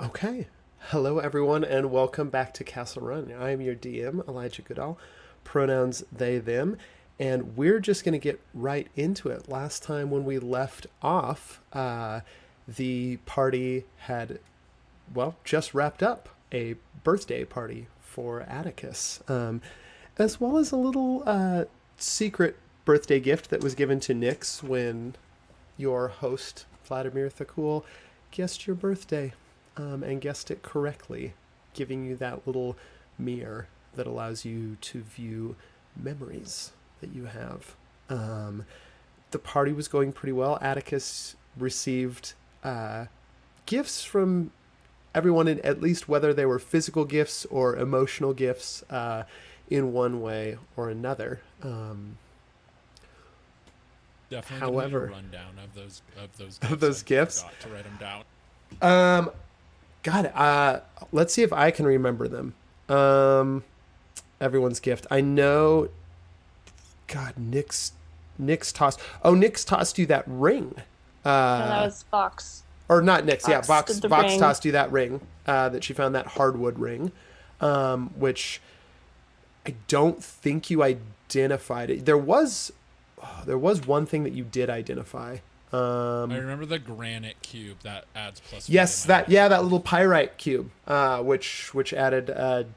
Okay. Hello, everyone, and welcome back to Castle Run. I am your DM, Elijah Goodall, pronouns they, them, and we're just going to get right into it. Last time when we left off, the party had, well, just wrapped up a birthday party for Atticus, as well as a little secret birthday gift that was given to Nyx when your host, Vladimir Thakul, guessed your birthday and guessed it correctly, giving you that little mirror that allows you to view memories that you have. The party was going pretty well. Atticus received gifts from everyone, in, at least whether they were physical gifts or emotional gifts in one way or another. Definitely gonna need a However, rundown of those of gifts. those I gifts, forgot to write them down. um, God, let's see if I can remember them. Um, Everyone's gift. I know. God, Nick's tossed. Oh, Nick's tossed you that ring. No, that Uh, was Fox. or not Nick's. Yeah, Fox Vox. did the Vox ring. tossed you that ring. That she found that hardwood ring, which I don't think you identified it. There was one thing that you did identify. I remember the granite cube that adds +4 Yes, to my that initiative. little pyrite cube, which added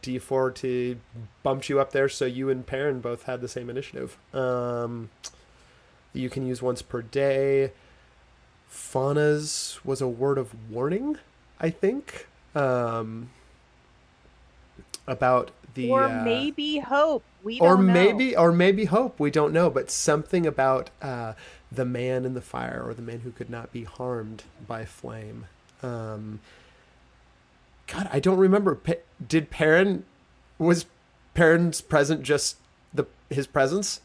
D4 to bumped you up there, so you and Perrin both had the same initiative. You can use once per day. Fauna's was a word of warning, I think, about the Or maybe hope. We or don't know. maybe hope. We don't know, but something about the man in the fire, or the man who could not be harmed by flame. Um, God, I don't remember. Did Perrin was Perrin's present just his presence?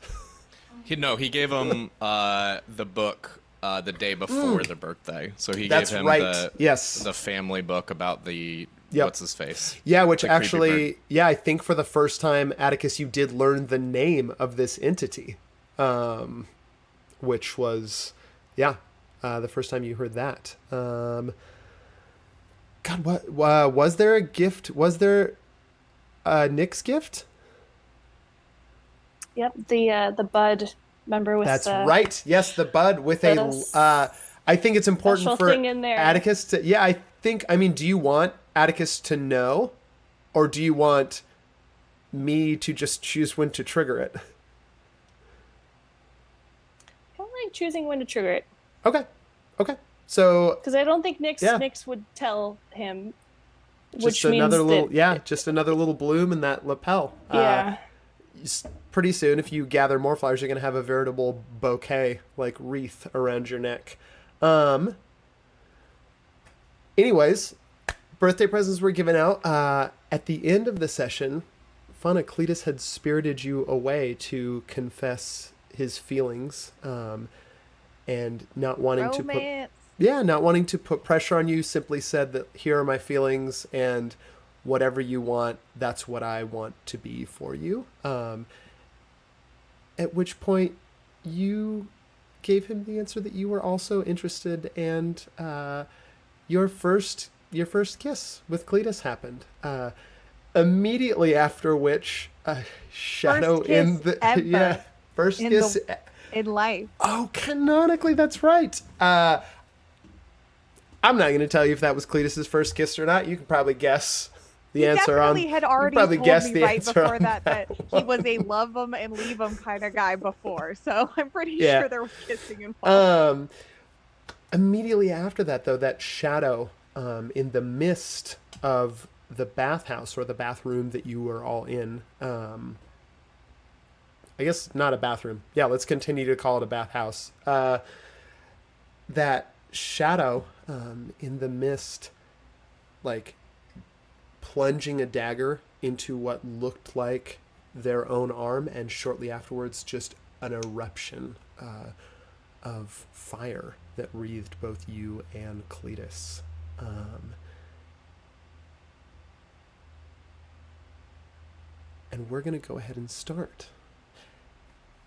He gave him the book the day before the birthday. So he That's gave him right. the Yes. the family book about the Yep. what's his face? Yeah, which The creepy bird. actually, yeah, I think for the first time, Atticus, you did learn the name of this entity, which was, yeah, the first time you heard that. God, what was there a gift? Was there Nick's gift? Yep, the bud. Remember with That's the right. Yes, the bud with the a. I think it's important special for thing in there. Atticus to. Yeah, I think. I mean, do you want Atticus to know, or do you want me to just choose when to trigger it? I don't like choosing when to trigger it Okay. Okay. So because I don't think yeah, Nyx would tell him, just which another means little that just another little bloom in that lapel. yeah. Pretty soon, if you gather more flowers, you're gonna have a veritable bouquet, like wreath around your neck. Um. Anyways, birthday presents were given out. At the end of the session, Phonicletus had spirited you away to confess his feelings, and not wanting to put Romance. yeah, not wanting to put pressure on you, simply said that here are my feelings, and whatever you want, that's what I want to be for you. At which point, you gave him the answer that you were also interested, and your first kiss with Cletus happened. Immediately after which, shadow First kiss in the ever yeah, first in kiss. the in life. Oh, canonically, that's right. I'm not going to tell you if that was Cletus's first kiss or not. You can probably guess the He answer on. definitely had You can already probably told guess me the right answer before on that he one. was a love him and leave him kind of guy before. So I'm pretty Yeah. sure there was kissing involved. Um, Immediately after that, though, that shadow in the mist of the bathhouse, or the bathroom that you were all in. I guess not a bathroom. Yeah, let's continue to call it a bathhouse. That shadow in the mist, like plunging a dagger into what looked like their own arm, and shortly afterwards, just an eruption of fire that wreathed both you and Cletus. And we're going to go ahead and start.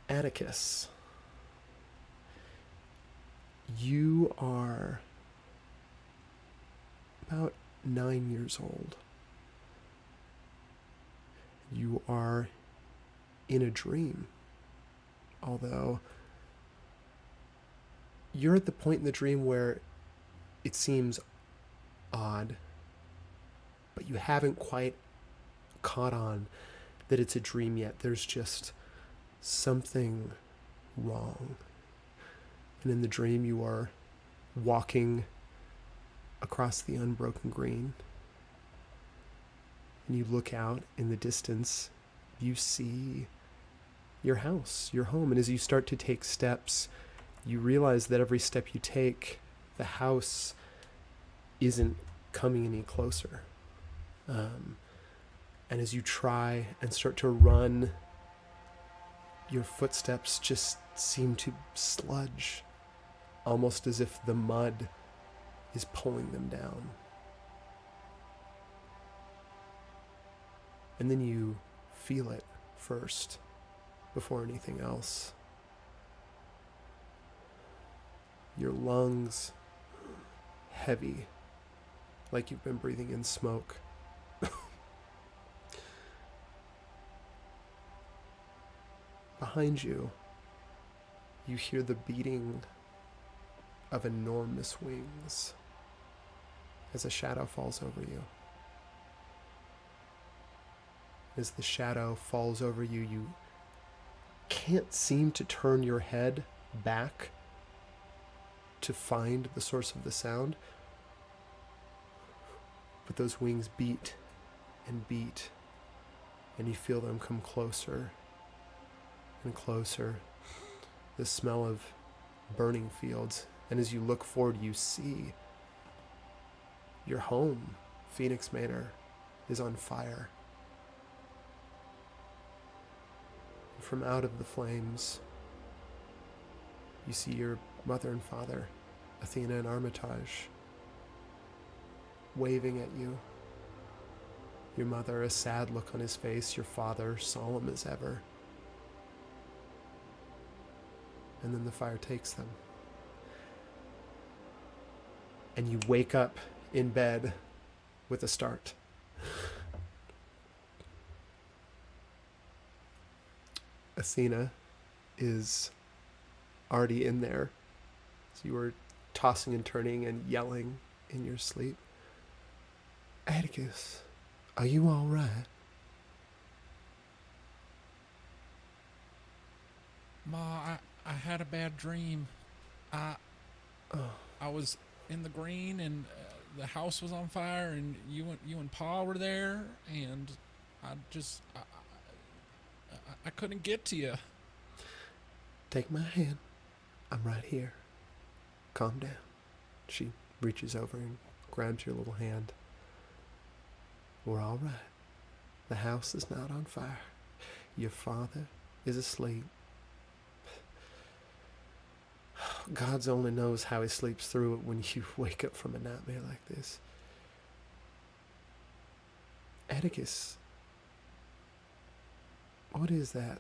Atticus, you are about 9 years old. You are in a dream, although you're at the point in the dream where it seems odd, but you haven't quite caught on that it's a dream yet. There's just something wrong. And in the dream, you are walking across the unbroken green, and you look out in the distance, you see your house, your home. And as you start to take steps, you realize that every step you take, the house isn't coming any closer. And as you try and start to run, your footsteps just seem to sludge, almost as if the mud is pulling them down. And then you feel it first, before anything else. Your lungs heavy, like you've been breathing in smoke. Behind you, you hear the beating of enormous wings as a shadow falls over you. As the shadow falls over you, you can't seem to turn your head back to find the source of the sound. But those wings beat and beat, and you feel them come closer and closer. The smell of burning fields. And as you look forward, you see your home, Phoenix Manor, is on fire. And from out of the flames, you see your mother and father, Athena and Armitage, waving at you. Your mother, a sad look on his face. Your father, solemn as ever. And then the fire takes them. And you wake up in bed with a start. Athena is already in there. So you were tossing and turning and yelling in your sleep. Atticus, are you all right? Ma, I had a bad dream. I was in the green, and the house was on fire, and you and Pa were there, and I couldn't get to you. Take my hand. I'm right here. Calm down. She reaches over and grabs your little hand. We're all right. The house is not on fire. Your father is asleep. God only knows how he sleeps through it when you wake up from a nightmare like this. Atticus, what is that?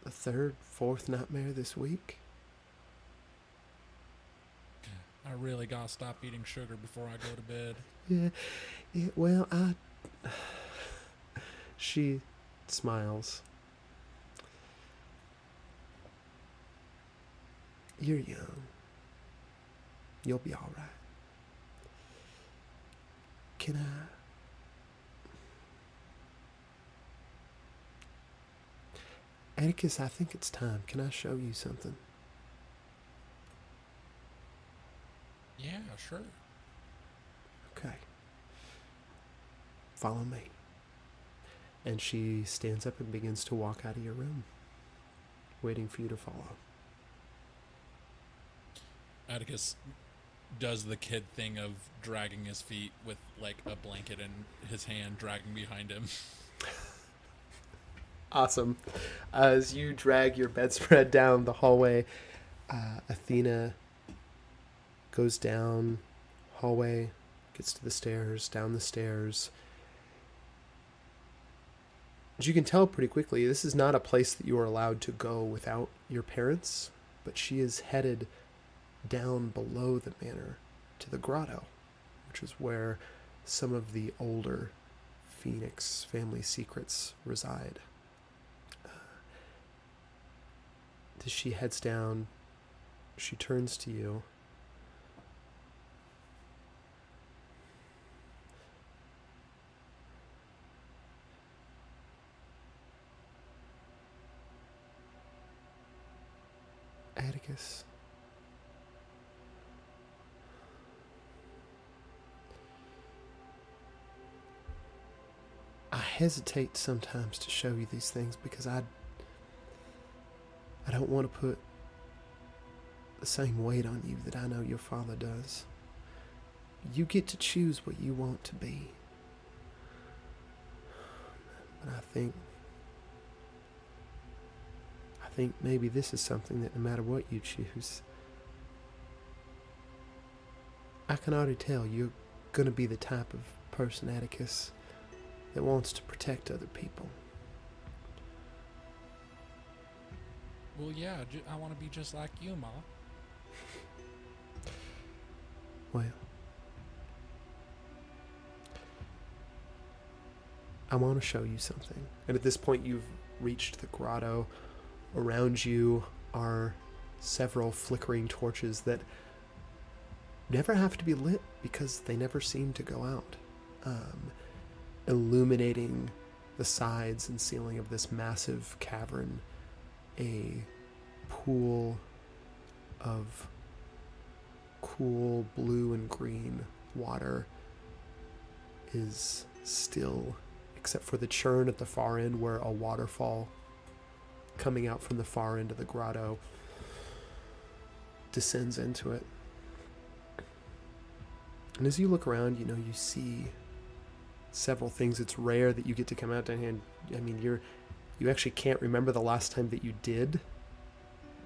The third, fourth nightmare this week? I really gotta stop eating sugar before I go to bed. Yeah, well, She smiles. You're young. You'll be all right. Can Atticus, I think it's time. Can I show you something? Yeah, sure. Okay. Follow me. And she stands up and begins to walk out of your room, waiting for you to follow. Atticus does the kid thing of dragging his feet with like a blanket in his hand, dragging behind him. Awesome. As you drag your bedspread down the hallway, Athena goes down hallway, gets to the stairs, down the stairs. As you can tell pretty quickly, this is not a place that you are allowed to go without your parents, but she is headed down below the manor to the grotto, which is where some of the older Phoenix family secrets reside. As she heads down, she turns to you. Atticus. I hesitate sometimes to show you these things because I don't want to put the same weight on you that I know your father does. You get to choose what you want to be. But I think maybe this is something that no matter what you choose, I can already tell you're going to be the type of person, Atticus, that wants to protect other people. Well, yeah, I want to be just like you, Ma. Well, I want to show you something. And at this point, you've reached the grotto. Around you are several flickering torches that never have to be lit because they never seem to go out, illuminating the sides and ceiling of this massive cavern. A pool of cool blue and green water is still, except for the churn at the far end where a waterfall coming out from the far end of the grotto descends into it. And as you look around, you see several things. It's rare that you get to come out down here and, I mean, you actually can't remember the last time that you did.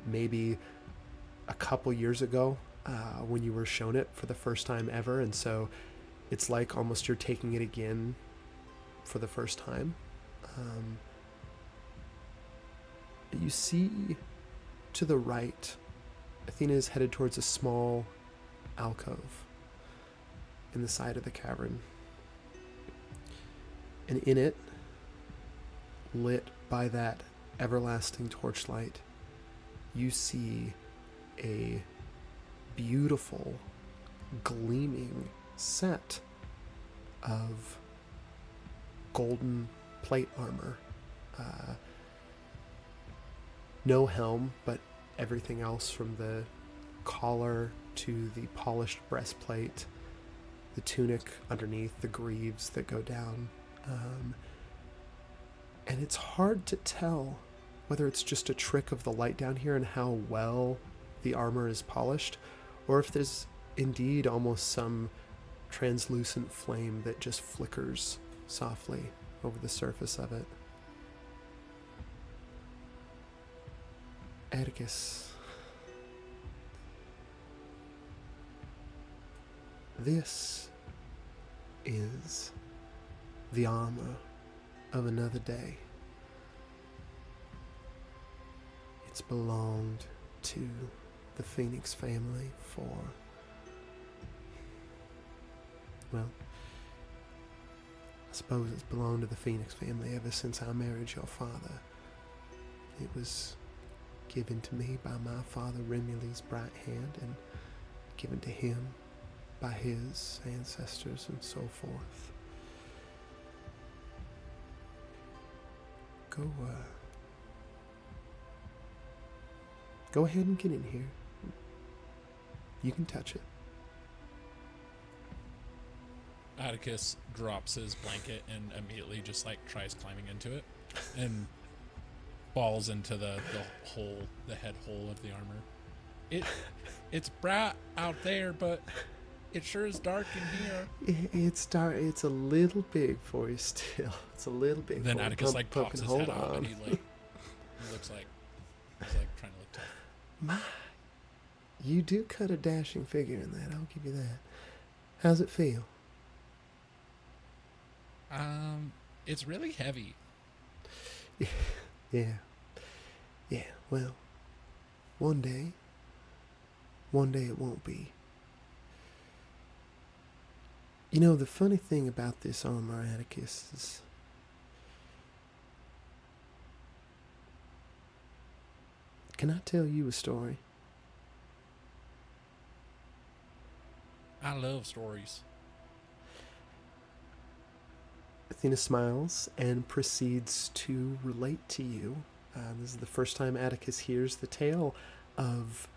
Maybe a couple years ago when you were shown it for the first time ever. And so it's like almost you're taking it again for the first time. You see to the right, Athena is headed towards a small alcove in the side of the cavern. And in it, lit by that everlasting torchlight, you see a beautiful, gleaming set of golden plate armor. No helm, but everything else from the collar to the polished breastplate, the tunic underneath, the greaves that go down. And it's hard to tell whether it's just a trick of the light down here and how well the armor is polished, or if there's indeed almost some translucent flame that just flickers softly over the surface of it. Atticus, this is the armor of another day. It's belonged to the Phoenix family for, well, I suppose it's belonged to the Phoenix family ever since I married your father. It was given to me by my father Remulie's bright hand and given to him by his ancestors and so forth. Go ahead and get in here. You can touch it. Atticus drops his blanket and immediately just tries climbing into it and falls into the head hole of the armor. It's bright out there, but it sure is dark in here. It's dark. It's a little big for you still. It's a little big. Then for Atticus you. pops his head out and he looks like he's trying to look tough. My, you do cut a dashing figure in that. I'll give you that. How's it feel? It's really heavy. Yeah. Well, one day it won't be. You know, the funny thing about this armor, Atticus, is can I tell you a story? I love stories. Athena smiles and proceeds to relate to you. This is the first time Atticus hears the tale of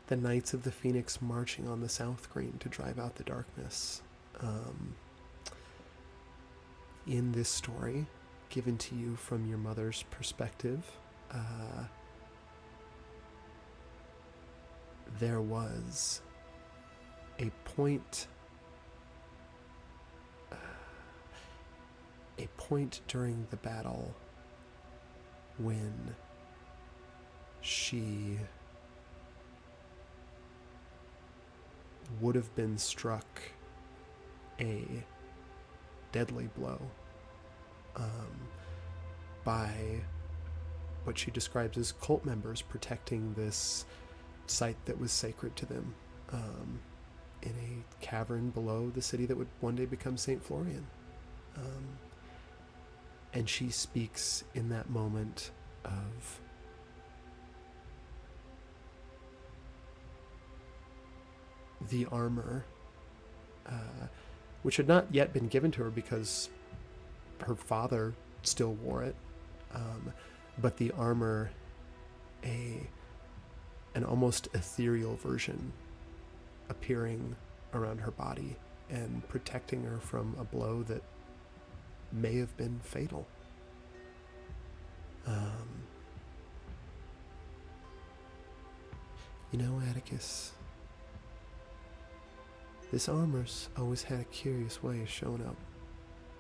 the Knights of the Phoenix marching on the South Green to drive out the darkness. In this story, given to you from your mother's perspective, there was a point during the battle when she would have been struck a deadly blow by what she describes as cult members protecting this site that was sacred to them in a cavern below the city that would one day become St. Florian. And she speaks in that moment of the armor, which had not yet been given to her because her father still wore it, but the armor, an almost ethereal version appearing around her body and protecting her from a blow that may have been fatal. You know, Atticus, this armor's always had a curious way of showing up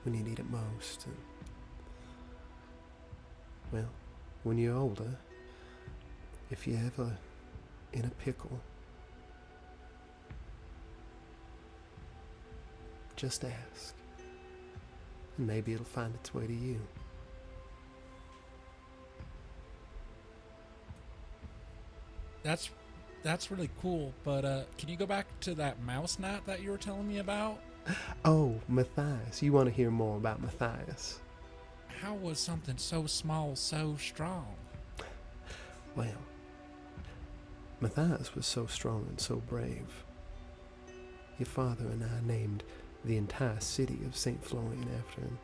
when you need it most. And, well, when you're older, if you're ever in a pickle, just ask. And maybe it'll find its way to you. That's really cool, but can you go back to that mouse knot that you were telling me about? Oh, Matthias. You want to hear more about Matthias? How was something so small so strong? Well, Matthias was so strong and so brave. Your father and I named the entire city of St. Florian after him.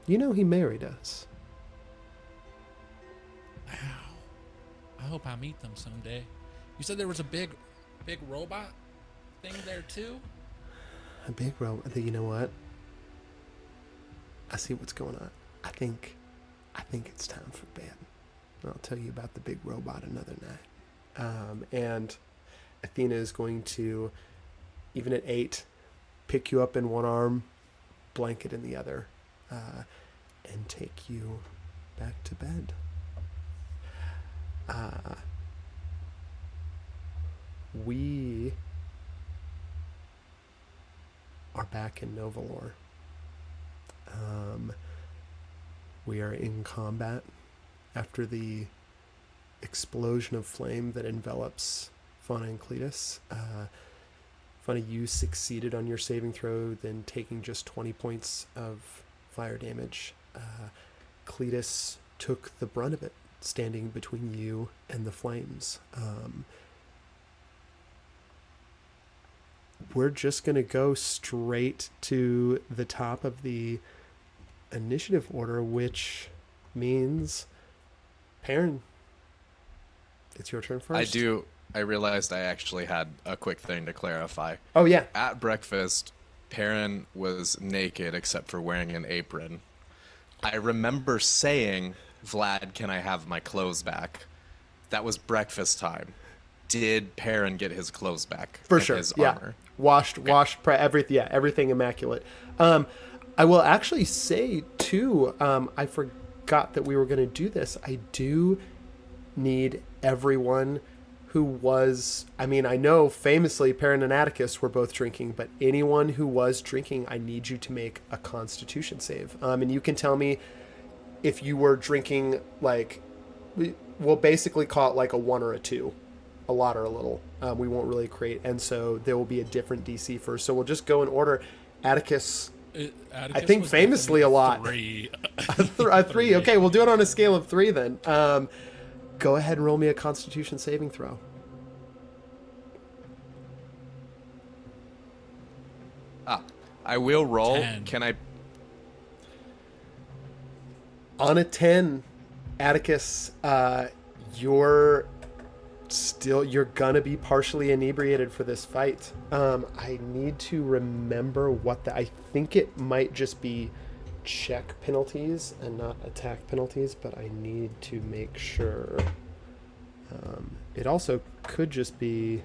You know he married us. Wow. I hope I meet them someday. You said there was a big robot thing there too? A big robot. You know what? I see what's going on. I think it's time for bed. I'll tell you about the big robot another night. And Athena is going to, even at 8, pick you up in one arm, blanket in the other, and take you back to bed. We are back in Novalor. We are in combat after the explosion of flame that envelops Fauna and Cletus. Fauna, you succeeded on your saving throw, then taking just 20 points of fire damage. Cletus took the brunt of it, standing between you and the flames. We're just going to go straight to the top of the initiative order, which means, Perrin, it's your turn first. I realized I actually had a quick thing to clarify. Oh, yeah. At breakfast, Perrin was naked except for wearing an apron. I remember saying, Vlad, can I have my clothes back? That was breakfast time. Did Perrin get his clothes back? For and sure, his yeah. armor? Washed, everything immaculate. I will actually say, too, I forgot that we were going to do this. I do need everyone who was, I know famously Perrin and Atticus were both drinking, but anyone who was drinking, I need you to make a Constitution save. And you can tell me if you were drinking, like, we'll basically call it like a 1 or a 2, a lot or a little. we won't really create, and so there will be a different DC first. So we'll just go in order. Atticus, Atticus think was famously definitely a lot. 3. a 3. Okay, we'll do it on a scale of 3 then. Go ahead and roll me a Constitution saving throw. I will roll. 10. Can I? On a 10, Atticus, you're gonna be partially inebriated for this fight. I need to remember I think it might just be check penalties and not attack penalties, but I need to make sure. It also could just be.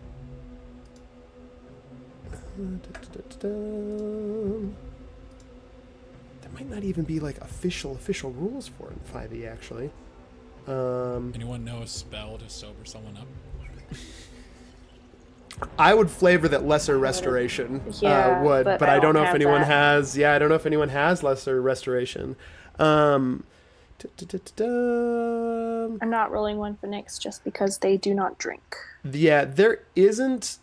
There might not even be like official rules for it in 5e actually. Anyone know a spell to sober someone up? I would flavor that lesser restoration Yeah, would, but but I I don't don't know if have anyone that. has. Yeah, I don't know if anyone has lesser restoration. I'm not rolling one for Nyx just because they do not drink. Yeah, there isn't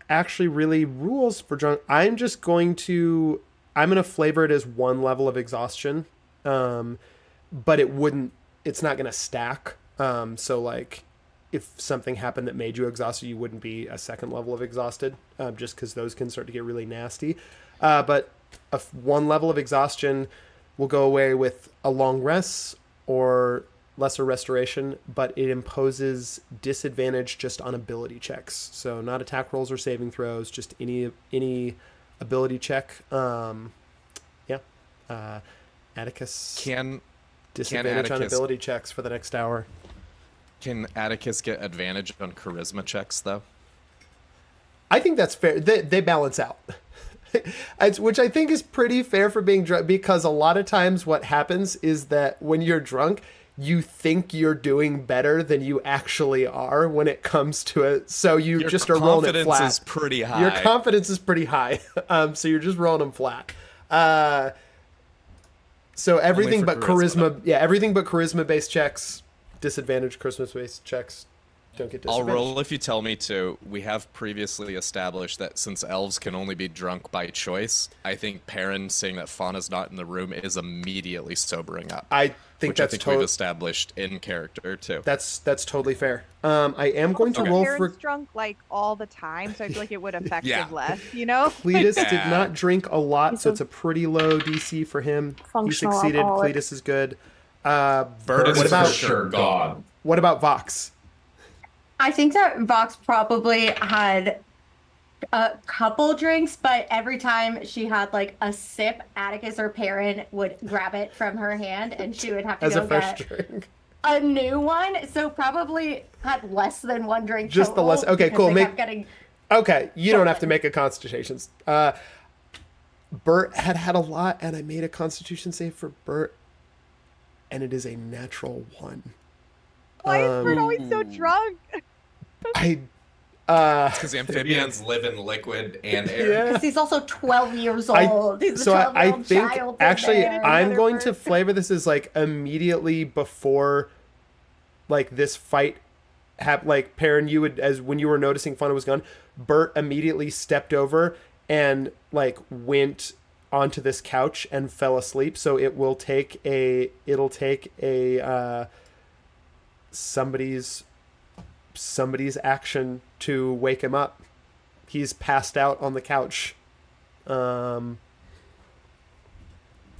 actually really rules for drunk. I'm gonna flavor it as 1 level of exhaustion, but it's not gonna stack. So like, if something happened that made you exhausted, you wouldn't be a 2nd level of exhausted, just because those can start to get really nasty. But 1 level of exhaustion will go away with a long rest or lesser restoration, but it imposes disadvantage just on ability checks. So not attack rolls or saving throws, just any ability check. Atticus Can disadvantage on Atticus- ability checks for the next hour. Can Atticus get advantage on charisma checks though? I think that's fair. They balance out. Which I think is pretty fair for being drunk, because a lot of times what happens is that when you're drunk, you think you're doing better than you actually are when it comes to it. So you Your just are rolling it flat. confidence is pretty high. Your confidence is pretty high. So you're just rolling them flat. So everything for but charisma. everything but charisma-based checks, disadvantage charisma-based checks don't get I'll disadvantage. roll if you tell me to. We have previously established that since elves can only be drunk by choice, I think Perrin saying that Fauna's not in the room is immediately sobering up. I think which that's I think we've established in character too. That's totally fair. I am going to Okay. roll Karen's for. drunk like all the time, so I feel like it would affect Yeah. him less, you know? Cletus did Yeah. not drink a lot, He's so a it's a pretty low DC for him. He functional succeeded. alcoholic. Cletus is good. Bird What is about- for sure gone. What about Vox? I think that Vox probably had a couple drinks, but every time she had like a sip, Atticus or Perrin would grab it from her hand and she would have to As go a first get drink. a new one. So probably had less than 1 drink. Just the total less- okay, because cool. they Make- kept getting Okay, you don't have to make a constitution. Bert had a lot, and I made a constitution save for Bert, and it is a natural 1. Why is Bert always so drunk? I Because amphibians live in liquid and air. yeah. because he's also 12 years I- old. He's a So 12-year-old I think child in actually there. I'm Another going to word. flavor this as like immediately before, like this fight like Perrin, you would, as when you were noticing Fauna was gone, Bert immediately stepped over and like went onto this couch and fell asleep. So it'll take a somebody's action to wake him up. He's passed out on the couch.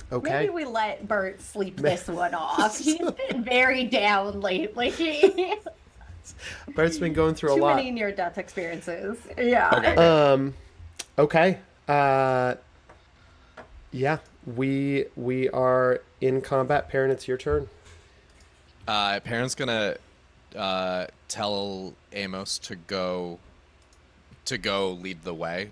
Okay. Maybe we let Bert sleep this one off. He's been very down lately. Bert's been going through a Too lot. many near-death experiences. Yeah. Okay. Okay. Yeah, we are in combat. Perrin, it's your turn. Perrin's gonna tell Amos to go lead the way,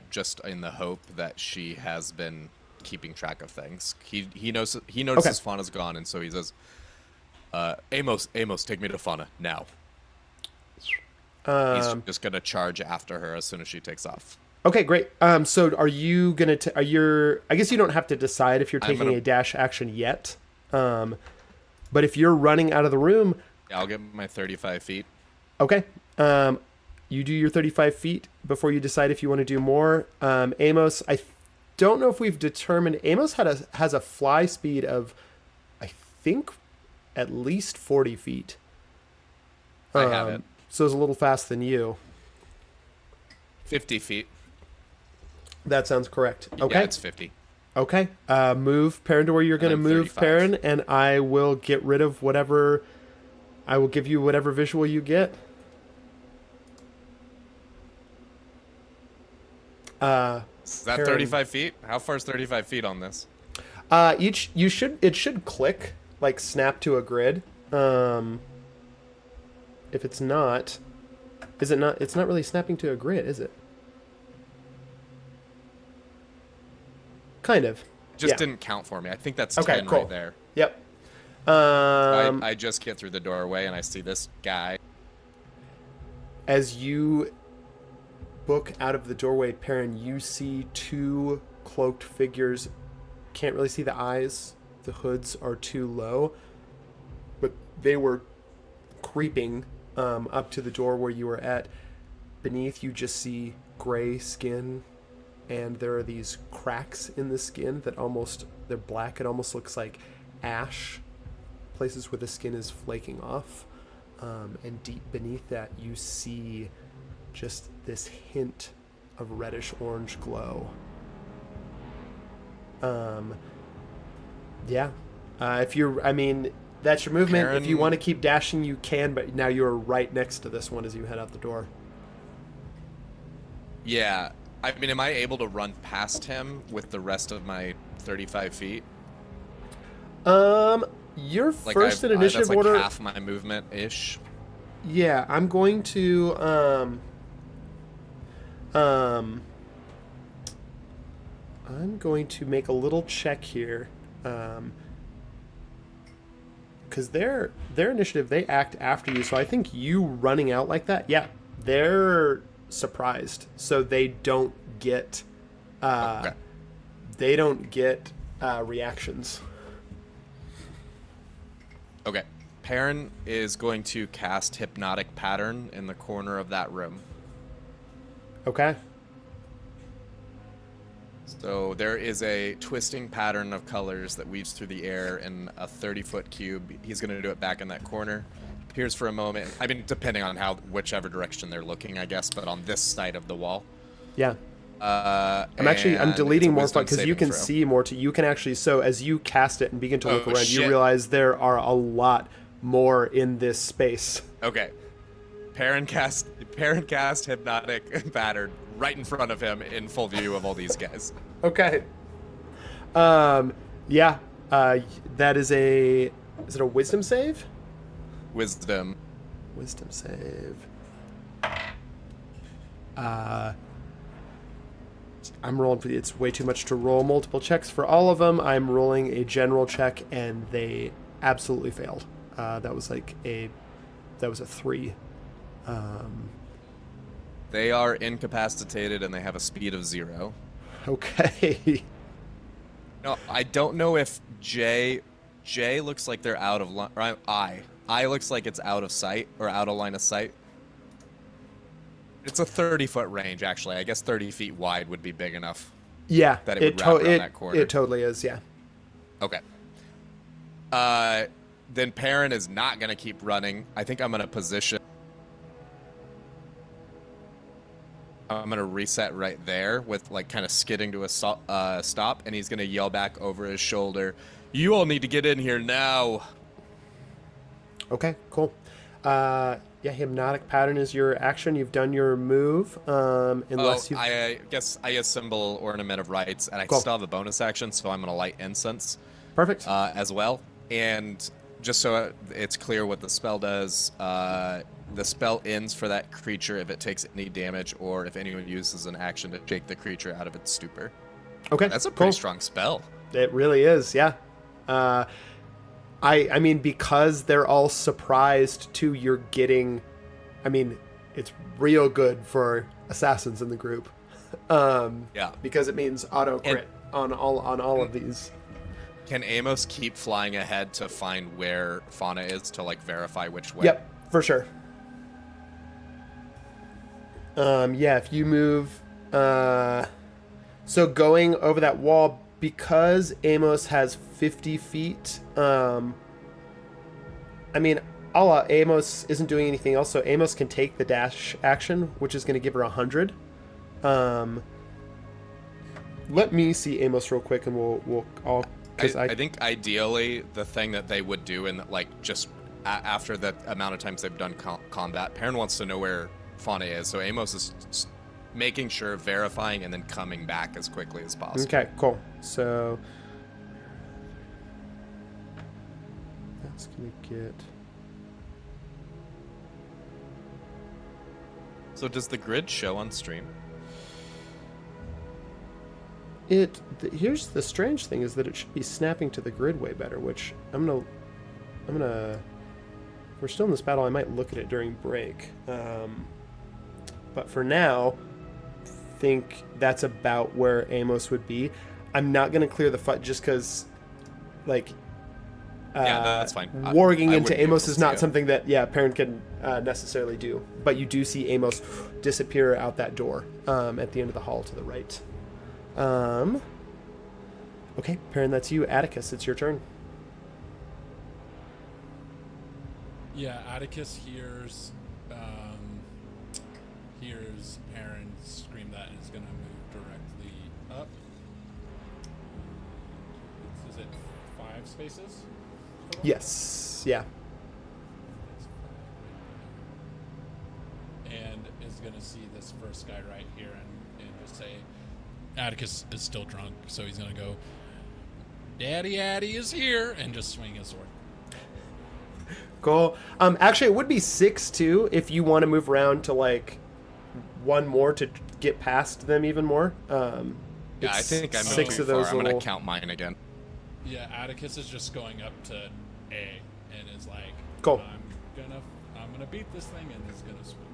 just in the hope that she has been keeping track of things. He notices Okay. Fauna's gone, and so he says, Amos, take me to Fauna now. He's just gonna charge after her as soon as she takes off. Okay, great. So are you gonna? I guess you don't have to decide if you're I'm taking gonna- a dash action yet. But if you're running out of the room, Yeah, I'll get my 35 feet. okay. you do your 35 feet before you decide if you want to do more. Amos, I don't know if we've determined. Amos has a fly speed of, I think, at least 40 feet. I have it. So it's a little faster than you. 50 feet. That sounds correct. Okay. Yeah, it's 50. Okay. Move Perrin to where you're going to I'm move 35. Perrin, and I will get rid of whatever. I will give you whatever visual you get. Is that Perrin. 35 feet? How far is 35 feet on this? It should click, like snap to a grid. If it's not, is it not? It's not really snapping to a grid, is it? Kind of. Just Yeah. didn't count for me. I think that's Okay, 10 cool. right there. Yep. I just get through the doorway and I see this guy. As you book out of the doorway, Perrin, you see two cloaked figures. Can't really see the eyes. The hoods are too low. But they were creeping up to the door where you were at. Beneath, you just see gray skin, and there are these cracks in the skin that they're black. It almost looks like ash, places where the skin is flaking off. And deep beneath that, you see just this hint of reddish orange glow. Yeah. That's your movement. Perrin- If you want to keep dashing, you can, but now you're right next to this one as you head out the door. Yeah. I mean, am I able to run past him with the rest of my 35 feet? You're Like first in initiative that's like order. half my movement-ish. Yeah, I'm going to make a little check here. Because their initiative, they act after you, so I think you running out like that, yeah, they're surprised, so they don't get Okay. reactions. Okay. Perrin is going to cast Hypnotic Pattern in the corner of that room. Okay. So there is a twisting pattern of colors that weaves through the air in a 30-foot cube. He's going to do it back in that corner. Appears for a moment. I mean, depending on whichever direction they're looking, I guess, but on this side of the wall. Yeah. I'm And deleting it's a more wisdom because you saving can throw. see more. You can actually, so as you cast it and begin to look Oh, around, you shit. realize there are a lot more in this space. Okay. Perrin cast Hypnotic Pattern right in front of him in full view of all these guys. Okay. Yeah. That is is it a wisdom save? Wisdom. Wisdom save. I'm rolling for it's way too much to roll multiple checks for all of them. I'm rolling a general check and they absolutely failed. That was a 3. They are incapacitated and they have a speed of 0. Okay. No, I don't know if J looks like they're out of line. Or I looks like it's out of sight or out of line of sight. It's a 30-foot range, actually. I guess 30 feet wide would be big enough. Yeah. That it would wrap around that corner. It totally is. Yeah. Okay. Then Perrin is not going to keep running. I think I'm going to position. I'm going to reset right there with like kind of skidding to a stop, and he's going to yell back over his shoulder, "You all need to get in here now." Okay, cool. Yeah, hypnotic pattern is your action. You've done your move. Unless I guess I assemble Ornament of Rights, and I Cool. still have a bonus action, so I'm going to light incense Perfect. as well. And just so it's clear what the spell does, the spell ends for that creature if it takes any damage or if anyone uses an action to shake the creature out of its stupor. Okay, That's a pretty cool. strong spell. It really is, yeah. I mean, because they're all surprised too, you're getting. I mean, it's real good for assassins in the group. Yeah. Because it means auto crit on all of these. Can Amos keep flying ahead to find where Fauna is to like verify which way? Yep, for sure. Yeah, if you move, so going over that wall, because Amos has 50 feet. I mean, Amos isn't doing anything else, so Amos can take the dash action, which is going to give her 100. Um, let me see Amos real quick, and I'll. I think ideally the thing that they would do, and like just after the amount of times they've done combat, Perrin wants to know where Fauna is, so Amos is making sure, verifying, and then coming back as quickly as possible. Okay, cool. So that's gonna get. So does the grid show on stream? Here's the strange thing is that it should be snapping to the grid way better, which I'm gonna if we're still in this battle, I might look at it during break. But for now, think that's about where Amos would be. I'm not gonna clear the fight just because, like, yeah, that's fine. Warging I into wouldn't be Amos able is to not see it. something that Perrin can necessarily do. But you do see Amos disappear out that door at the end of the hall to the right. Okay, Perrin, that's you. Atticus, it's your turn. Yeah, Atticus hears Perrin scream that and is gonna move directly up. Is it 5 spaces? Yes. Yeah. And is gonna see this first guy right here and just say, Atticus is still drunk, so he's gonna go, Daddy Addy is here, and just swing his sword. Cool. Actually, it would be 6 too if you want to move around to like one more to get past them even more. Yeah, I think I'm 6 too of those far. I'm little. gonna count mine again. Yeah, Atticus is just going up to A and is like, Cool. I'm gonna beat this thing, and is gonna swing.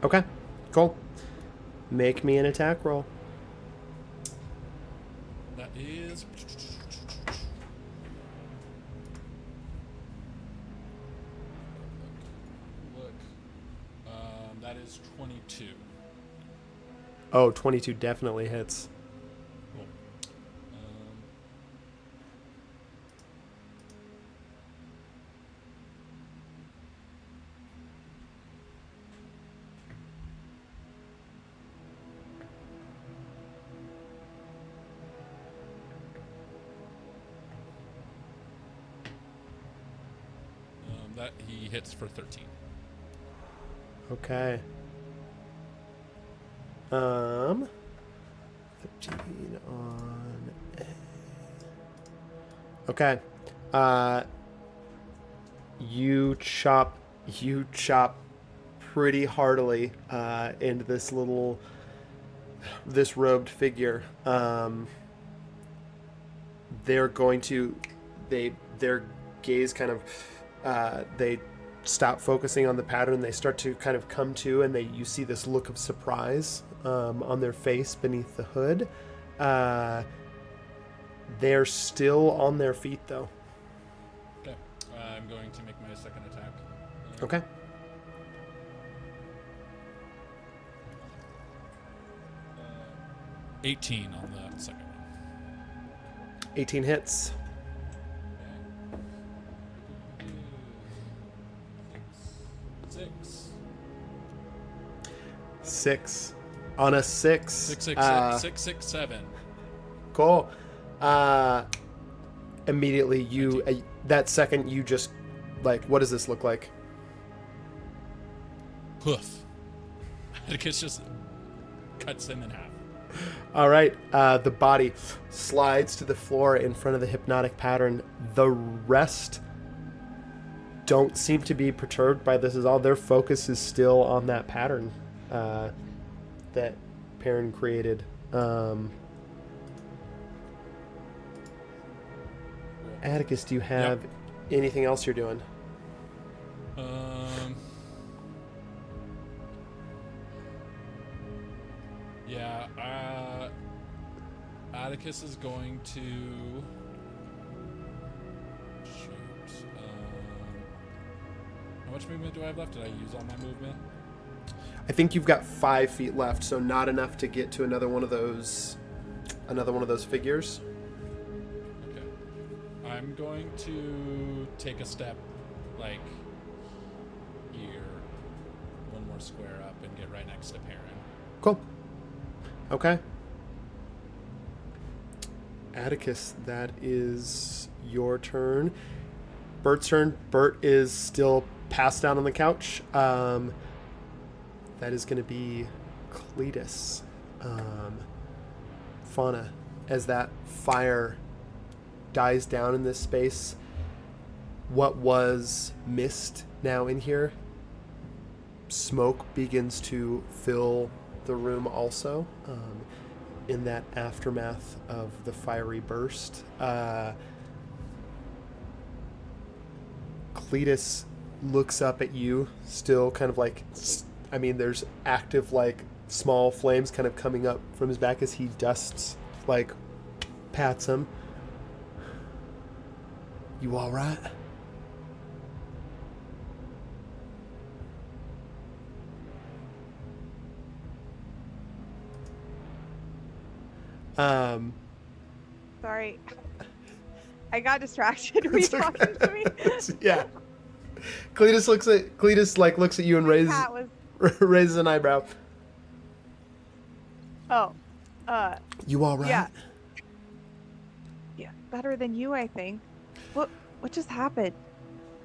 Okay. Cool. Make me an attack roll. That is. Look. That is 22. Oh, 22 definitely hits. Cool. That he hits for 13. Okay. 13 on A. Okay. You chop pretty heartily into this robed figure. They're going to their gaze kind of they stop focusing on the pattern. They start to kind of come to, and you see this look of surprise on their face beneath the hood. They're still on their feet though. Okay. I'm going to make my second attack. Okay. 18 on the second one. 18 hits. Okay. 6 on a 6. 667. Cool. Immediately you that second you just like, what does this look like? Hoof. Atticus just cuts him in half. All right. The body slides to the floor in front of the hypnotic pattern. The rest don't seem to be perturbed by this at all. Their focus is still on that pattern that Perrin created. Atticus, do you have anything else you're doing? Yeah, Atticus is going to shoot. How much movement do I have left? Did I use all my movement? I think you've got 5 feet left, so not enough to get to another one of those figures. Okay. I'm going to take a step, like, here, one more square up, and get right next to Perrin. Cool. Okay. Atticus, that is your turn. Bert's turn. Bert is still passed out on the couch. That is going to be Cletus. Fauna, as that fire dies down in this space, what was mist now in here, smoke begins to fill the room also, in that aftermath of the fiery burst. Cletus looks up at you, still kind of like, I mean, there's active, like, small flames kind of coming up from his back as he dusts, like, pats him. You all right? Sorry. I got distracted. Were you talking to me? Yeah. Cletus looks at you and raises Cat was. raises an eyebrow. Oh. You all right? Yeah. Yeah. Better than you, I think. What just happened?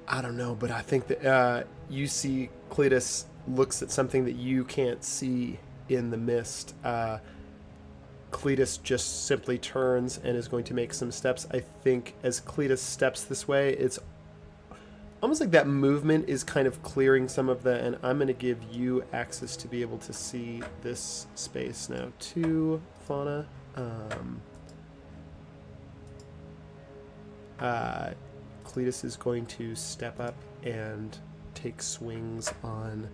I don't know, but I think that you see Cletus looks at something that you can't see in the mist. Cletus just simply turns and is going to make some steps. I think as Cletus steps this way, it's almost like that movement is kind of clearing some of the, and I'm going to give you access to be able to see this space now too, Fauna. Cletus is going to step up and take swings on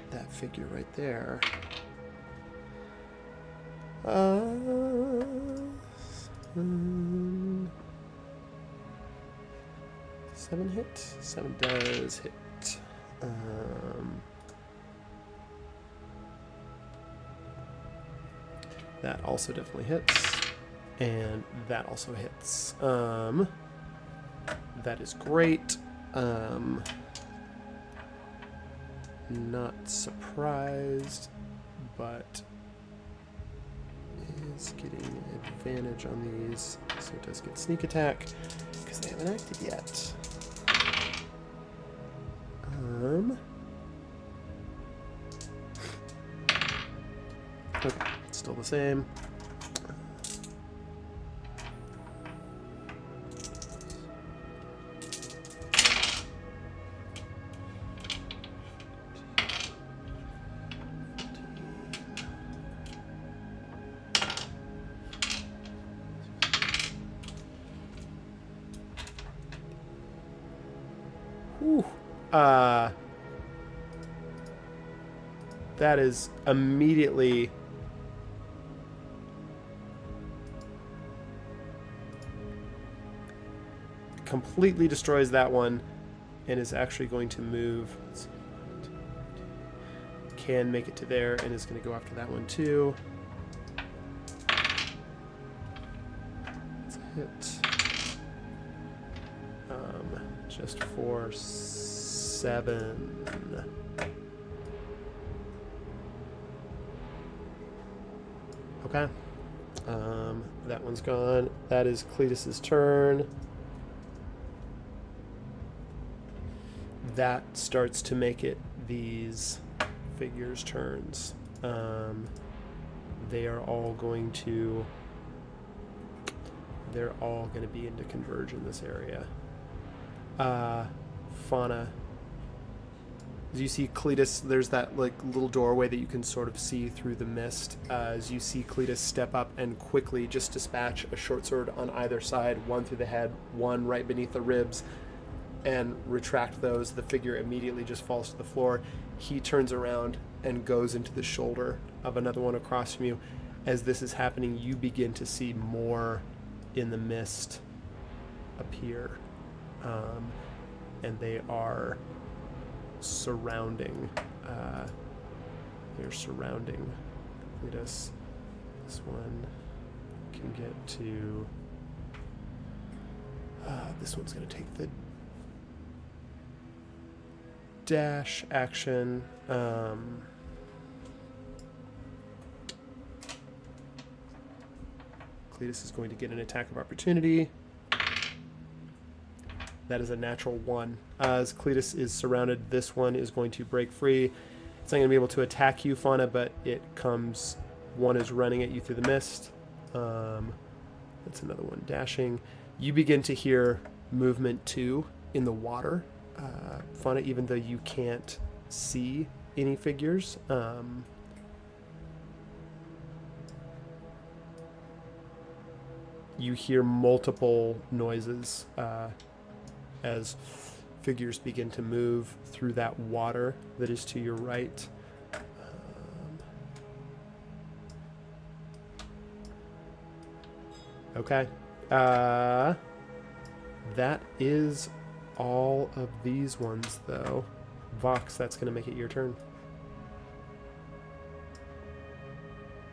that figure right there. 7 hit. 7 does hit. That also definitely hits. And that also hits. That is great. Not surprised, but is getting advantage on these, so it does get sneak attack because they haven't acted yet. Okay, still the same. Whew. That is immediately completely destroys that one and is actually going to move. Let's see. Can make it to there and is going to go after that one too. It's a hit. Just for 7. Okay. That one's gone. That is Cletus's turn. That starts to make it these figures' turns. They are all going to. They're all going to be into converge in this area. Fauna. As you see Cletus, there's that like little doorway that you can sort of see through the mist. As you see Cletus step up and quickly just dispatch a short sword on either side, one through the head, one right beneath the ribs, and retract those. The figure immediately just falls to the floor. He turns around and goes into the shoulder of another one across from you. As this is happening, you begin to see more in the mist appear. And they are surrounding they're surrounding Cletus. This one can get to... this one's going to take the dash action. Cletus is going to get an attack of opportunity. That is a natural 1. As Cletus is surrounded, this one is going to break free. It's not going to be able to attack you, Fauna, but it comes... One is running at you through the mist. That's another one dashing. You begin to hear movement 2 in the water. Fauna, even though you can't see any figures, you hear multiple noises as figures begin to move through that water that is to your right. Okay. That is all of these ones, though. Vox, that's going to make it your turn.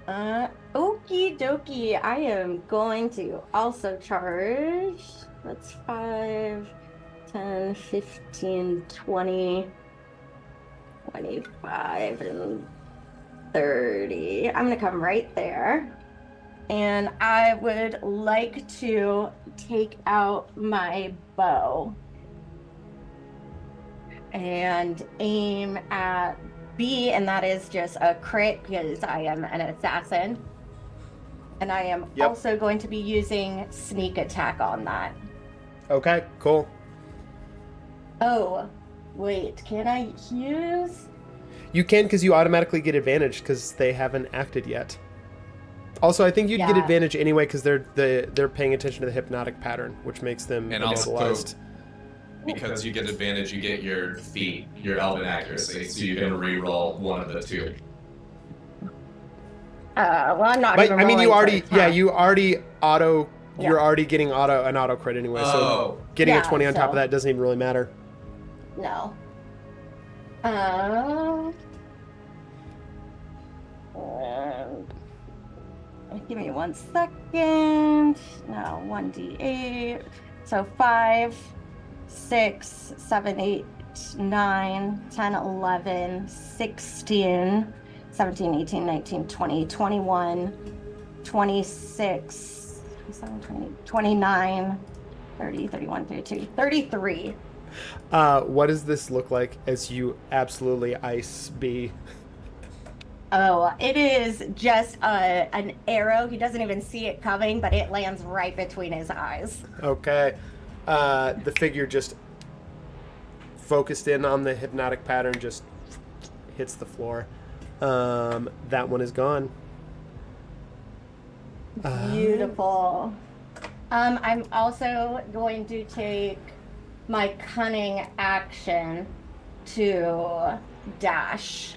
Okie dokie. I am going to also charge. That's 5, 10, 15, 20, 25, and 30. I'm going to come right there. And I would like to take out my bow and aim at B, and that is just a crit because I am an assassin. And I am also going to be using sneak attack on that. Okay, cool. Oh, wait, can I use? You can, because you automatically get advantage because they haven't acted yet. Also, I think you'd get advantage anyway because they're paying attention to the hypnotic pattern, which makes them immobilized. Also, because you get advantage, you get your feat, your elven accuracy, so you can re-roll one of the 2. Well, I'm not. But, I mean, you already auto. You're already getting an auto crit anyway, so getting a 20 on top of that doesn't even really matter. No. Give me 1 second. No, 1d8. So 5, 6, 7, 8, 9, 10, 11, 16, 17, 18, 19, 20, 21, 26, 27, 28, 29, 30, 31, 32, 33. What does this look like as you absolutely ice B? Oh, it is just an arrow. He doesn't even see it coming, but it lands right between his eyes. Okay. The figure just focused in on the hypnotic pattern, just hits the floor. That one is gone. Beautiful. I'm also going to take my cunning action to dash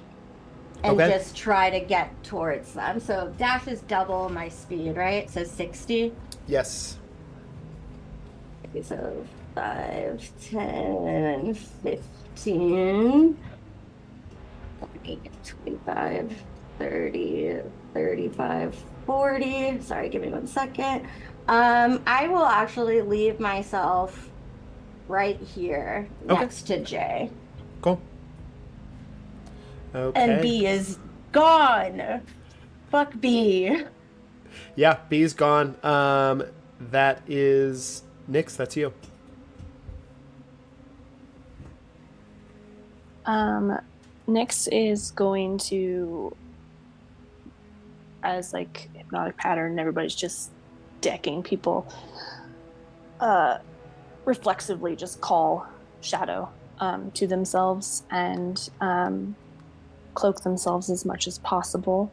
and just try to get towards them. So dash is double my speed, right? So 60? Yes. Okay, so 5, 10, 15, 20, 25, 30, 35, 40. Sorry, give me 1 second. I will actually leave myself right here next to Jay. Cool. Okay. And B is gone. Fuck B. Yeah, B's gone. That is Nyx, that's you. Nyx is going to, as like hypnotic pattern, everybody's just decking people, reflexively just call shadow to themselves and cloak themselves as much as possible.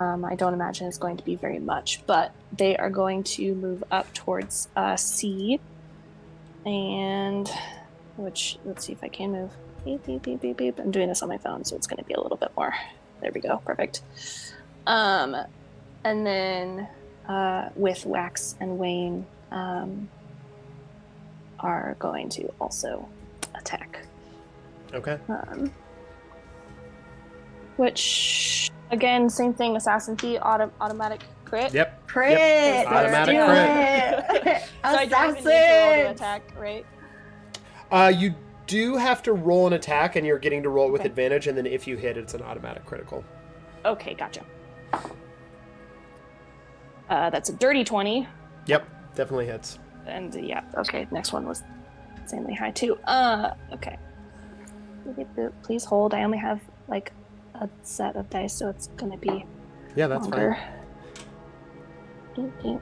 I don't imagine it's going to be very much, but they are going to move up towards C, and which, let's see if I can move. Beep, beep, beep, beep, beep. I'm doing this on my phone, so it's going to be a little bit more. There we go. Perfect. And then with Wax and Wayne are going to also attack. Okay. Which, again, same thing. Assassin feat, automatic crit. Yep. Crit. Yep. Automatic crit. So I don't even need to roll to Assassins. attack, right? You do have to roll an attack, and you're getting to roll it with Okay. advantage, and then if you hit, it's an automatic critical. Okay, gotcha. That's a dirty 20. Yep, definitely hits. And yeah, okay, next one was insanely high too. Okay. Please hold. I only have like a set of dice, so it's gonna be Yeah, that's longer. fine.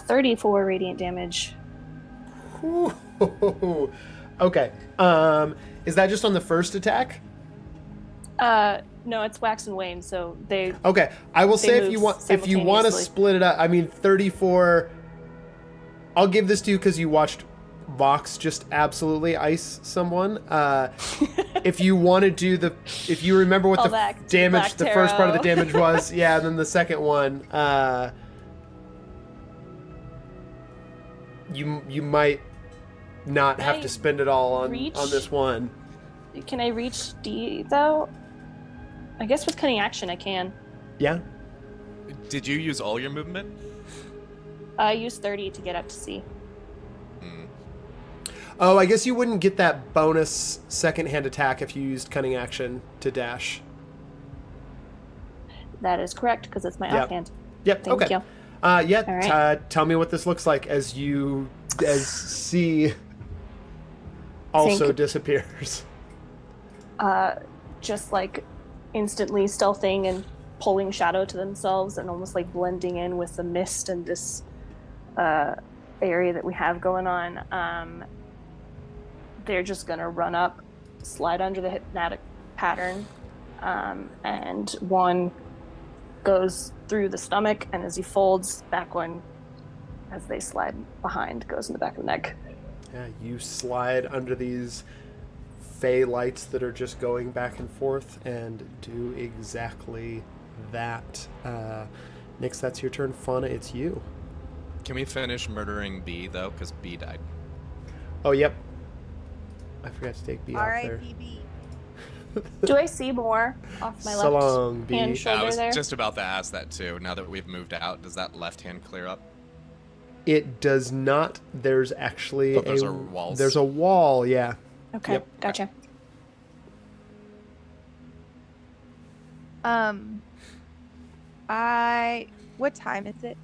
34 radiant damage. Ooh. Okay. Is that just on the first attack? No, it's wax and wane, so they. Okay. I will They say if move you want to simultaneously. split it up. I mean, 34. I'll give this to you because you watched Vox just absolutely ice someone. If you want to do if you remember what All the back to damage, Black the first part of the Tarot. damage was, yeah, and then the second one, you might not Can have I to spend it all on reach? this one. Can I reach D though? I guess with cunning action I can. Yeah. Did you use all your movement? I use 30 to get up to C. Oh, I guess you wouldn't get that bonus second-hand attack if you used cunning action to dash. That is correct because it's my Yep. offhand. Yep. Thank okay. you. Yeah. All right. Tell me what this looks like as C also Think- disappears. Just like instantly stealthing and pulling shadow to themselves and almost like blending in with the mist and this area that we have going on. They're just gonna run up, slide under the hypnotic pattern, and one goes through the stomach, and as he folds, back one, as they slide behind, goes in the back of the neck. Yeah, you slide under these fey lights that are just going back and forth and do exactly that. Nix, that's your turn. Fauna, it's you. Can we finish murdering B though? Because B died. Oh, yep. I forgot to take B off there. R.I.P.B. Do I see more off my So left long, B. hand I shoulder was there? just about to ask that too. Now that we've moved out, does that left hand clear up? It does not. There's actually Those are walls. There's a wall, yeah. Okay, Yep. gotcha. What time is it?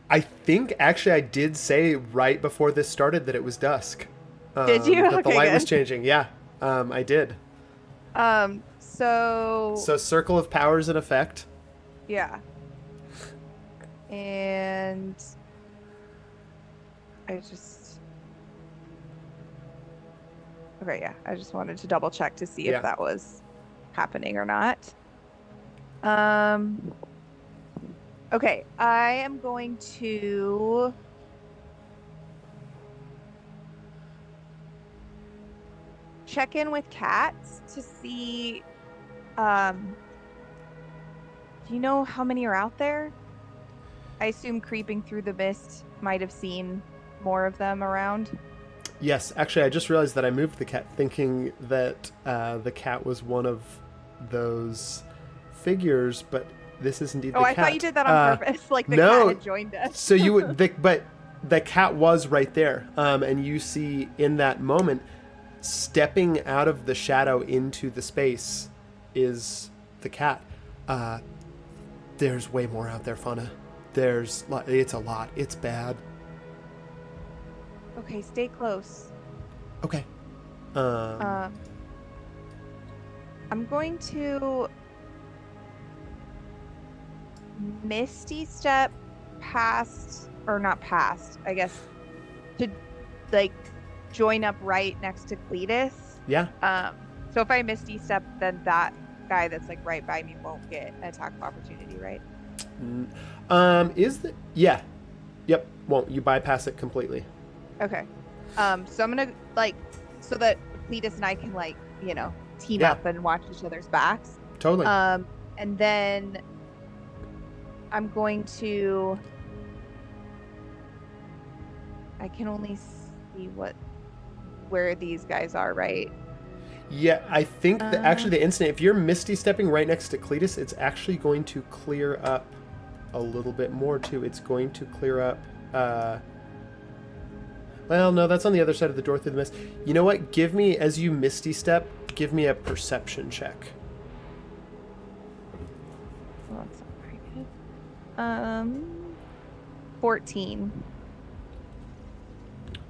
I think actually I did say right before this started that it was dusk. Did you? That the Okay, light was good. changing. Yeah, I did. So So Circle of Powers in effect. yeah. And I just wanted to double check to see Yeah. if that was happening or not. Okay, I am going to check in with cats to see do you know how many are out there? I assume creeping through the mist might have seen more of them around. Yes, actually, I just realized that I moved the cat, thinking that the cat was one of those figures, but this is indeed the Oh, cat. I thought you did that on purpose. Like the no. cat had joined us. So you would, but the cat was right there, and you see in that moment, stepping out of the shadow into the space, is the cat. There's way more out there, Fauna. It's a lot. It's bad. Okay, stay close. Okay. I'm going to Misty step past, or not past, I guess, to like join up right next to Cletus. Yeah. So if I Misty step, then that guy that's like right by me won't get an attack of opportunity, right? Is the yeah, yep. Won't you bypass it completely? Okay. So I'm gonna like so that Cletus and I can like, team Yeah. up and watch each other's backs. Totally. And then I'm going to. I can only see where these guys are, right? Yeah, I think that actually the instant, if you're Misty stepping right next to Cletus, it's actually going to clear up a little bit more too. It's going to clear up. Well, no, that's on the other side of the door through the mist. You know what? Give me, as you Misty step, give me a perception check. Well, that's not very good. 14.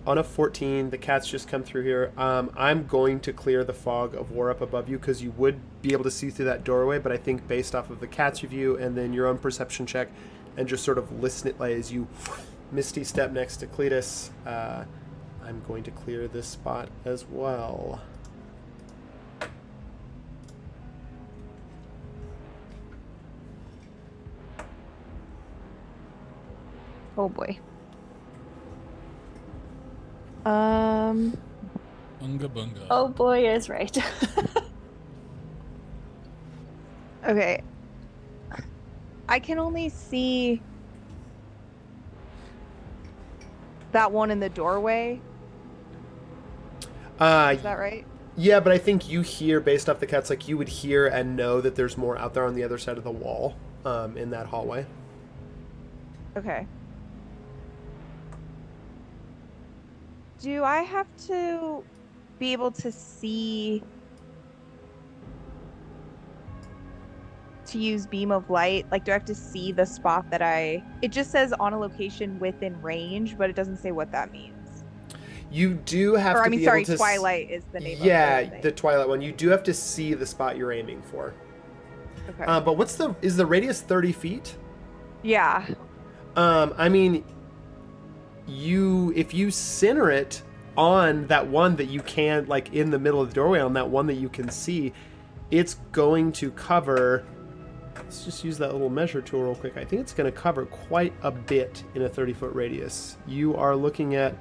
On a 14, the cats just come through here. I'm going to clear the fog of war up above you because you would be able to see through that doorway, but I think based off of the cat's review and then your own perception check and just sort of listen it like as you Misty step next to Cletus, I'm going to clear this spot as well. Oh boy. Bunga bunga. Oh boy is right. Okay. I can only see that one in the doorway. Is that right? Yeah, but I think you hear, based off the cats, like you would hear and know that there's more out there on the other side of the wall, in that hallway. Okay. Do I have to be able to see to use beam of light? Like, do I have to see the spot that it just says on a location within range, but it doesn't say what that means. You do have Or, to I mean, be sorry, able to Twilight is the name of Yeah, the Twilight one. You do have to see the spot you're aiming for. Okay. But is the radius 30 feet? Yeah. I mean, if you center it on that one that you can, like in the middle of the doorway, on that one that you can see, it's going to cover. Let's just use that little measure tool real quick. I think it's going to cover quite a bit in a 30-foot radius. You are looking at.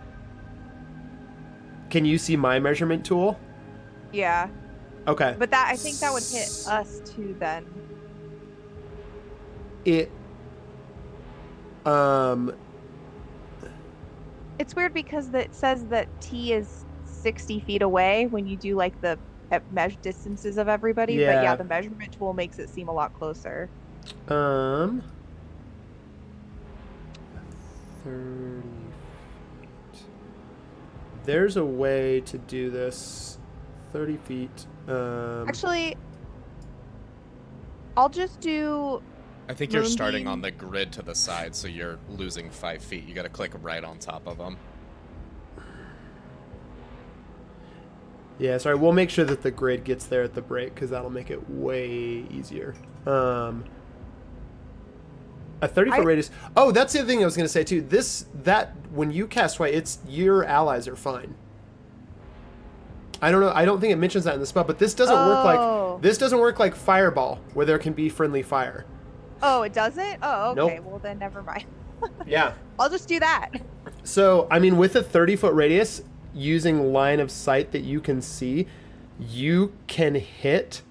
Can you see my measurement tool? Yeah. Okay. But I think that would hit us too then. It's weird because it says that T is 60 feet away when you do like the measure distances of everybody. Yeah. But yeah, the measurement tool makes it seem a lot closer. 30 feet. There's a way to do this. 30 feet. Actually, I'll just do. I think you're starting Moonbeam. on the grid to the side, so you're losing 5 feet. You got to click right on top of them. Yeah, sorry. We'll make sure that the grid gets there at the break because that'll make it way easier. A 30-foot radius. Oh, that's the other thing I was going to say too. When you cast white, your allies are fine. I don't know. I don't think it mentions that in the spell, but this doesn't work like Fireball, where there can be friendly fire. Oh, it doesn't? Oh, okay. Nope. Well, then never mind. Yeah. I'll just do that. So, I mean, with a 30-foot radius, using line of sight that you can see, you can hit.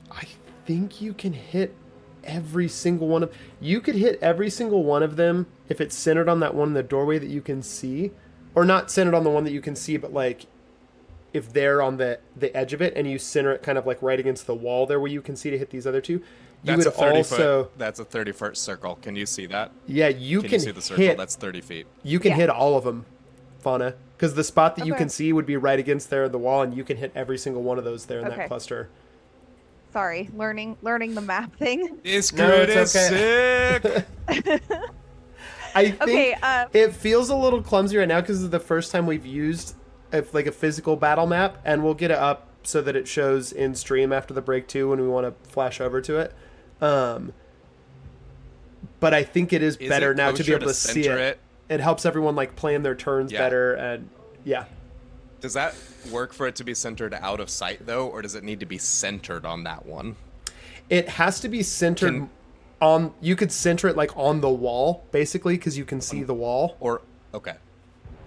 I think you can hit every single one of. You could hit every single one of them if it's centered on that one in the doorway that you can see, or not centered on the one that you can see, but like if they're on the edge of it and you center it kind of like right against the wall there where you can see to hit these other two. That's a 30-foot circle. Can you see that? Yeah, you can see the circle? hit. That's 30 feet. You can hit all of them, Fauna, because the spot that you Okay. can see would be right against there in the wall, and you can hit every single one of those there in that Okay. cluster. Sorry, learning the map thing. This No, grid it's is okay. sick. I think Okay, it feels a little clumsy right now because it's the first time we've used a physical battle map, and we'll get it up so that it shows in stream after the break too when we want to flash over to it. But I think it is better now to be able to see it. It helps everyone like plan their turns better, and yeah. Does that work for it to be centered out of sight though, or does it need to be centered on that one? It has to be centered you could center it like on the wall basically because you can see the wall. Or okay.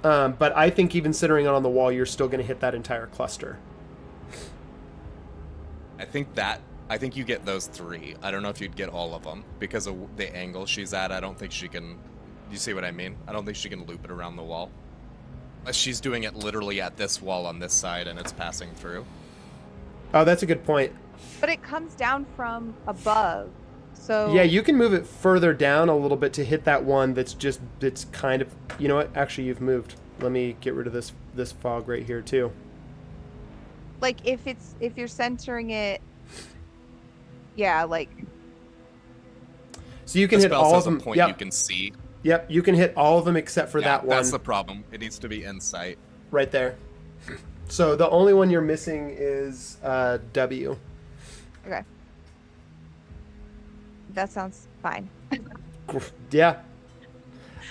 But I think even centering it on the wall, you're still going to hit that entire cluster. I think you get those 3. I don't know if you'd get all of them because of the angle she's at. I don't think she can. You see what I mean? I don't think she can loop it around the wall. Unless she's doing it literally at this wall on this side and it's passing through. Oh, that's a good point. But it comes down from above. So Yeah, you can move it further down a little bit to hit that one that's kind of, you know what? Actually, you've moved. Let me get rid of this fog right here too. like if you're centering it, yeah, like So you can The hit spell all of says a them. point Yep. you can see. Yep, you can hit all of them except for Yeah, that one that's the problem. It needs to be insight. right there. So the only one you're missing is W. okay. That sounds fine. Yeah.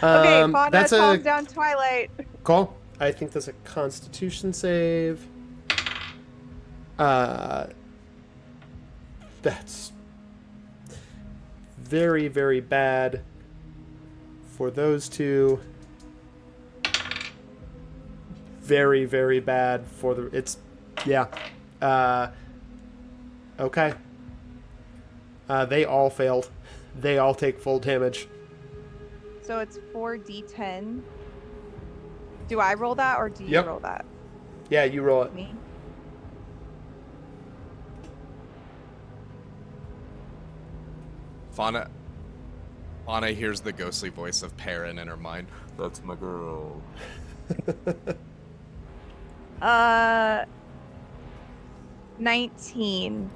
Okay, Fauna That's calms a down Twilight. call. I think that's a Constitution save. That's very, very bad for those two. Very, very bad for the. It's, yeah. Okay. They all failed. They all take full damage. So it's 4d10. Do I roll that or do you Yep. roll that? Yeah, you roll it. Me? Fauna hears the ghostly voice of Perrin in her mind. That's my girl. 19.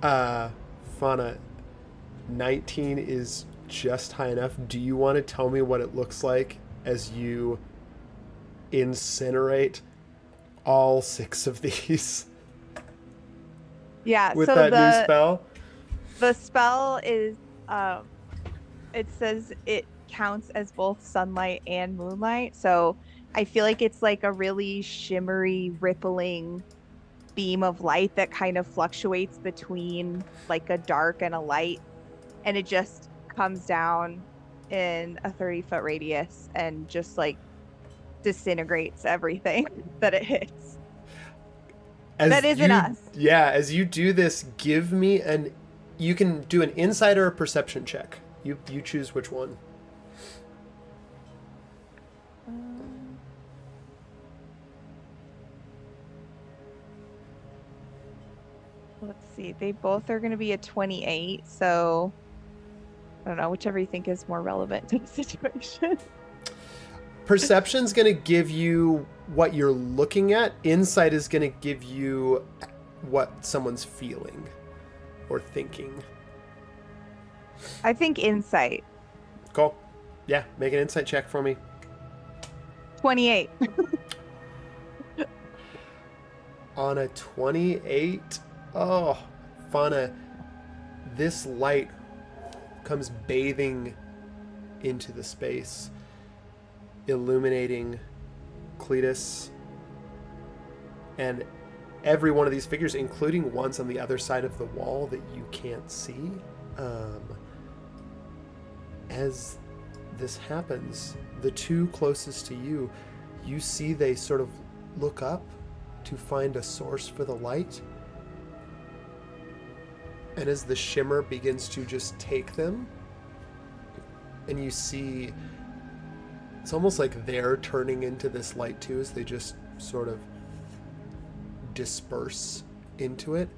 Fauna, 19 is just high enough. Do you want to tell me what it looks like as you incinerate all 6 of these Yeah, with so that new spell? the spell is it says it counts as both sunlight and moonlight. So I feel like it's like a really shimmery, rippling beam of light that kind of fluctuates between like a dark and a light, and it just comes down in a 30-foot radius and just like disintegrates everything that it hits. That isn't us. Yeah, as you do this, give me you can do an insight or a perception check. You choose which one. Let's see. They both are going to be a 28, so I don't know, whichever you think is more relevant to the situation. Perception's going to give you what you're looking at. Insight is going to give you what someone's feeling or thinking. I think insight. Cool. Yeah, make an insight check for me. 28. On a 28, oh, Fauna, this light comes bathing into the space, illuminating Cletus and every one of these figures, including ones on the other side of the wall that you can't see. As this happens, the 2 closest to you, you see they sort of look up to find a source for the light. And as the shimmer begins to just take them, and you see it's almost like they're turning into this light too, as they just sort of disperse into it.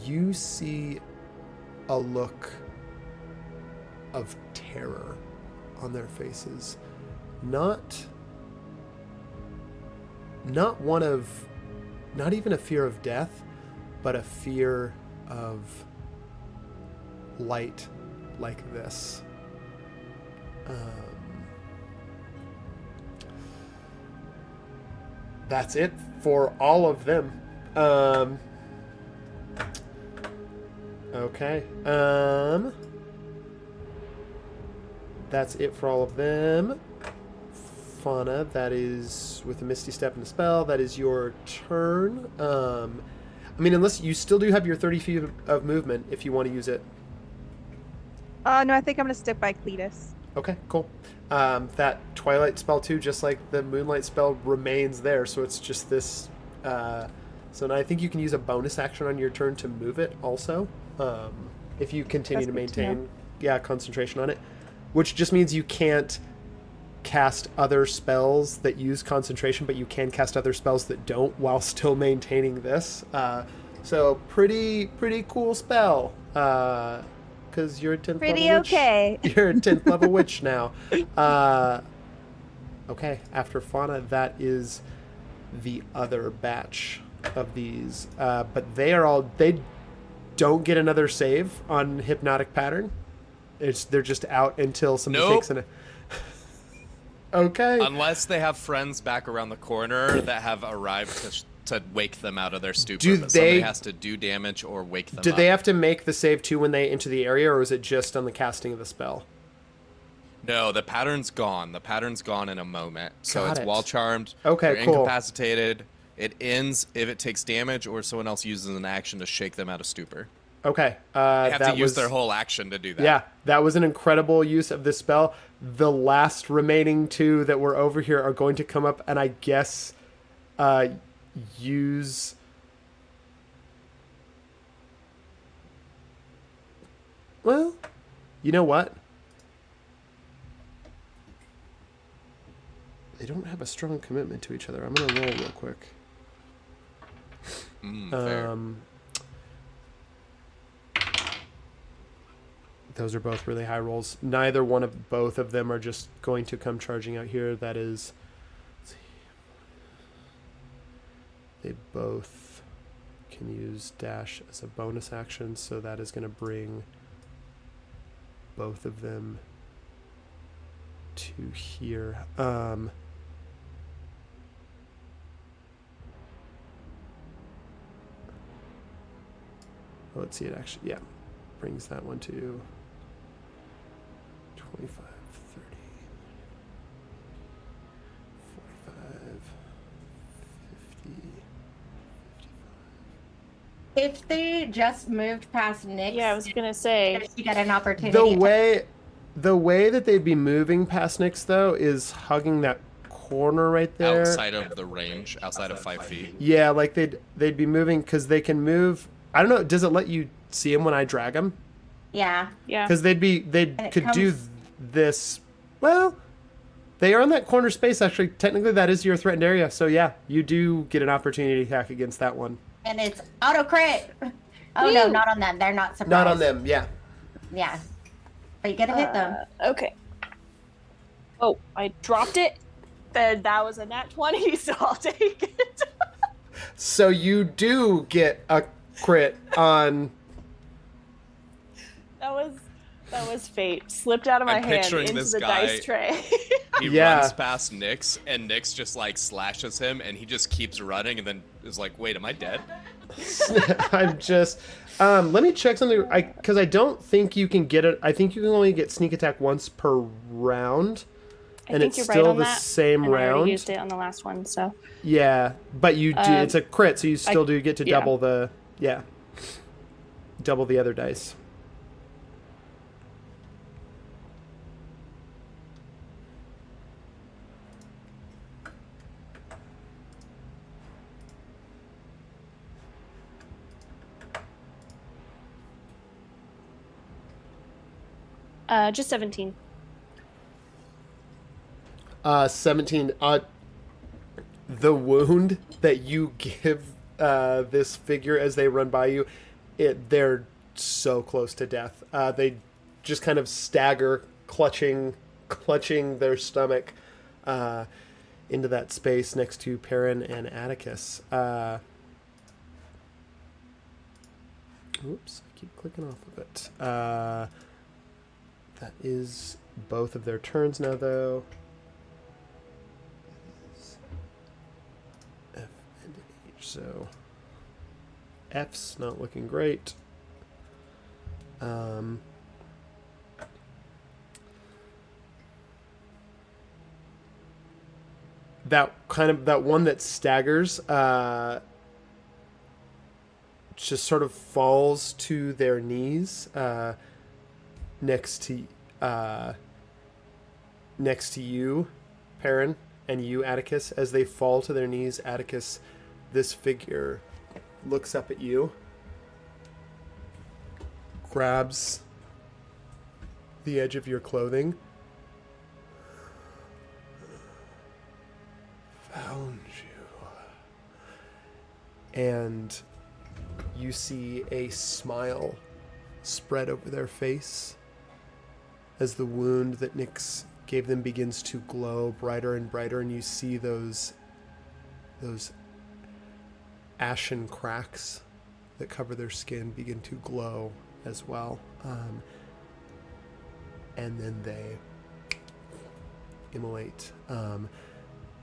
You see a look of terror on their faces. Not even a fear of death, but a fear of light like this. That's it for all of them. Okay. That's it for all of them. Fauna, that is with the Misty Step and the spell. That is your turn. I mean, unless you still do have your 30 feet of movement if you want to use it. No, I think I'm gonna stick by Cletus. Okay, cool. That Twilight spell too, just like the Moonlight spell, remains there. So it's just this. So now I think you can use a bonus action on your turn to move it. Also, if you continue That's to good to know. maintain, concentration on it, which just means you can't cast other spells that use concentration, but you can cast other spells that don't while still maintaining this. So pretty cool spell. Because you're a 10th Pretty level witch. okay. You're a 10th level witch now. Okay, after Fauna, that is the other batch of these. But they don't get another save on Hypnotic Pattern. They're just out until somebody Nope. takes an... Okay. Unless they have friends back around the corner that have arrived to wake them out of their stupor. Do But somebody they- has to do damage or wake them Do up. they have to make the save too when they enter the area, or is it just on the casting of the spell? No, the pattern's gone. The pattern's gone in a moment. So Got it's it. wall charmed. Okay, you're cool. incapacitated. It ends if it takes damage or someone else uses an action to shake them out of stupor. Okay. They have that to use was, their whole action to do that. Yeah, that was an incredible use of this spell. The last remaining two that were over here are going to come up and I guess use... Well, you know what? They don't have a strong commitment to each other. I'm going to roll real quick. Fair. Those are both really high rolls. Neither one of both of them are just going to come charging out here. That is... Let's see. They both can use dash as a bonus action, so that is going to bring both of them to here. Let's see, it actually, yeah, brings that one to 25, 30, 45, 50. If they just moved past Nick, Yeah, I was gonna say. does she get an opportunity? The way that they'd be moving past Nyx, though, is hugging that corner right there. Outside of the range, outside of 5 feet. Yeah, like they'd be moving because they can move. I don't know. Does it let you see them when I drag them? Yeah. Yeah. Because they it could do comes- this. Well, they are in that corner space. Actually, technically, that is your threatened area. So yeah, you do get an opportunity attack against that one. And it's auto crit. Oh no, Woo! not on them. They're not surprised. Not on them. Yeah. Yeah. But you gotta hit them. Okay. Oh, I dropped it. Then that was a nat 20, so I'll take it. So you do get a crit on. That was fate. Slipped out of my I'm hand picturing into this the guy- dice tray. He Yeah. runs past Nyx, and Nyx just like slashes him, and he just keeps running, and then is like, "Wait, am I dead?" I'm just. Let me check something. Because I don't think you can get it. I think you can only get sneak attack once per round. I And think it's you're still right on the that. same and I round. already used it on the last one, so. Yeah, but you do. It's a crit, so you still do get to yeah. double the. Yeah. Double the other dice. Just 17. 17. The wound that you give this figure as they run by you, they're so close to death. They just kind of stagger, clutching their stomach into that space next to Perrin and Atticus. Oops, I keep clicking off of it. That is both of their turns now, though. F and H, so F's not looking great. That one that staggers just sort of falls to their knees. next to you, Perrin, and you, Atticus. As they fall to their knees, Atticus, this figure looks up at you, grabs the edge of your clothing. Found you. And you see a smile spread over their face as the wound that Nyx gave them begins to glow brighter and brighter, and you see those ashen cracks that cover their skin begin to glow as well. And then they immolate.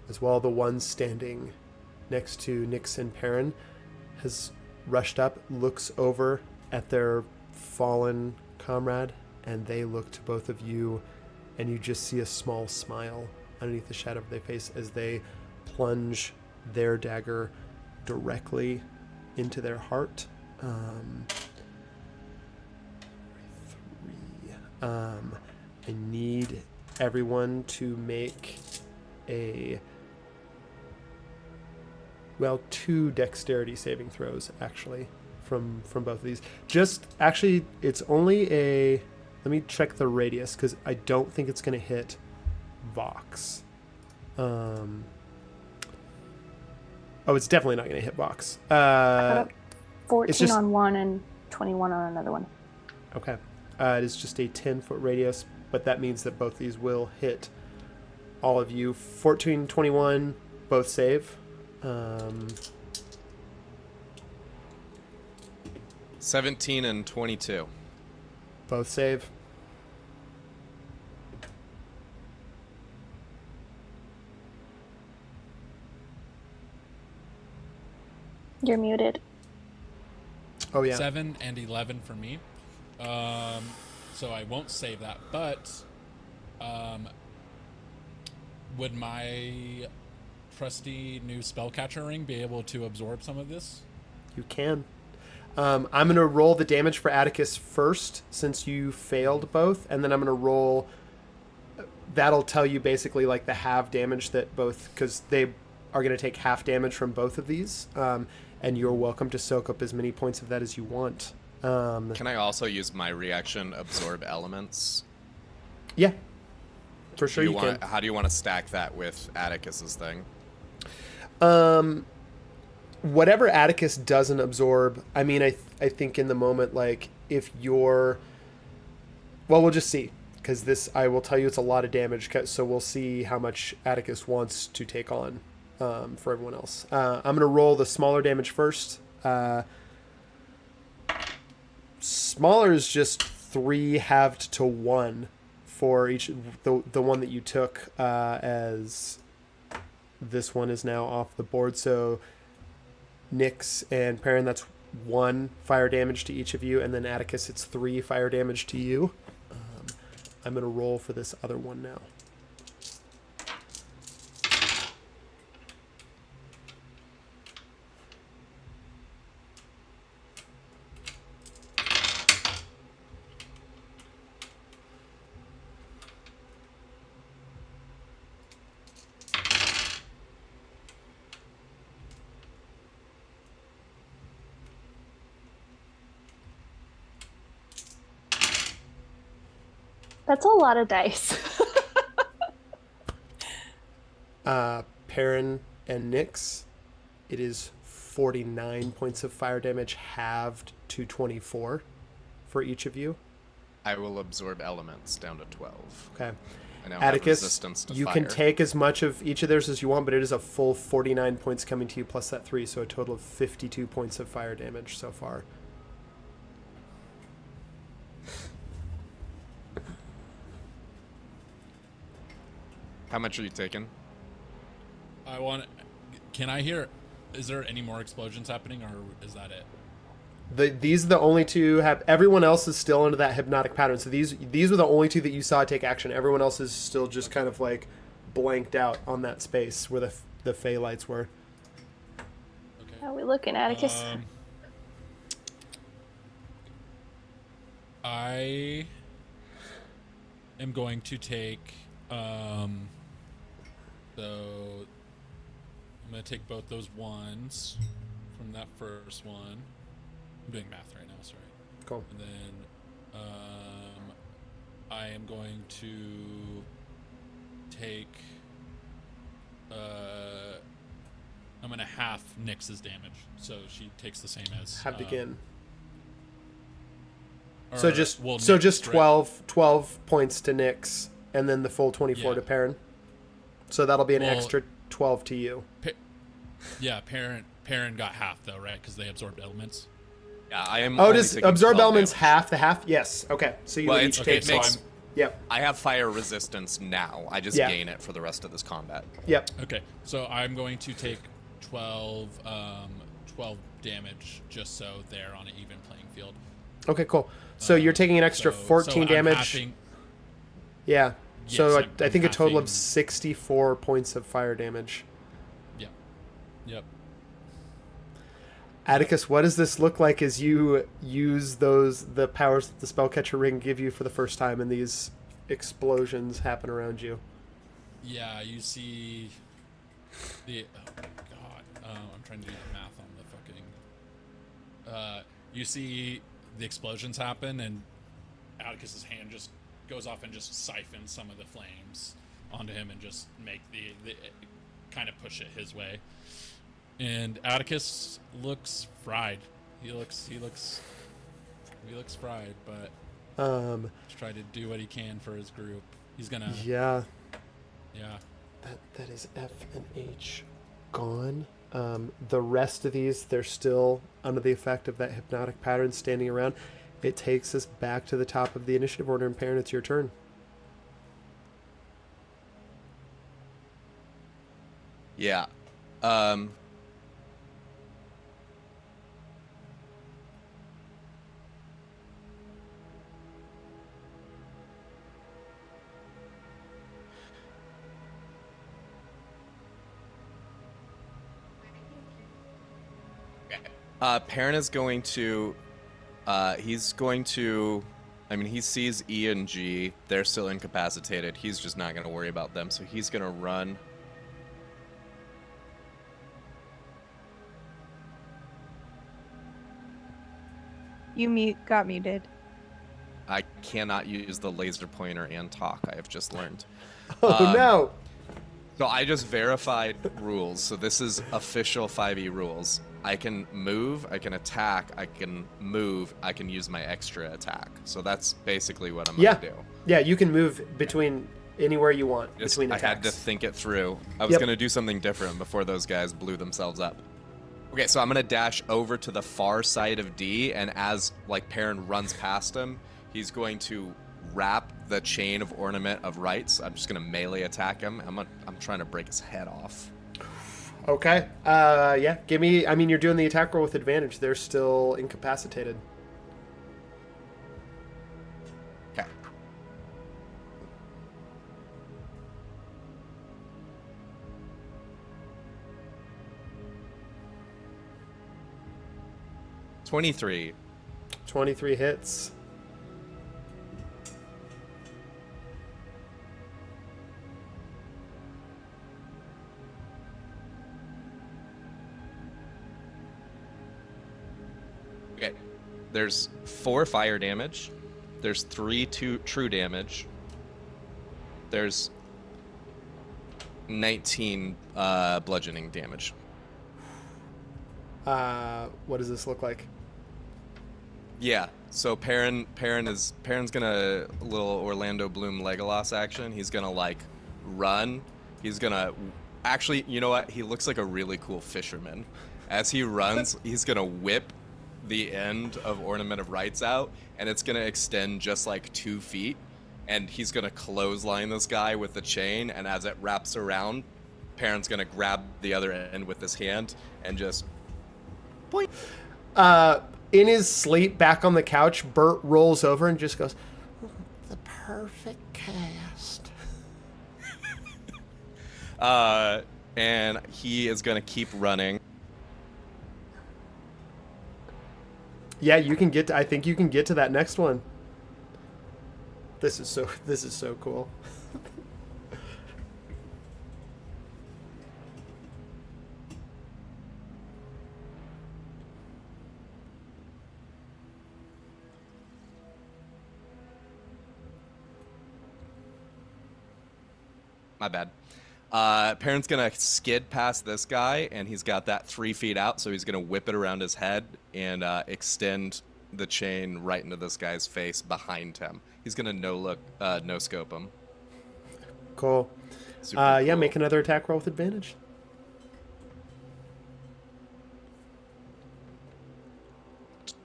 As well, the one standing next to Nyx and Perrin has rushed up, looks over at their fallen comrade, and they look to both of you, and you just see a small smile underneath the shadow of their face as they plunge their dagger directly into their heart. I need everyone to make two dexterity saving throws, actually, from both of these. Just, actually, it's only let me check the radius, because I don't think it's going to hit Vox. It's definitely not going to hit Vox. I got a 14 just, on one and 21 on another one. Okay. It is just a 10-foot radius, but that means that both these will hit all of you. 14, 21, both save. 17 and 22. Both save. You're muted. Oh, yeah. 7 and 11 for me. So I won't save that, but would my trusty new spellcatcher ring be able to absorb some of this? You can. I'm going to roll the damage for Atticus first, since you failed both, and then I'm going to roll... That'll tell you basically like the half damage that both... Because they are going to take half damage from both of these, and you're welcome to soak up as many points of that as you want. Can I also use my reaction absorb elements? Yeah. For sure you can. How do you want to stack that with Atticus's thing? Whatever Atticus doesn't absorb, I mean, I think in the moment, like, if you're... Well, we'll just see. Because this, I will tell you, it's a lot of damage, so we'll see how much Atticus wants to take on for everyone else. I'm going to roll the smaller damage first. Smaller is just 3 halved to 1 for each, the one that you took, as this one is now off the board. So Nyx and Perrin, that's 1 fire damage to each of you, and then Atticus, it's 3 fire damage to you. I'm going to roll for this other one now. That's a lot of dice. Perrin and Nyx, it is 49 points of fire damage halved to 24 for each of you. I will absorb elements down to 12. Okay. I now have Atticus, resistance to you fire. can take as much of each of theirs as you want, but it is a full 49 points coming to you plus that 3, so a total of 52 points of fire damage so far. How much are you taking? Can I hear? Is there any more explosions happening, or is that it? These are the only two. Everyone else is still under that hypnotic pattern. So these were the only two that you saw take action. Everyone else is still just kind of like blanked out on that space where the Fey lights were. Okay. How are we looking, Atticus? am going to take, so I'm going to take both those ones from that first one. I'm doing math right now, sorry. Cool. And then I am going to take, I'm going to half Nyx's damage. So she takes the same as... Halved again. or- So just well, so Nyx, just right? 12 points to Nyx, and then the full 24 Yeah. to Perrin. So that'll be an Well- extra 12 to you. Yeah, Perrin got half though, right? Because they absorbed elements. Yeah, I am. Oh, only does taking absorb 12 elements damage. half the half? Yes. Okay. So you Well, would it- each okay, take so six. I'm- Yep. I have fire resistance now. I just Yeah. gain it for the rest of this combat. Yep. Okay, so I'm going to take 12 damage just so they're on an even playing field. Okay. Cool. So you're taking an extra So- 14 so I'm damage. halving- Yeah. So Yes, I think a total of halving- 64 points of fire damage. Yep. Atticus, what does this look like as you use the powers that the Spellcatcher Ring give you for the first time and these explosions happen around you? Yeah, you see the... Oh, God. I'm trying to do the math on the fucking... you see the explosions happen, and Atticus's hand just goes off and just siphons some of the flames onto him and just make the kind of push it his way. And Atticus looks fried. He looks fried, but he's trying to do what he can for his group. He's gonna... Yeah. Yeah. That is F and H gone. The rest of these, they're still under the effect of that hypnotic pattern standing around. It takes us back to the top of the initiative order, and Perrin, it's your turn. Yeah. Perrin is going to, he's going to, I mean, he sees E and G. They're still incapacitated. He's just not going to worry about them. So he's going to run. You got muted. I cannot use the laser pointer and talk. I have just learned. Oh, no! So I just verified rules. So this is official 5e rules. I can move, I can attack, I can move, I can use my extra attack. So that's basically what I'm Yeah. going to do. Yeah, you can move between anywhere you want, Just- between I attacks. had to think it through. I was Yep. going to do something different before those guys blew themselves up. Okay, so I'm going to dash over to the far side of D, and as like Perrin runs past him, he's going to wrap the chain of ornament of rights. I'm just going to melee attack him. I'm trying to break his head off. Okay. Yeah, give me... I mean, you're doing the attack roll with advantage. They're still incapacitated. Okay. $23. 23 hits. Okay. There's 4 fire damage. There's 3 true damage. There's 19 bludgeoning damage. What does this look like? Yeah. So Perrin's gonna little Orlando Bloom Legolas action. He's gonna like run. He's gonna actually, you know what? He looks like a really cool fisherman. As he runs, he's gonna whip the end of Ornament of Rights out, and it's gonna extend just like 2 feet. And he's gonna clothesline this guy with the chain, and as it wraps around, Perrin's gonna grab the other end with his hand and just point. In his sleep, back on the couch, Bert rolls over and just goes, "The perfect cast." And he is gonna keep running. Yeah, you can get to, I think you can get to that next one. This is so cool. My bad. Perrin's gonna skid past this guy, and he's got that 3 feet out, so he's gonna whip it around his head and extend the chain right into this guy's face behind him. He's gonna no scope him. Cool. Super Yeah, cool. make another attack roll with advantage.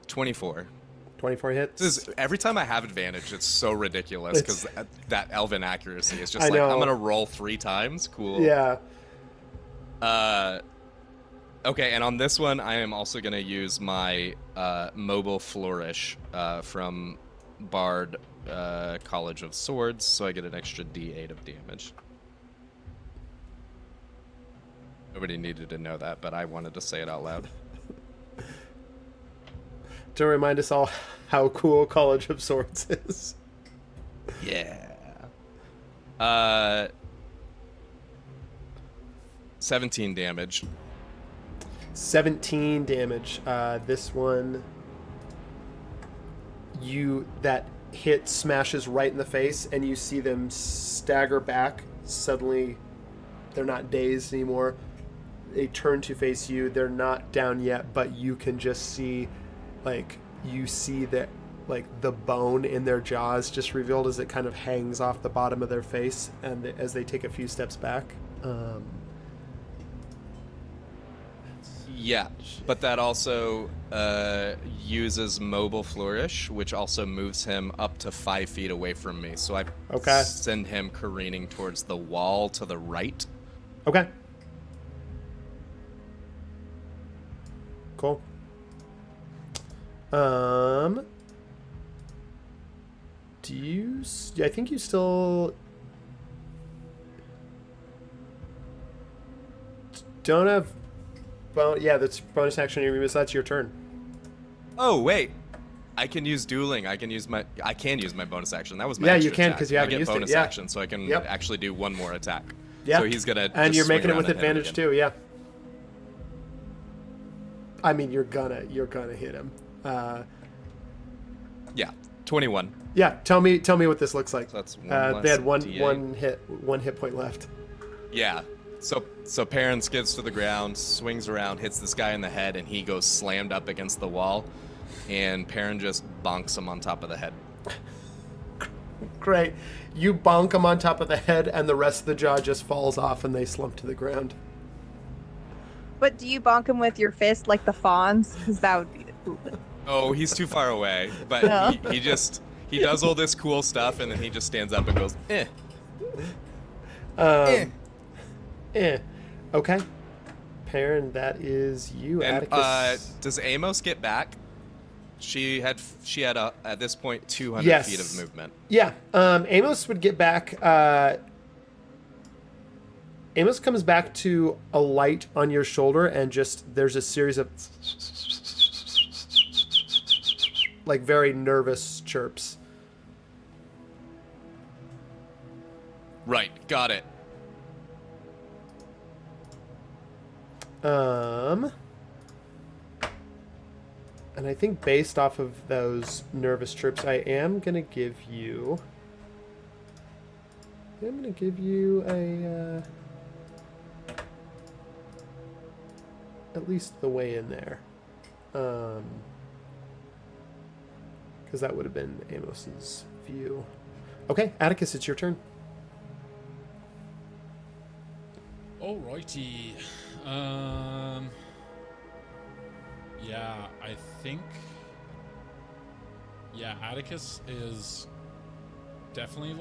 24. 24 hits. This is, every time I have advantage, it's so ridiculous because that elven accuracy is just I like, know. I'm gonna roll 3 times. Cool. Yeah. Okay, and on this one, I am also gonna use my mobile flourish from Bard College of Swords, so I get an extra D8 of damage. Nobody needed to know that, but I wanted to say it out loud. To remind us all how cool College of Swords is. Yeah. 17 damage. 17 damage. This one, that hit smashes right in the face, and you see them stagger back. Suddenly, they're not dazed anymore. They turn to face you. They're not down yet, but you can just see, that, the bone in their jaws just revealed as it kind of hangs off the bottom of their face, and as they take a few steps back. Yeah, but that also uses mobile flourish, which also moves him up to 5 feet away from me. So I send him careening towards the wall to the right. Okay. Cool. I think you still don't have. Yeah, that's bonus action. So that's your turn. Oh wait, I can use dueling. I can use my bonus action. That was my Yeah, extra you can attack. because you haven't I get used bonus it. Yeah. action, so I can Yep. actually do one more attack. Yeah. So he's gonna. And just you're swing making it around with and hit him advantage again. too. Yeah. I mean, you're gonna hit him. Yeah, 21. Yeah. Tell me what this looks like. So that's one they had less D8. one hit point left. Yeah. So Perrin skids to the ground, swings around, hits this guy in the head, and he goes slammed up against the wall. And Perrin just bonks him on top of the head. Great. You bonk him on top of the head, and the rest of the jaw just falls off, and they slump to the ground. But do you bonk him with your fist like the fawns? Because that would be the coolest. Oh, he's too far away. But No. he does all this cool stuff, and then he just stands up and goes, eh. Okay. Perrin, that is you. And Atticus. does Amos get back? She had at this point 200 Yes. feet of movement. Yeah. Amos would get back. Amos comes back to a light on your shoulder, and there's a series of very nervous chirps. Right, got it. And I think based off of those nervous chirps, I am gonna give you a at least the way in there, because that would have been Amos's view. Okay, Atticus, it's your turn. Alrighty. Yeah, I think. Yeah, Atticus is definitely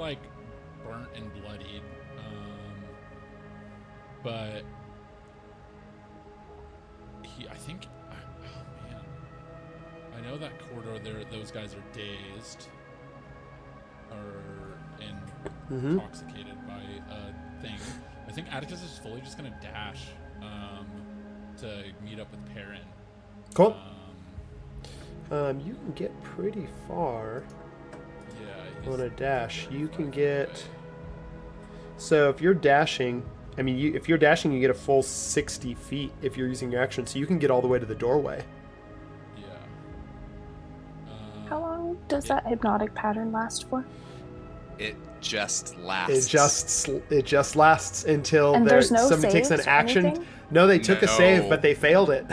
burnt and bloodied. But I think. Oh man, I know that corridor there. Those guys are dazed or intoxicated by a thing. I think Atticus is fully just gonna dash to meet up with Perrin. Cool. You can get pretty far. Yeah, on a dash. You can get... So if you're dashing... I mean, if you're dashing, you get a full 60 feet if you're using your action. So you can get all the way to the doorway. Yeah. How long does that hypnotic pattern last for? It just lasts. It just lasts until And there's no somebody takes an saves or action. anything? No, they took a save, No. but they failed it.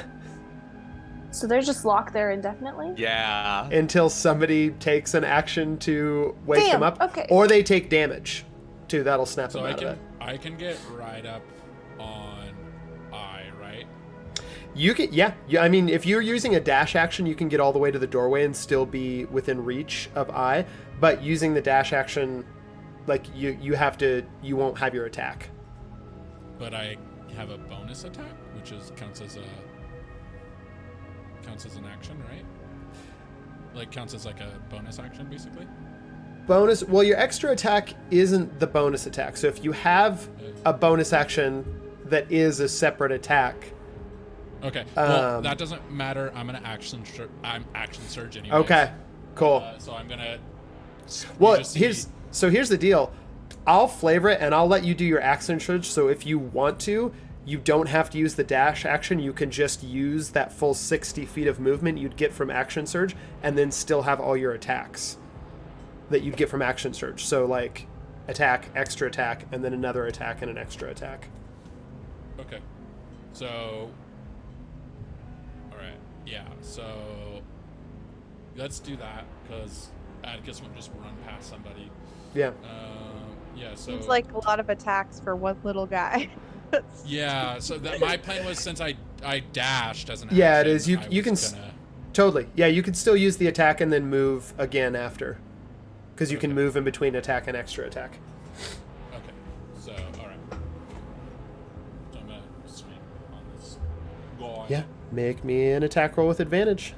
So they're just locked there indefinitely? Yeah. Until somebody takes an action to wake Damn, them up. okay. Or they take damage. Too, that'll snap So them I out of it. can get right up on I, right? You can, yeah. I mean, if you're using a dash action, you can get all the way to the doorway and still be within reach of I. But using the dash action, like you won't have your attack. But I have a bonus attack, which counts as an action, right? Like counts as like a bonus action, basically. Bonus. Well, your extra attack isn't the bonus attack. So if you have a bonus action that is a separate attack. Okay. Well, that doesn't matter. I'm gonna action surge anyway. Okay. Cool. So I'm gonna. Well, here's the deal. I'll flavor it and I'll let you do your action surge. So if you want to, you don't have to use the dash action. You can just use that full 60 feet of movement you'd get from action surge and then still have all your attacks that you'd get from action surge. So like attack, extra attack, and then another attack and an extra attack. Okay. So. All right. Yeah. So. Let's do that because Atticus won't just run past somebody. Yeah. Yeah. So. Seems like a lot of attacks for one little guy. Yeah. So that my plan was since I dashed as an Yeah, action, it is. You can totally. Yeah, you could still use the attack and then move again after, because you can move in between attack and extra attack. Okay. So all right. So I'm gonna swing on this guy. Yeah. Make me an attack roll with advantage.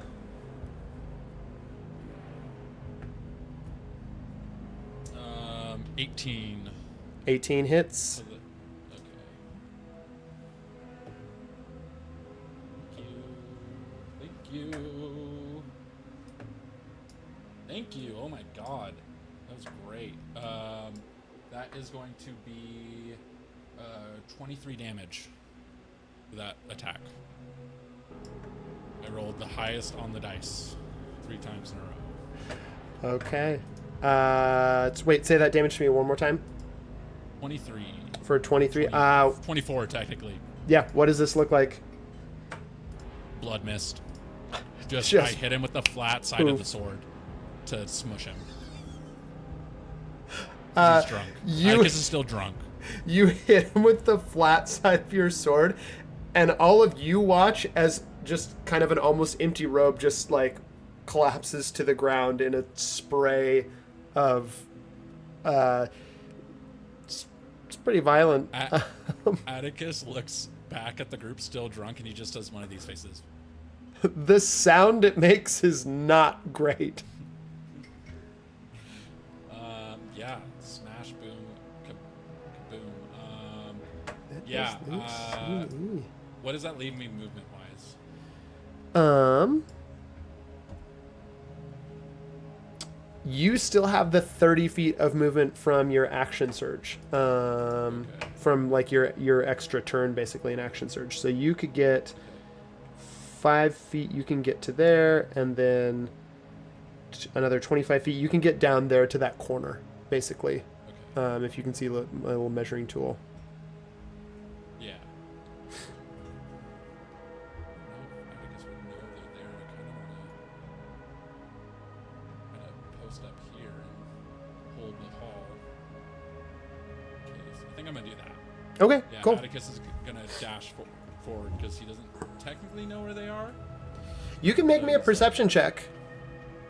18. 18 hits. Okay. Thank you. Thank you. Oh my god. That was great. That is going to be 23 damage for that attack. I rolled the highest on the dice 3 times in a row. Okay. Wait, say that damage to me one more time. 23. For 23. 24 technically. Yeah, what does this look like? Blood mist. I Just hit him with the flat side of the sword to smush him. He's drunk. Atticus is still drunk. You hit him with the flat side of your sword, and all of you watch as just kind of an almost empty robe just like collapses to the ground in a spray of it's pretty violent. Atticus looks back at the group still drunk and he just does one of these faces. The sound it makes is not great. Yeah, smash, boom, kaboom. What does that leave me movement wise? You still have the 30 feet of movement from your action surge. From like your extra turn, basically an action surge. So you could get 5 feet, you can get to there, and then another 25 feet. You can get down there to that corner, basically. Okay. If you can see my little measuring tool. Yeah. Atticus would know they're there, and I kind of want to post up here and hold the hall. Okay, so I think I'm gonna do that. Okay, Yeah, cool. Atticus is gonna dash forward because he doesn't technically know where they are. You can make me a perception check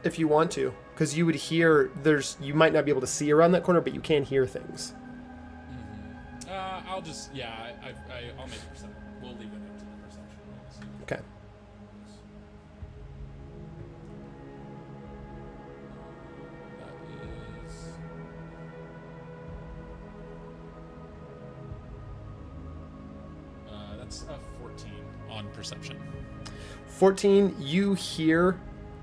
if you want to, because you would hear. You might not be able to see around that corner, but you can hear things. I'll just I'll make a perception. We'll leave it up to the perception roll. See what Okay. That's a 14 on perception. 14, you hear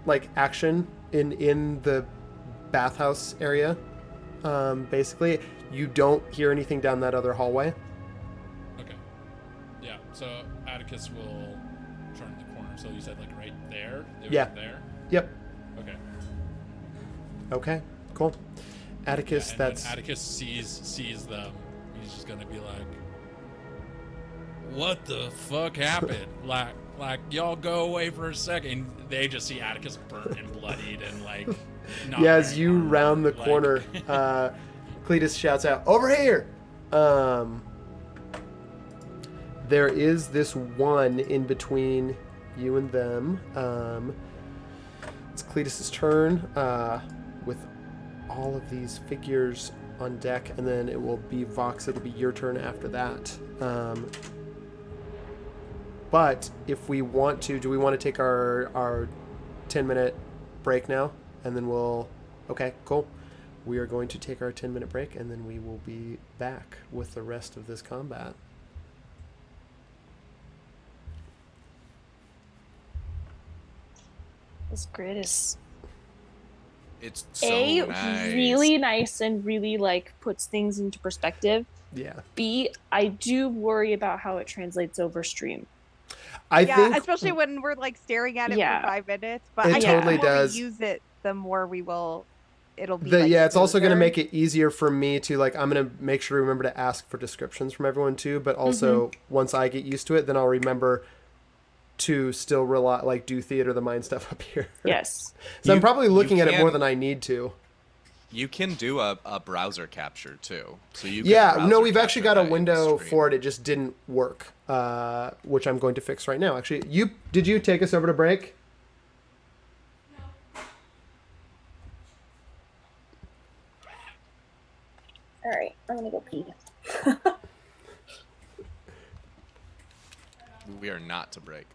like action in the bathhouse area. Basically, you don't hear anything down that other hallway. Okay. Yeah. So Atticus will turn the corner. So you said like right there. They were Yeah. There. Yep. Okay. Okay. Cool. Atticus, And that's when Atticus sees them, he's just gonna be like, "What the fuck happened?" like y'all go away for a second. They just see Atticus burnt and bloodied and like. Not yeah. As wearing you armor, round the like- corner, Cletus shouts out, "Over here!" There is this one in between you and them. It's Cletus's turn with all of these figures on deck, and then it will be Vox. It'll be your turn after that. But if we want to, do we want to take our 10-minute break now? And then we'll... Okay, cool. We are going to take our 10-minute break, and then we will be back with the rest of this combat. This grid is It's so nice. really nice and really like puts things into perspective. Yeah. B, I do worry about how it translates over stream. I think... especially when we're like staring at it Yeah. for 5 minutes. But It I think totally the more does. we use it, the more we will. It'll be. Like, it's also going to smoother. make it easier for me to, like, I'm going to make sure to remember to ask for descriptions from everyone too, but also once I get used to it, then I'll remember to still rely, like, do theater of the mind stuff up here. Yes. So I'm You- probably looking you at it more can- than I need to. You can do a browser capture too. So you Yeah, can no, browser we've actually capture got a that in window stream. for it. It just didn't work, which I'm going to fix right now. Actually, did you take us over to break? All right, I'm gonna go pee. We are not to break.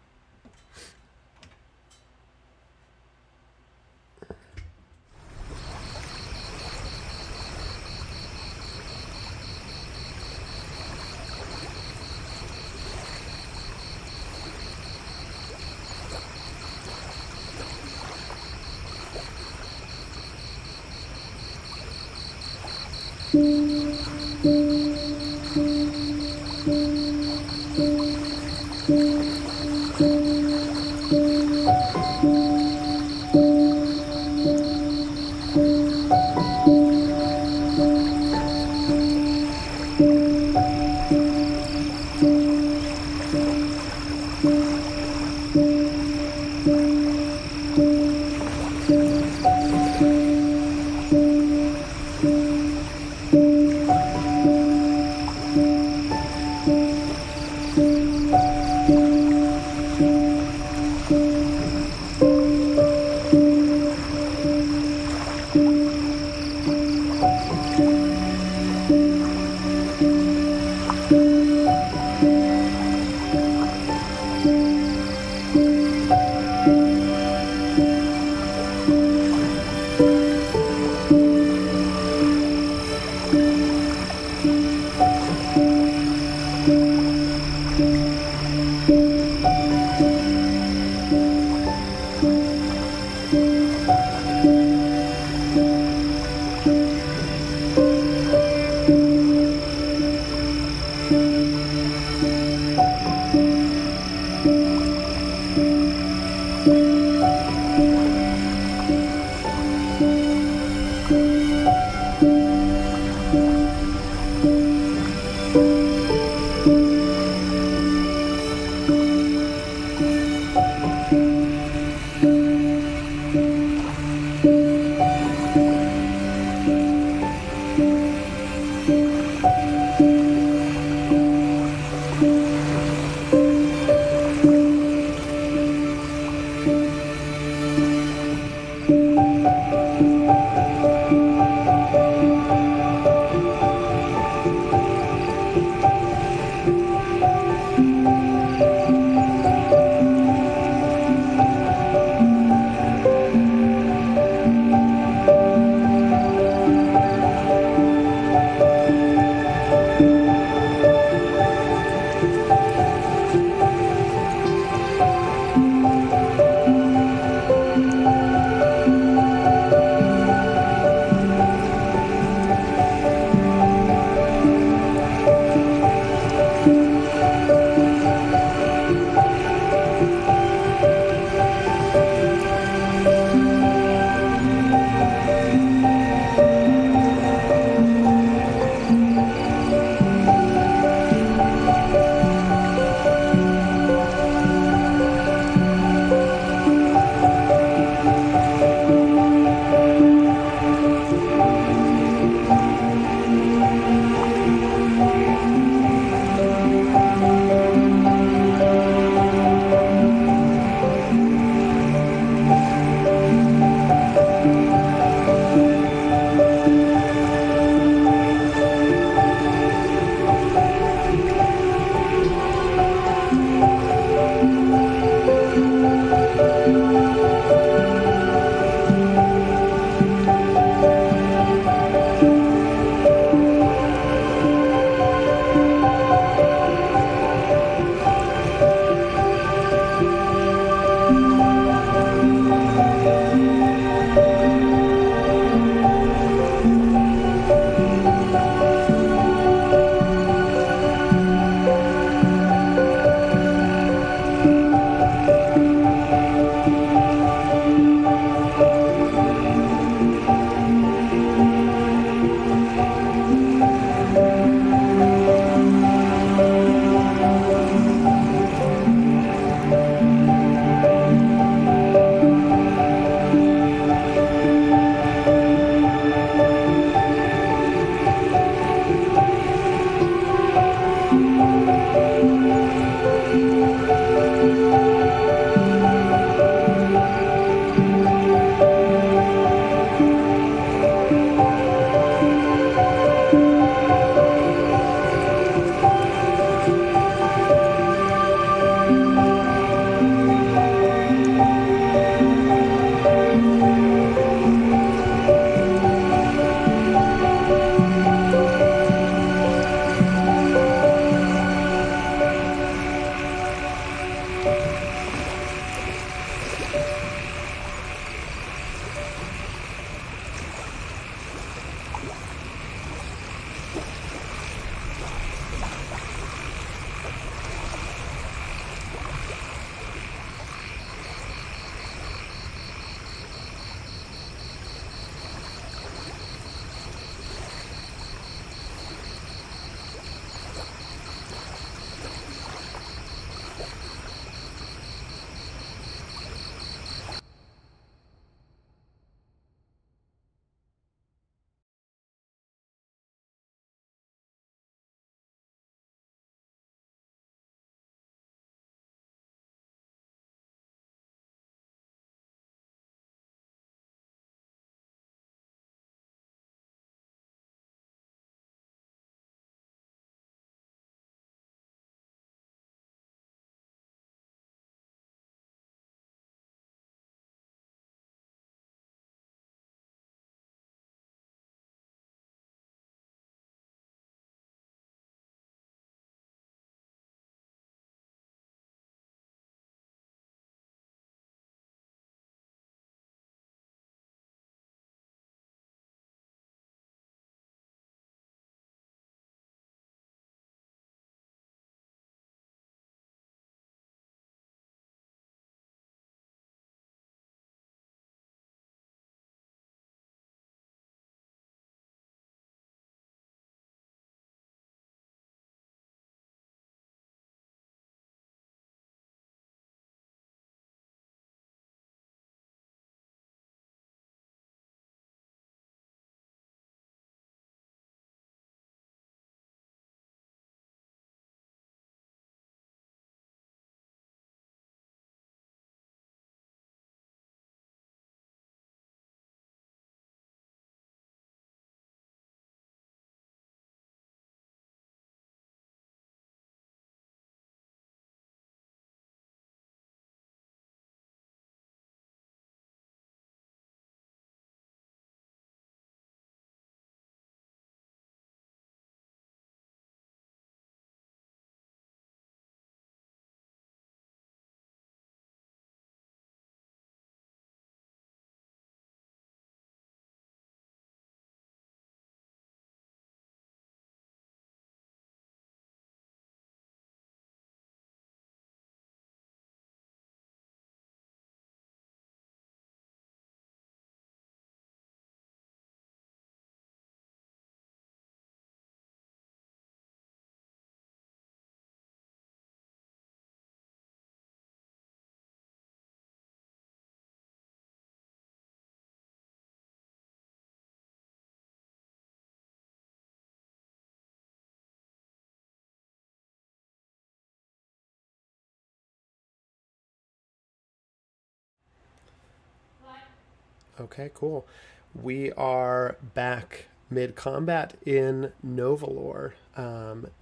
Okay, cool. We are back mid-combat in Novalor,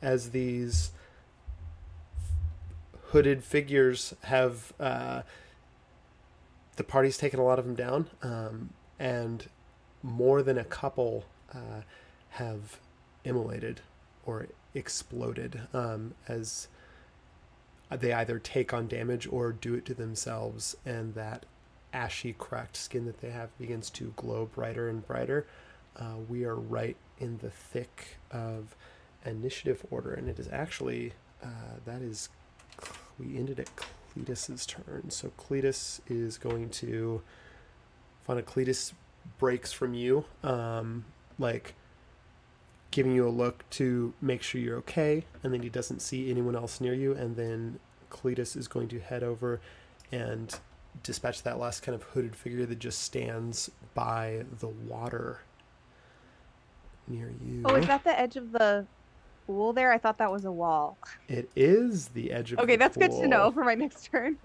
as these hooded figures have the party's taken a lot of them down, and more than a couple have immolated or exploded, as they either take on damage or do it to themselves, and that ashy, cracked skin that they have begins to glow brighter and brighter. We are right in the thick of initiative order, and it is actually we ended at Cletus's turn. So Cletus is going to find a Cletus breaks from you, like giving you a look to make sure you're okay, and then he doesn't see anyone else near you, and then Cletus is going to head over and dispatch that last kind of hooded figure that just stands by the water near you. Oh, is that the edge of the pool there? I thought that was a wall. It is the edge of Okay, the that's good to know pool. for my next turn.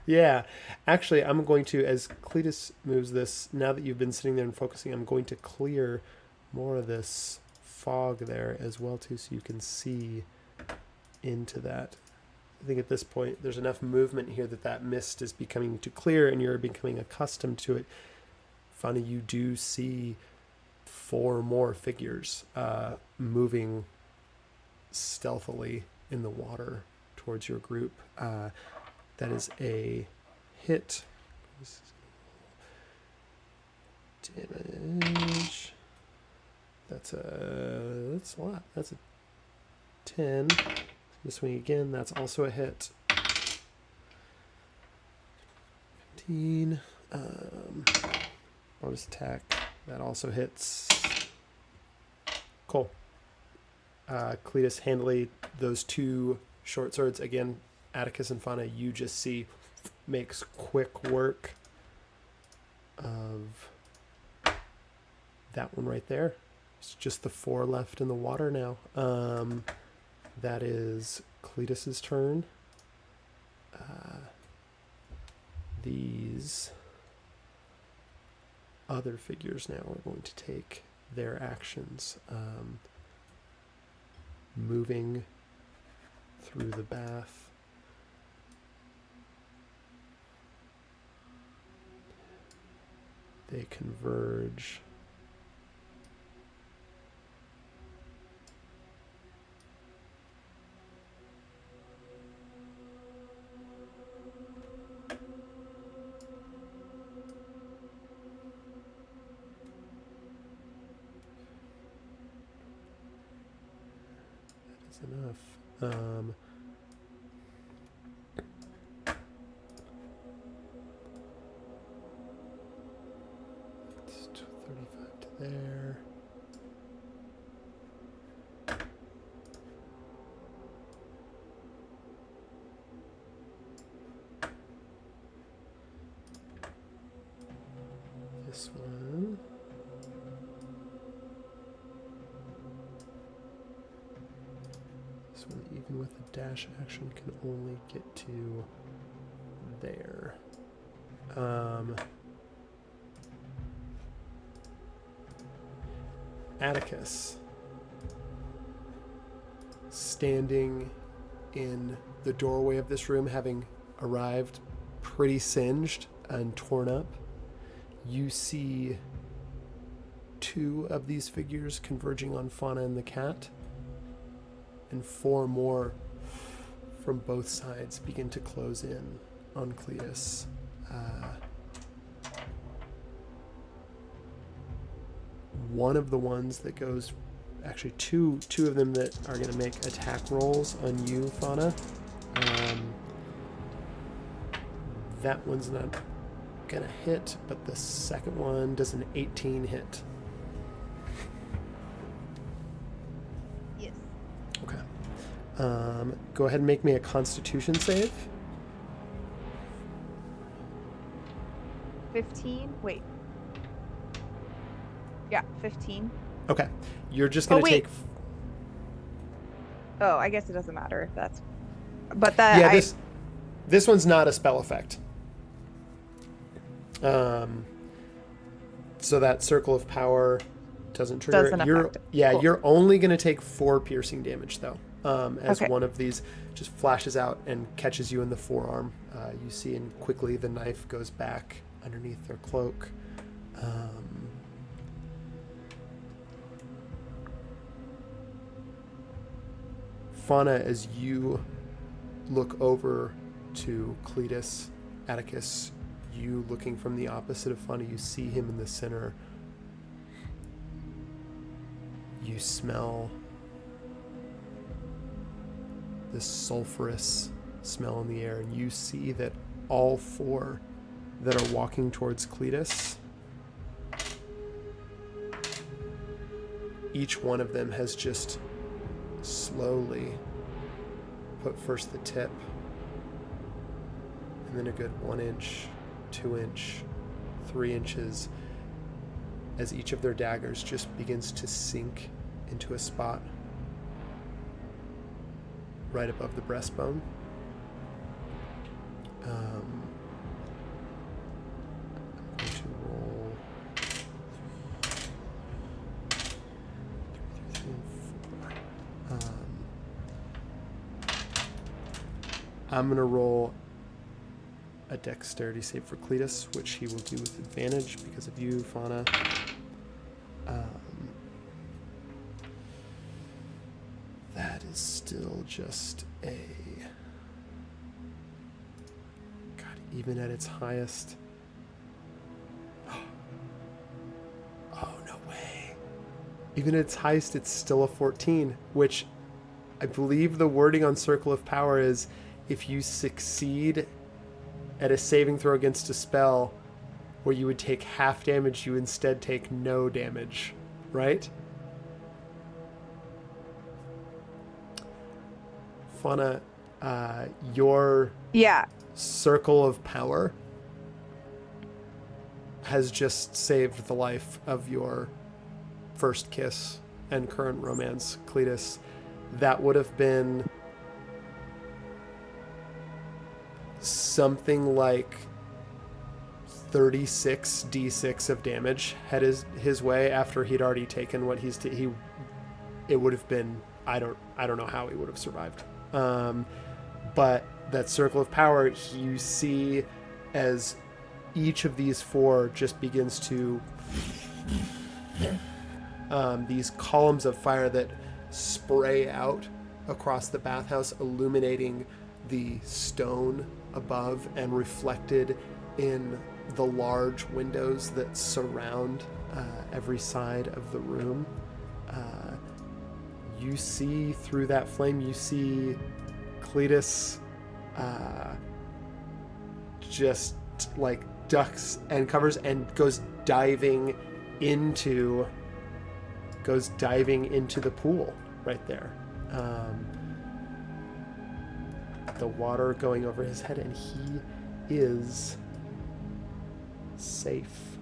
Yeah. Actually, I'm going to, as Cletus moves this, now that you've been sitting there and focusing, I'm going to clear more of this fog there as well, too, so you can see into that. I think at this point, there's enough movement here that mist is becoming too clear, and you're becoming accustomed to it. Funny, you do see 4 more figures moving stealthily in the water towards your group. That is a hit. Damage. That's a lot. That's a 10. This swing again. That's also a hit. 15. Bonus attack. That also hits. Cool. Cletus handily, those 2 short swords, again, Atticus and Fauna, you just see makes quick work of that one right there. It's just the 4 left in the water now. That is Cletus's turn. These other figures now are going to take their actions. Moving through the bath. They converge. Enough. It's 35 to there. This one. This one, even with a dash action, can only get to there. Atticus, standing in the doorway of this room, having arrived pretty singed and torn up, you see 2 of these figures converging on Fauna and the cat, and 4 more from both sides begin to close in on Cletus. One of the ones that goes, actually two of them that are going to make attack rolls on you, Fauna. That one's not going to hit, but the second one does an 18 hit. Yes. Okay. Go ahead and make me a Constitution save. 15? Wait. Yeah, 15. Okay. You're just going to take... Oh, I guess it doesn't matter if that's... But that... Yeah, this one's not a spell effect. So that circle of power doesn't trigger. Doesn't affect it. Yeah, Cool. you're only going to take 4 piercing damage, though, as Okay. one of these just flashes out and catches you in the forearm. You see, and quickly the knife goes back underneath their cloak. Fauna, as you look over to Cletus, Atticus, you looking from the opposite of Fauna, you see him in the center. You smell this sulfurous smell in the air, and you see that all 4 that are walking towards Cletus, each one of them has just slowly put first the tip, and then a good 1 inch, 2 inch, 3 inches, as each of their daggers just begins to sink into a spot right above the breastbone. I'm going to roll 3 and 4. I'm going to roll a dexterity save for Cletus, which he will do with advantage because of you, Fauna. That is still just a... God, even at its highest... Oh, no way. Even at its highest, it's still a 14, which I believe the wording on Circle of Power is if you succeed at a saving throw against a spell where you would take half damage, you instead take no damage, right? Fauna, your Circle of Power has just saved the life of your first kiss and current romance, Cletus. That would have been something like 36 d6 of damage head his way after he'd already taken what it would have been, I don't know how he would have survived. But that Circle of Power, you see as each of these 4 just begins to these columns of fire that spray out across the bathhouse, illuminating the stone above and reflected in the large windows that surround every side of the room. You see through that flame, you see Cletus just like ducks and covers and goes diving into the pool right there. The water going over his head, and he is safe.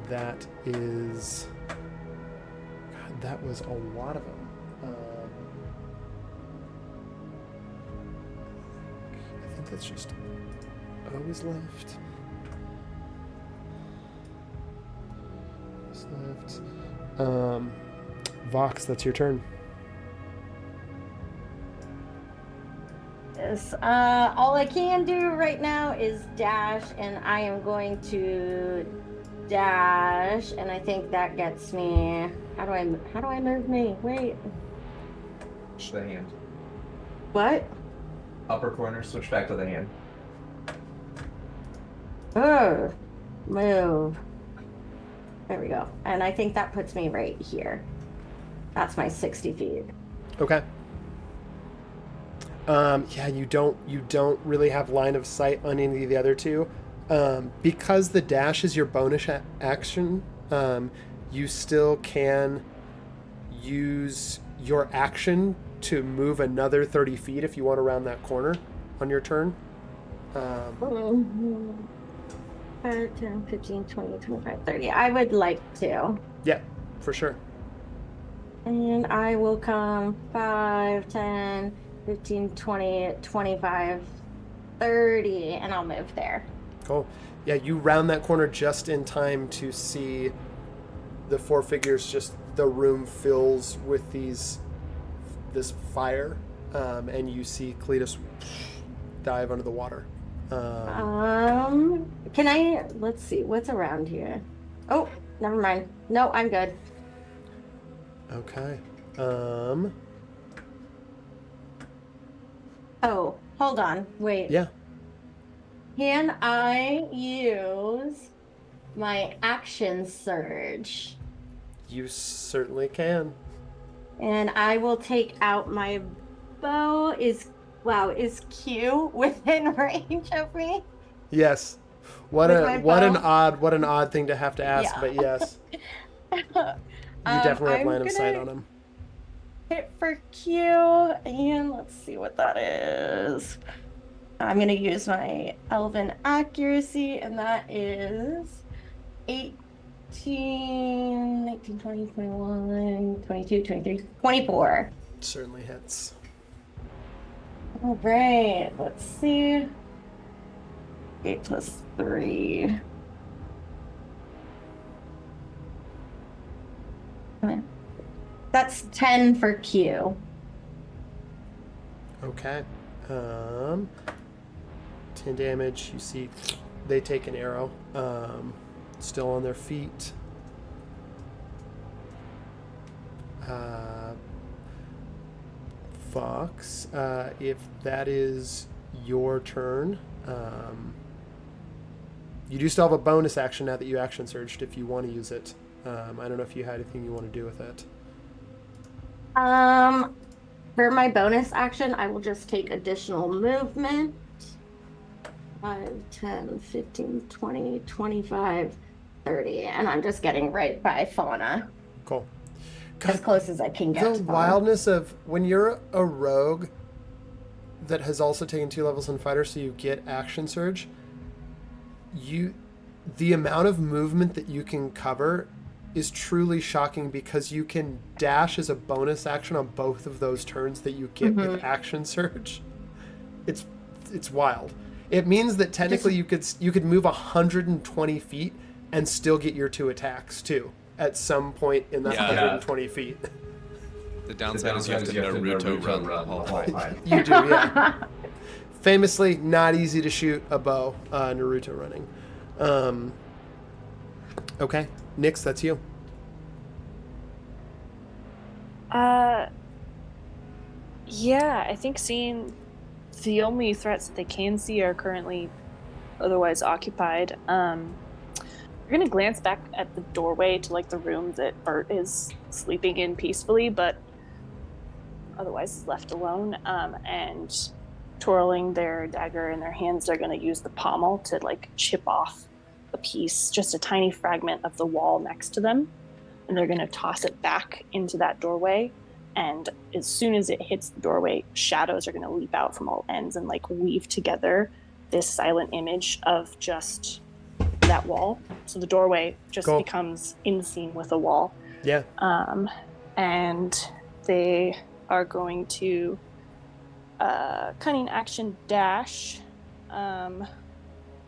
That is... God, that was a lot of them. I think that's just O is left. Is left. Vox, that's your turn. Yes. All I can do right now is dash, and I am going to dash, and I think that gets me. How do I move me? Wait. Switch the hand. What? Upper corner, switch back to the hand. Oh, move. There we go. And I think that puts me right here. That's my 60 feet. Okay. Yeah, you don't really have line of sight on any of the other 2. Because the dash is your bonus action, you still can use your action to move another 30 feet if you want to round that corner on your turn. 5, 10, 15, 20, 25, 30. I would like to. Yeah, for sure. And I will come 5, 10, 15, 20, 25, 30, and I'll move there. Cool. Yeah, you round that corner just in time to see the four figures. Just the room fills with this fire, and you see Cletus dive under the water. Can I? Let's see. What's around here? Oh, never mind. No, I'm good. Okay. Oh, hold on. Wait. Yeah. Can I use my action surge? You certainly can. And I will take out my bow. Is Q within range of me? Yes. What With a my what an bow? odd thing to have to ask, Yeah. but yes, you definitely have I'm line of sight gonna on him. hit for Q, and let's see what that is. I'm gonna use my elven accuracy, and that is 18, 19, 20, 21, 22, 23, 24. Certainly hits. All right, let's see. 8 plus 3. That's 10 for Q. Okay. 10 damage. You see they take an arrow. Still on their feet. Fox, if that is your turn, you do still have a bonus action now that you action surged if you want to use it. I don't know if you had anything you want to do with it. For my bonus action, I will just take additional movement. 5, 10, 15, 20, 25, 30. And I'm just getting right by Fauna. Cool. As close as I can get The to Fauna. wildness of when you're a rogue that has also taken 2 levels in fighter, so you get action surge, the amount of movement that you can cover is truly shocking because you can dash as a bonus action on both of those turns that you get with action surge. It's wild. It means that technically you could move 120 feet and still get your 2 attacks too at some point in that 120 feet. The downside is you have to Naruto run the whole time. You do, yeah. Famously, not easy to shoot a bow, Naruto running. Okay, Nyx, that's you. Yeah, I think seeing the only threats that they can see are currently otherwise occupied. We're gonna glance back at the doorway to like the room that Bert is sleeping in peacefully, but otherwise is left alone. And twirling their dagger in their hands, they're gonna use the pommel to like chip off a piece, just a tiny fragment of the wall next to them, and they're gonna toss it back into that doorway. And as soon as it hits the doorway, shadows are gonna leap out from all ends and like weave together this silent image of just that wall. So the doorway just becomes in scene with a wall. Yeah. And they are going to cunning action dash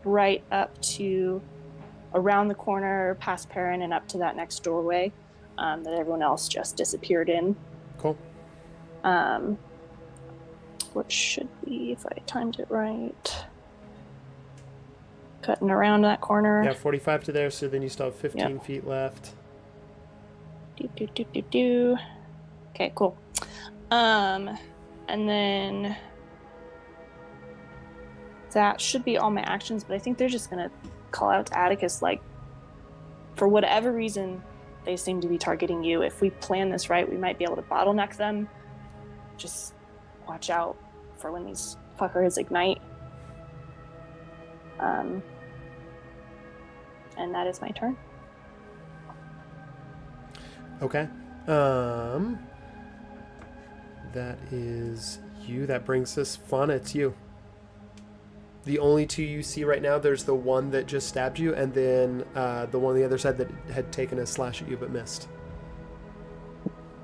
right up to around the corner past Perrin and up to that next doorway that everyone else just disappeared in. Cool. Which should be, if I timed it right, cutting around that corner. Yeah, 45 to there, so then you still have 15 feet left. Okay, cool. And then that should be all my actions, but I think they're just gonna call out to Atticus, like, for whatever reason, they seem to be targeting you. If we plan this right, we might be able to bottleneck them. Just watch out for when these fuckers ignite. And that is my turn. Okay. That is you. That brings us Fauna. It's you. The only 2 you see right now, there's the one that just stabbed you, and then the one on the other side that had taken a slash at you but missed.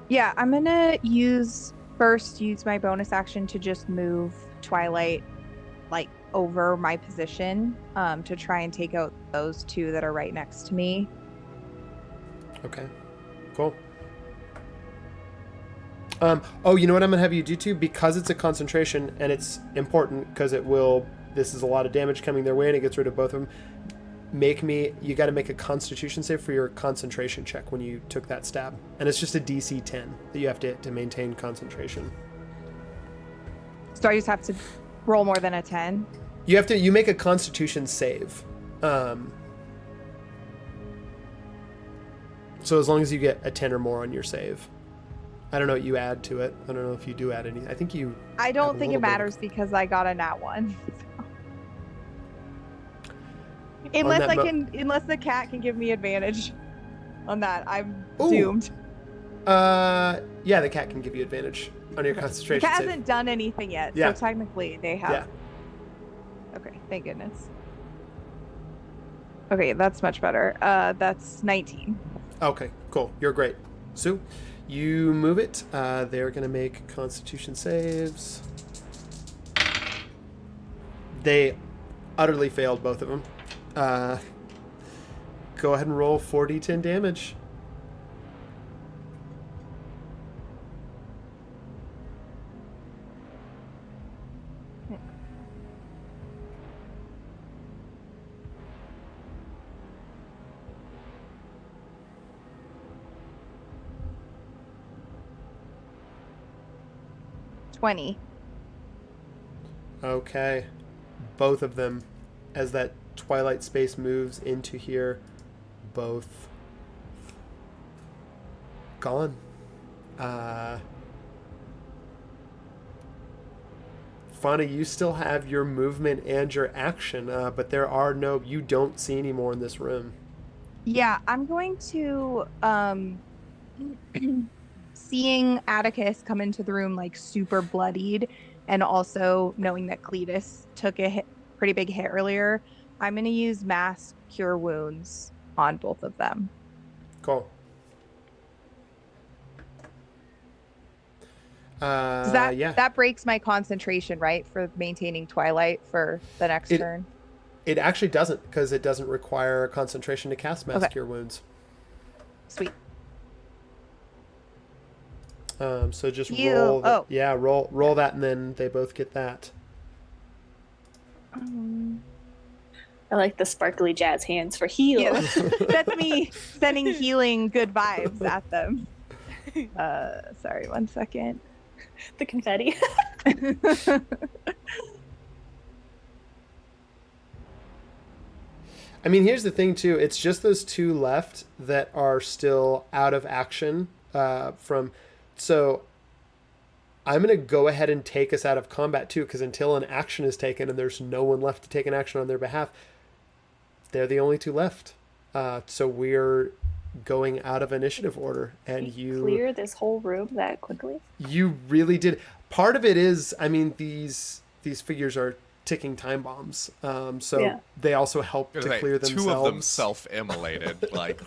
Yeah, I'm gonna use my bonus action to just move Twilight like over my position to try and take out those two that are right next to me. Okay, cool. Oh, you know what I'm gonna have you do too, because it's a concentration and it's important because it will. This is a lot of damage coming their way, and it gets rid of both of them. You got to make a Constitution save for your concentration check when you took that stab, and it's just a DC 10 that you have to hit to maintain concentration. So I just have to roll more than a 10. You make a Constitution save. So as long as you get a 10 or more on your save. I don't know what you add to it. I don't know if you do add any. I think you. I don't think it matters because I got a nat 1. Unless unless the cat can give me advantage on that, I'm doomed. Yeah, the cat can give you advantage on your concentration The cat save. hasn't done anything yet, Yeah. so technically they have. Yeah. Okay, thank goodness. Okay, that's much better. That's 19. Okay, cool. You're great. Sue, you move it. They're going to make Constitution saves. They utterly failed, both of them. Go ahead and roll 4d10 damage. Okay. Both of them, as that twilight space moves into here, both gone. Fauna, you still have your movement and your action, but you don't see any more in this room. Yeah, I'm going to seeing Atticus come into the room like super bloodied, and also knowing that Cletus took a pretty big hit earlier, I'm going to use Mass Cure Wounds on both of them. Cool. That breaks my concentration, right, for maintaining Twilight for the next turn? It actually doesn't, because it doesn't require concentration to cast Mass Cure Wounds. Sweet. So just roll that, and then they both get that. I like the sparkly jazz hands for heal. Yeah, that's me sending healing good vibes at them. Sorry, 1 second. The confetti. I mean, here's the thing too. It's just those two left that are still out of action So I'm going to go ahead and take us out of combat too, because until an action is taken and there's no one left to take an action on their behalf, they're the only two left. So we're going out of initiative order, and you clear this whole room that quickly. You really did. Part of it is, I mean, these figures are ticking time bombs, they also help to clear themselves. Two of them self-immolated, like.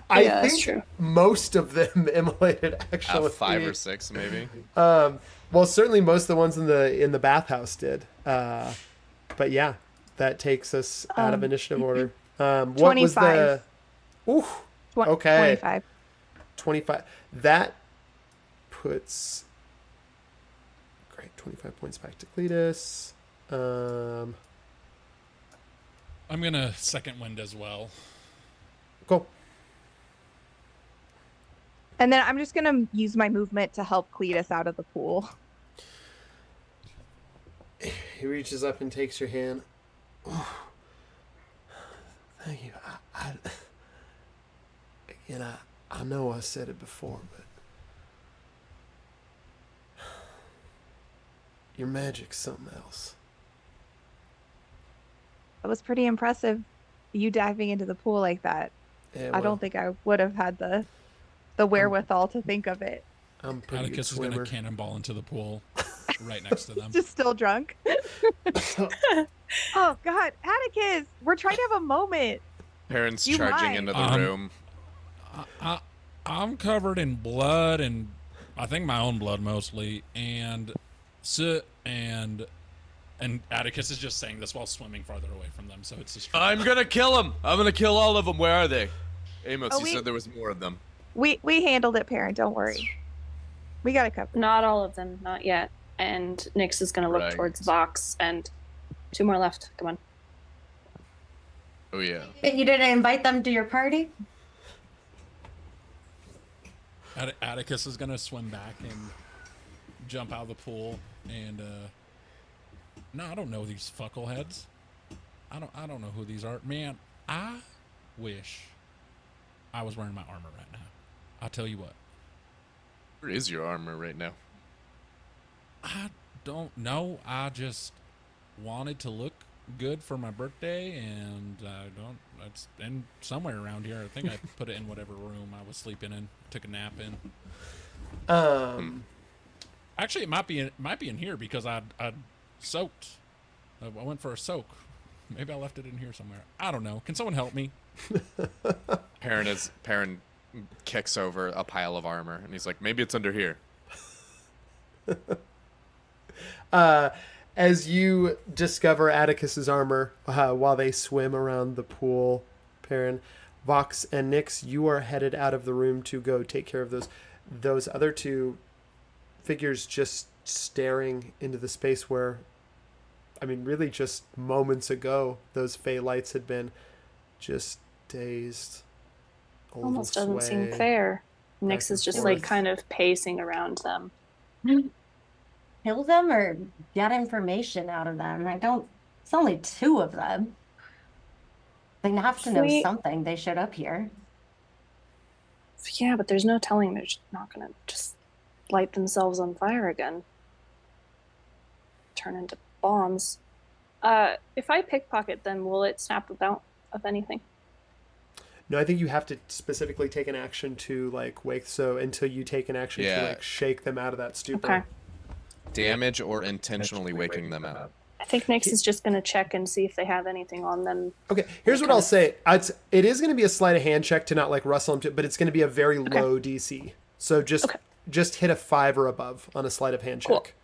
I think true. Most of them immolated, actually. 5 or 6, maybe. Well, certainly most of the ones in the bathhouse did. But yeah, that takes us out of initiative order. What 25. was the? Ooh, okay. 25. That puts. Great, 25 points back to Cletus. I'm gonna second wind as well. Cool. And then I'm just going to use my movement to help Cletus out of the pool. He reaches up and takes your hand. Oh, thank you. I know I said it before, but your magic's something else. That was pretty impressive, you diving into the pool like that. Yeah, I don't think I would have had the wherewithal to think of it. I'm pretty Atticus is going to cannonball into the pool right next to them. Just still drunk. Oh, God. Atticus, we're trying to have a moment. Parents charging into the room. I'm covered in blood, and I think my own blood mostly, and soot, and And Atticus is just saying this while swimming farther away from them, so it's just. I'm gonna kill him. I'm gonna kill all of them. Where are they? Amos, Oh, you said there was more of them. We handled it, Perrin. Don't worry. We got it covered. Not all of them, not yet. And Nyx is going to look Right. towards Vox, and 2 more left. Come on. Oh yeah. You didn't invite them to your party? Atticus is gonna swim back and jump out of the pool and no, I don't know these fuckleheads. I don't know who these are. Man, I wish I was wearing my armor right now. I'll tell you what. Where is your armor right now? I don't know. I just wanted to look good for my birthday, and I don't. It's in somewhere around here. I think I put it in whatever room I was sleeping in. Took a nap in. Actually, it might be in here because I soaked. I went for a soak. Maybe I left it in here somewhere. I don't know. Can someone help me? Perrin kicks over a pile of armor, and he's like, maybe it's under here. As you discover Atticus's armor while they swim around the pool, Perrin, Vox, and Nyx, you are headed out of the room to go take care of those other 2 figures just staring into the space where, I mean, really just moments ago, those Fey lights had been just dazed. Almost doesn't seem fair. Nyx is just like kind of pacing around them. Kill them or get information out of them? It's only 2 of them. They have to know something. They showed up here. Yeah, but there's no telling they're just not going to just light themselves on fire again. Turn into bombs. If I pickpocket them, will it snap about of anything? No, I think you have to specifically take an action to like wake. So until you take an action to like shake them out of that stupor. Okay. Damage or intentionally waking them out. I think Nyx is just going to check and see if they have anything on them. Okay, here's what I'll say. It is going to be a sleight of hand check to not like rustle them, but it's going to be a very low DC. So just hit a 5 or above on a sleight of hand check.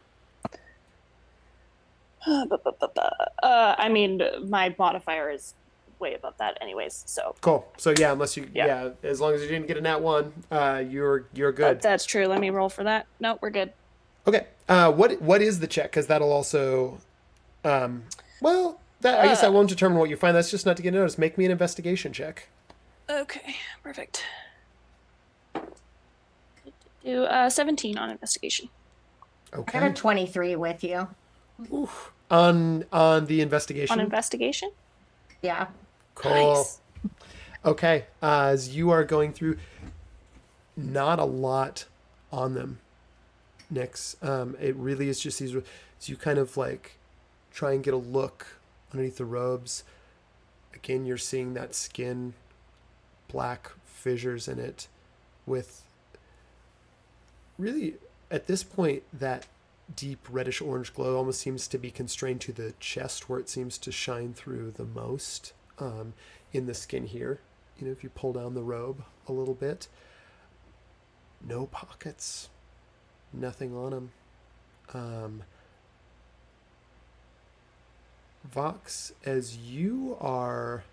I mean, my modifier is way above that anyways, so. Cool. So yeah, unless you, as long as you didn't get a nat 1, you're good. That's true. Let me roll for that. No, we're good. Okay. What is the check? Because that'll also, I guess that won't determine what you find. That's just not to get noticed. Make me an investigation check. Okay, perfect. Do 17 on investigation. Okay. I got a 23 with you. Oof. On the investigation. On investigation? Yeah. Cool. Nice. Okay. As you are going through, not a lot on them, Nyx. It really is just these. As you kind of like try and get a look underneath the robes. Again, you're seeing that skin, black fissures in it, with really at this point that deep reddish orange glow almost seems to be constrained to the chest where it seems to shine through the most in the skin here. You know, if you pull down the robe a little bit, no pockets, nothing on them. Vox, as you are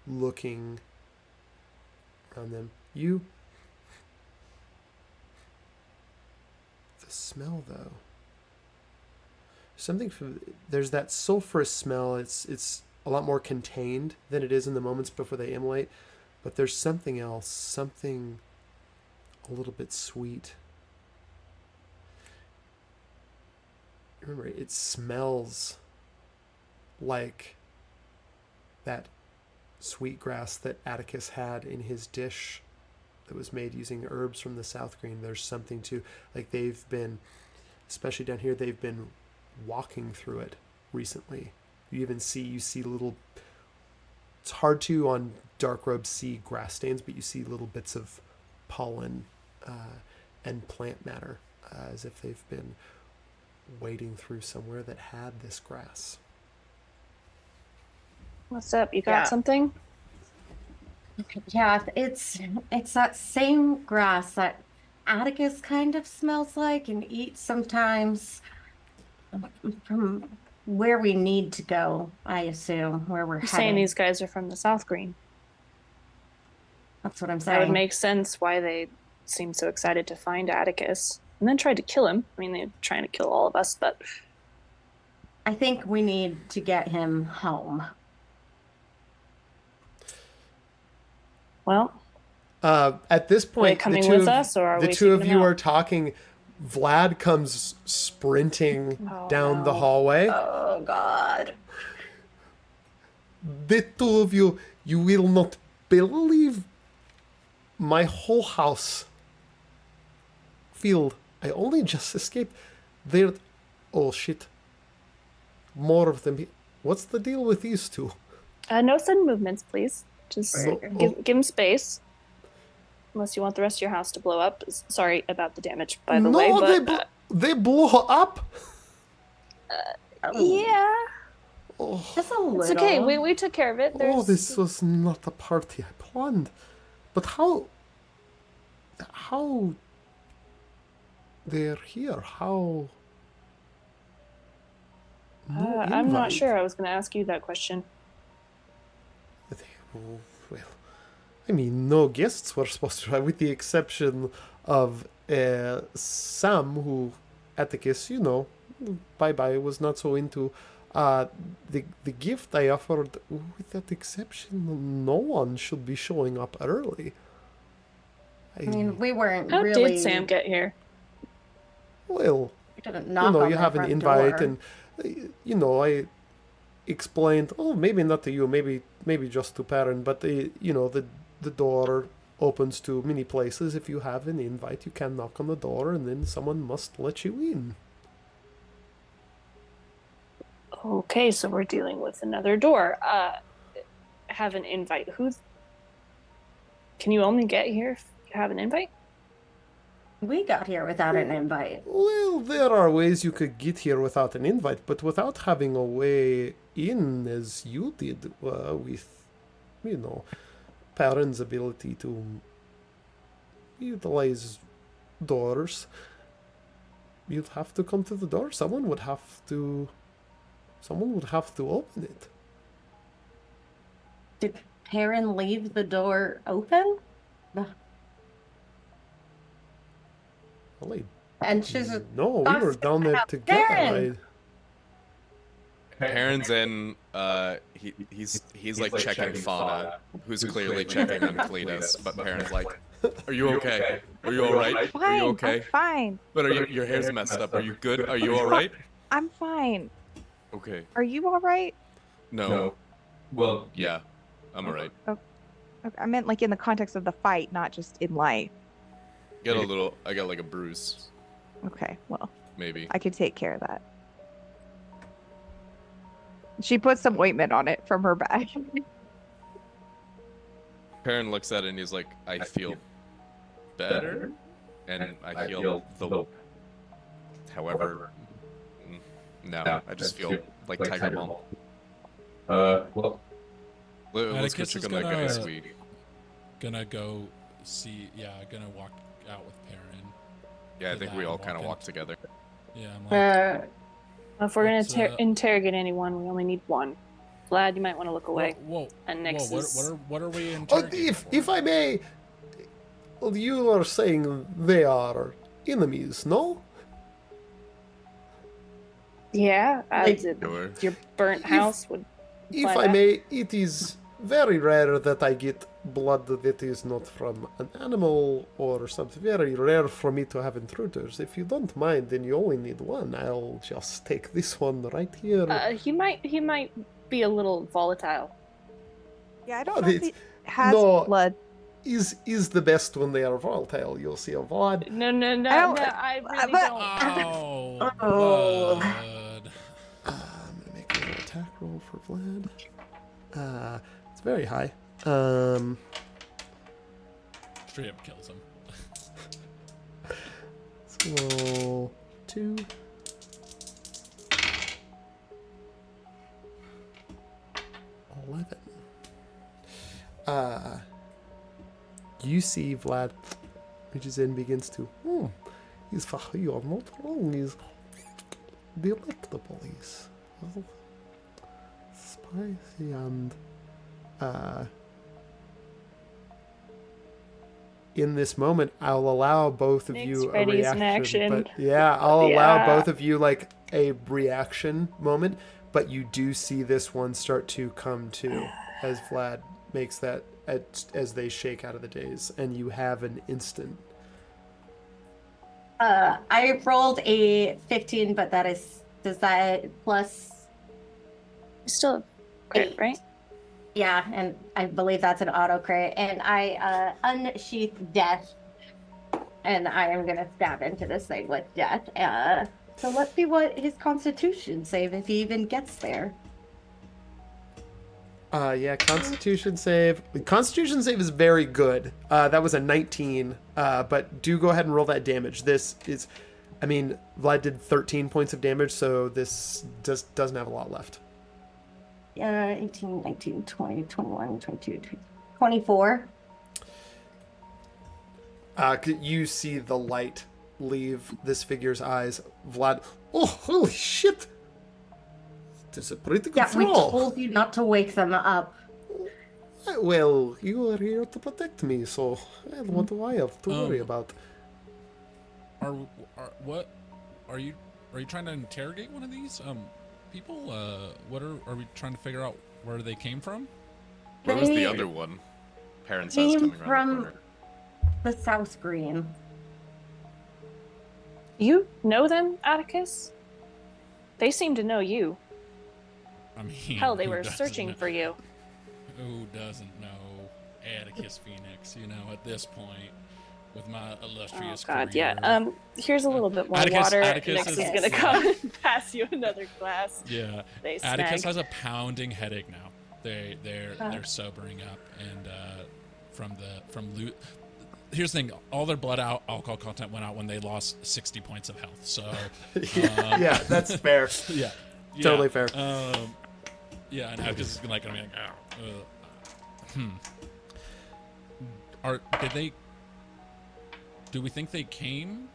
looking around them, the smell though, there's that sulfurous smell. It's a lot more contained than it is in the moments before they immolate, but there's something else, something a little bit sweet. Remember, it smells like that sweet grass that Atticus had in his dish that was made using herbs from the South Green. There's something to, like, they've been, especially down here, they've been walking through it recently. You see little, it's hard to on dark robes see grass stains, but you see little bits of pollen and plant matter as if they've been wading through somewhere that had this grass. What's up? You got something? Yeah, it's that same grass that Atticus kind of smells like and eats sometimes. From where we need to go, I assume, where we're You're saying headed. these guys are from the South Green. That's what I'm That would saying. make sense why they seem so excited to find Atticus and then tried to kill him. I mean, they're trying to kill all of us, but I think we need to get him home. well, At this are they point, coming with us, or are the we two of taking you them out? are talking. Vlad comes sprinting Oh, down the no. hallway. Oh, God. The two of you, you will not believe my whole house filled. I only just escaped. There. Oh shit. More of them. What's the deal with these two? No sudden movements, please. Just No, give him space. Unless you want the rest of your house to blow up. Sorry about the damage, by the way, no, but they blow up. yeah, Just a little. it's okay. We took care of it. Oh, this was not a party I planned. But how they're here? How? No I'm not invite. sure. I was going to ask you that question. Well, I mean, no guests were supposed to, with the exception of Sam, who Atticus, bye, was not so into. The gift I offered, with that exception, no one should be showing up early. I mean, we weren't How really. did Sam get here? Well, We didn't knock on you their have an front invite, door. and I explained. Oh, maybe not to you, maybe just to Perrin, but the door opens to many places. If you have an invite, you can knock on the door, and then someone must let you in. Okay, so we're dealing with another door. Have an invite. Can you only get here if you have an invite? We got here without an invite. Well, there are ways you could get here without an invite, but without having a way in, as you did with, Perrin's ability to utilize doors, you'd have to come to the door. Someone would have to open it. Did Perrin leave the door open? Well, And she's no, we were down there together. Perrin! Perrin's in. He's like checking Fauna, who's clearly checking on Cletus. But Perrin's like, "Are you okay? Are you all right? Fine. Are you okay? I'm fine. But your hair's messed up. Are you good? Are you all right? I'm fine. Okay. Are you all right? No. Well, Yeah, I'm all right. Okay, I meant like in the context of the fight, not just in life. I got like a bruise, Okay, well, maybe. I can take care of that. She put some ointment on it from her bag. Perrin looks at it and he's like, "I feel better, and I feel the. However, no, I just feel like Tiger Balm. well, Let's go Atticus check is on that guy. gonna- Sweet. Gonna go see. Yeah, gonna walk out with Perrin. Yeah, I to think that we all and kind of walk in. walk together. Yeah, I'm like, If we're going What's, to interrogate anyone, we only need one. Vlad, you might want to look away. whoa, And whoa, Nyx is... what are we Oh, interrogating if for? I may, you are saying they are enemies, no? Yeah, Sure. your burnt house would... If imply I that. may, it is very rare that I get blood that is not from an animal or something. Very rare for me to have intruders. If you don't mind, then you only need one. I'll just take this one right here. He might be a little volatile. Yeah, I don't Oh, know if it's- he has no. blood. Is the best when they are volatile. You'll see a VOD. No, I really but- don't. Oh, Oh. bud. I'm gonna make an attack roll for Vlad. It's very high. Straight up kills him. So 2. You see Vlad reaches in, begins to. You're not wrong. He's delectable. well, spicy and in this moment, I'll allow both of Nick's you a ready as reaction. an action. But yeah, I'll allow Yeah. both of you like a reaction moment. But you do see this one start to come to as Vlad makes that as they shake out of the daze, and you have an instant. I rolled a 15, but does that plus Still crit, 8? right? Yeah, and I believe that's an auto crit. And I unsheath death, and I am gonna stab into this thing with death. So let's see what his Constitution save if he even gets there. Yeah, Constitution save. Constitution save is very good. That was a 19. But do go ahead and roll that damage. This is, I mean, Vlad did 13 points of damage, so this doesn't have a lot left. 18, 19, 20, 21, 22, 24. You see the light leave this figure's eyes. Vlad, oh, holy shit! This is a pretty good Yeah, we roll. told you not to wake them up. Well, you are here to protect me, so what do I have to worry about? What are you trying to interrogate one of these people? What are we trying to figure out where they came from? Where was the They other one? Perrin says came coming around the from corner. the South Green. You know them, Atticus? They seem to know you. I mean, Hell, they who were doesn't searching know- for you. Who doesn't know Atticus Phoenix? You know, at this point, with my Oh illustrious god, career. yeah. Here's a little bit more Atticus- water. Atticus Nyx is- is gonna come and pass you another glass. Yeah, They Atticus snag. has a pounding headache now. They're sobering up, and here's the thing: all their blood alcohol content went out when they lost 60 points of health. So Yeah, that's fair. yeah, Totally fair. Yeah, and Atticus is like, do we think they came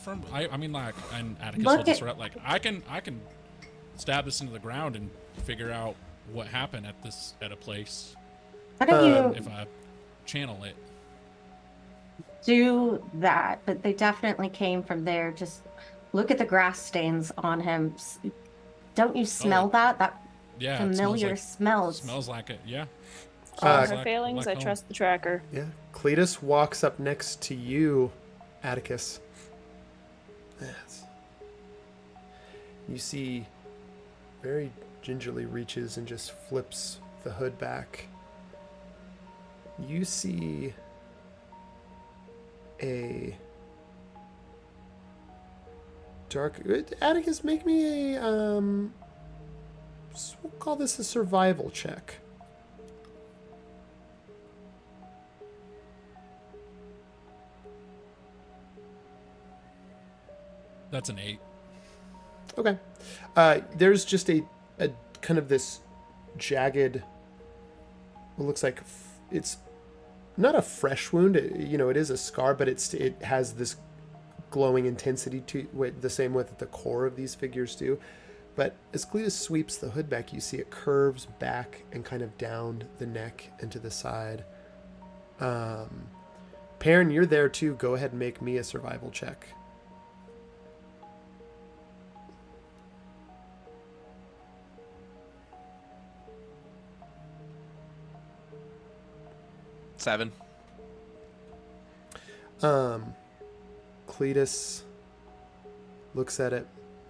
from? I mean, like, and Atticus will Look just at- like, I can stab this into the ground and figure out what happened at a place Why don't you if I channel it. do that? But they definitely came from there. Just look at the grass stains on him. Don't you smell that? That Yeah, familiar it smells. smells like it. Yeah. All Smells her like- failings, like I home. trust the tracker. Yeah. Cletus walks up next to you, Atticus. Yes. You see, very gingerly reaches and just flips the hood back. You see a dark. Atticus, make me a we'll call this a survival check. That's an 8. Okay. There's just a kind of this jagged, what looks like it's not a fresh wound. It is a scar, but it has this glowing intensity to it, the same way that the core of these figures do. But as Cletus sweeps the hood back, you see it curves back and kind of down the neck and to the side. Perrin, you're there too. Go ahead and make me a survival check. Seven. Cletus looks at it,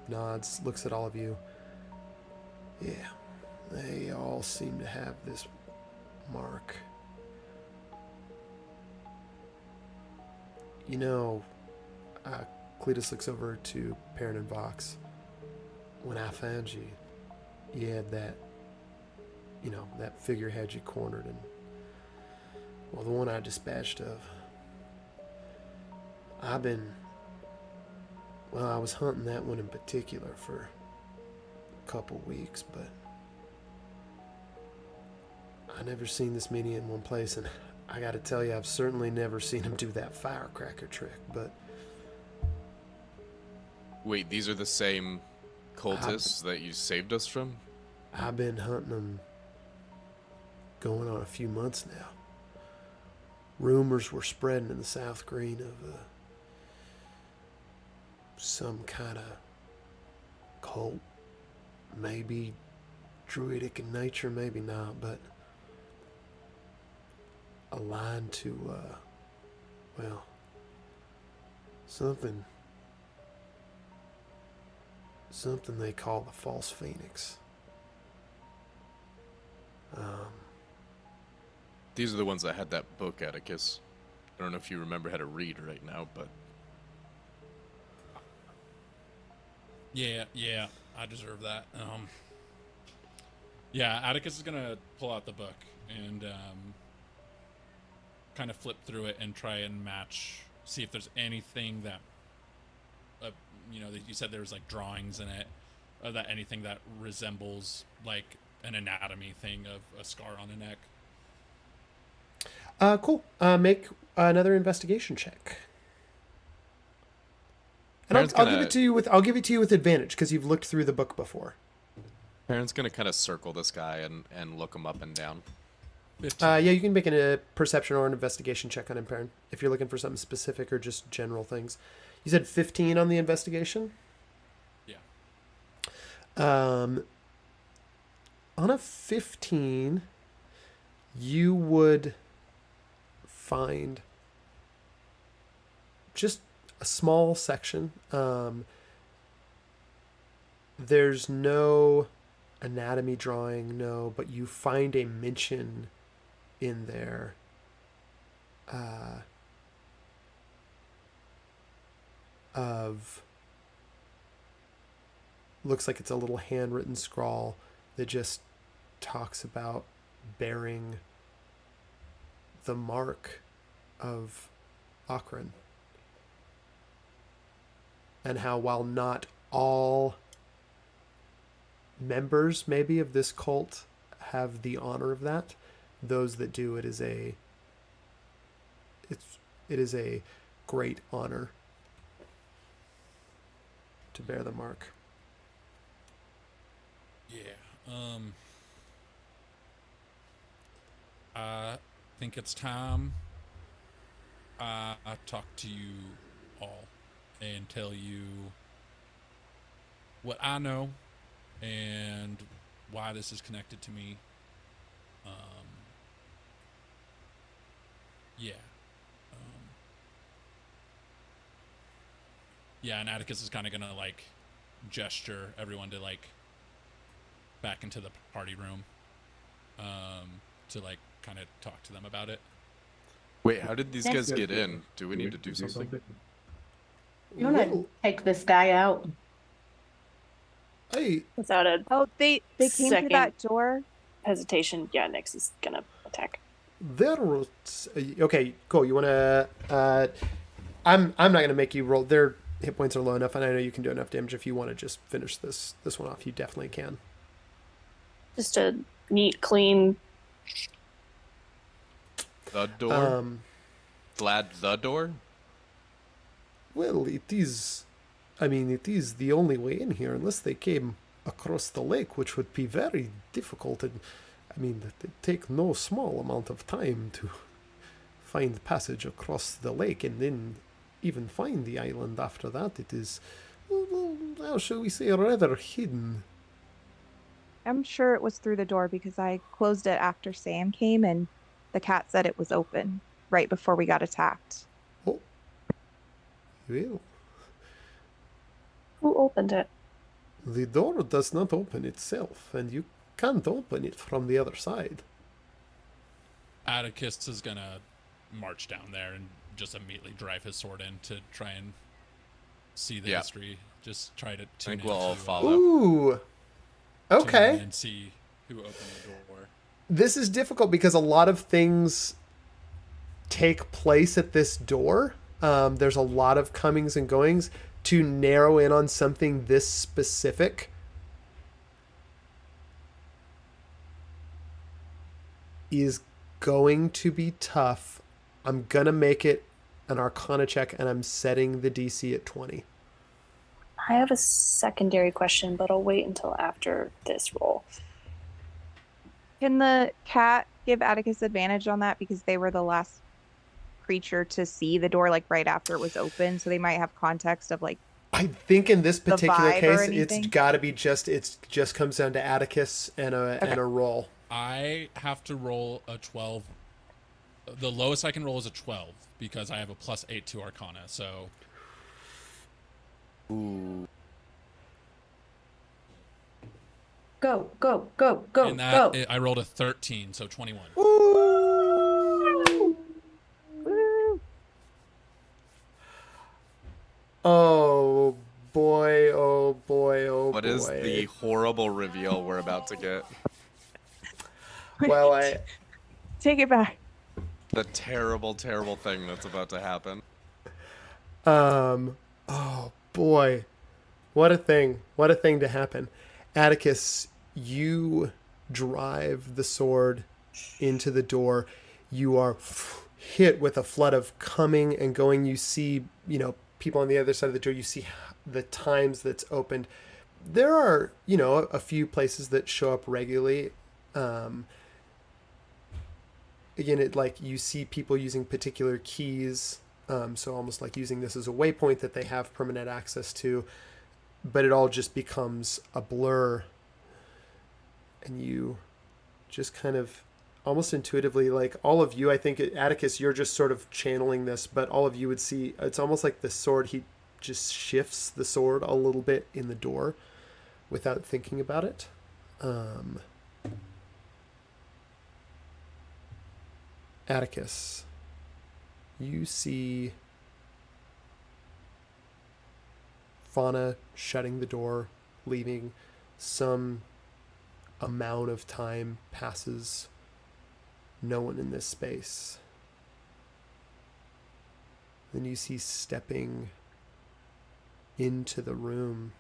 nods, looks at all of you. Yeah, they all seem to have this mark. Cletus looks over to Perrin and Vox. When I found you, you had that figurehead you cornered, and well, the one I dispatched of. I was hunting that one in particular for a couple weeks, but I never seen this many in one place, and I gotta tell you, I've certainly never seen him do that firecracker trick, but Wait, these are the same cultists that you saved us from? I've been hunting them going on a few months now. Rumors were spreading in the South Green of some kind of cult. Maybe druidic in nature, maybe not, but aligned to, well, something they call the False Phoenix. These are the ones that had that book, Atticus. I don't know if you remember how to read right now, but Yeah, I deserve that. Yeah, Atticus is gonna pull out the book and kind of flip through it and try and see if there's anything that, you said there was like drawings in it, that anything that resembles like an anatomy thing of a scar on the neck. Cool. Make another investigation check. And I'll give it to you with advantage because you've looked through the book before. Perrin's gonna kind of circle this guy and look him up and down. 15. Yeah, you can make a perception or an investigation check on him, Perrin, if you're looking for something specific or just general things. You said 15 on the investigation? Yeah. On a 15, you would find just a small section. There's no anatomy drawing, no, but you find a mention in there of, looks like it's a little handwritten scrawl that just talks about bearing the mark of Akron, and how while not all members maybe of this cult have the honor of that, those that do, it is a great honor to bear the mark. Yeah. I think it's time I talk to you all and tell you what I know and why this is connected to me. Yeah. Yeah, and Atticus is kind of gonna like gesture everyone to like back into the party room, to like kind of talk to them about it. Wait, how did these guys get in? Do we need to do something? You want to take this guy out? Hey, Without a they came through Second. that door. hesitation, yeah, Nyx is gonna attack. there was okay, cool. You want to? I'm not gonna make you roll. Their hit points are low enough, and I know you can do enough damage. If you want to just finish this one off, you definitely can. Just a neat, clean. The door? Vlad, the door? Well, it is the only way in here, unless they came across the lake, which would be very difficult. And it take no small amount of time to find passage across the lake, and then even find the island after that. It is, well, how shall we say, rather hidden. I'm sure it was through the door because I closed it after Sam came and the cat said it was open right before we got attacked. Oh, well, Who opened it? the door does not open itself, and you can't open it from the other side. Atticus is gonna march down there and just immediately drive his sword in to try and see the history. Just try to I tune think we'll all into, follow. Ooh, tune okay. in and see who opened the door. This is difficult because a lot of things take place at this door. There's a lot of comings and goings. To narrow in on something this specific is going to be tough. I'm going to make it an Arcana check, and I'm setting the DC at 20. I have a secondary question, but I'll wait until after this roll. Can the cat give Atticus advantage on that because they were the last creature to see the door like right after it was open, so they might have context of like I think in this the particular vibe or case, it's anything? got to be just comes down to Atticus and Okay. a roll. I have to roll a 12. The lowest I can roll is a 12 because I have a +8 to Arcana. So Ooh. Go, go, go, go, in that go. I rolled a 13, so 21. Woo! Oh boy! Oh boy! Oh What boy! is the horrible reveal we're about to get? Well, I Take it back. The terrible, terrible thing that's about to happen. oh boy, what a thing! What a thing to happen. Atticus, you drive the sword into the door. You are hit with a flood of coming and going. You see, people on the other side of the door. You see the times that's opened. There are, a few places that show up regularly. Again, you see people using particular keys. So almost like using this as a waypoint that they have permanent access to, but it all just becomes a blur. And you just kind of almost intuitively, like all of you, I think Atticus, you're just sort of channeling this, but all of you would see it's almost like the sword, he just shifts the sword a little bit in the door without thinking about it. Atticus, you see Fauna shutting the door, leaving. Some amount of time passes. No one in this space. Then you see stepping into the room.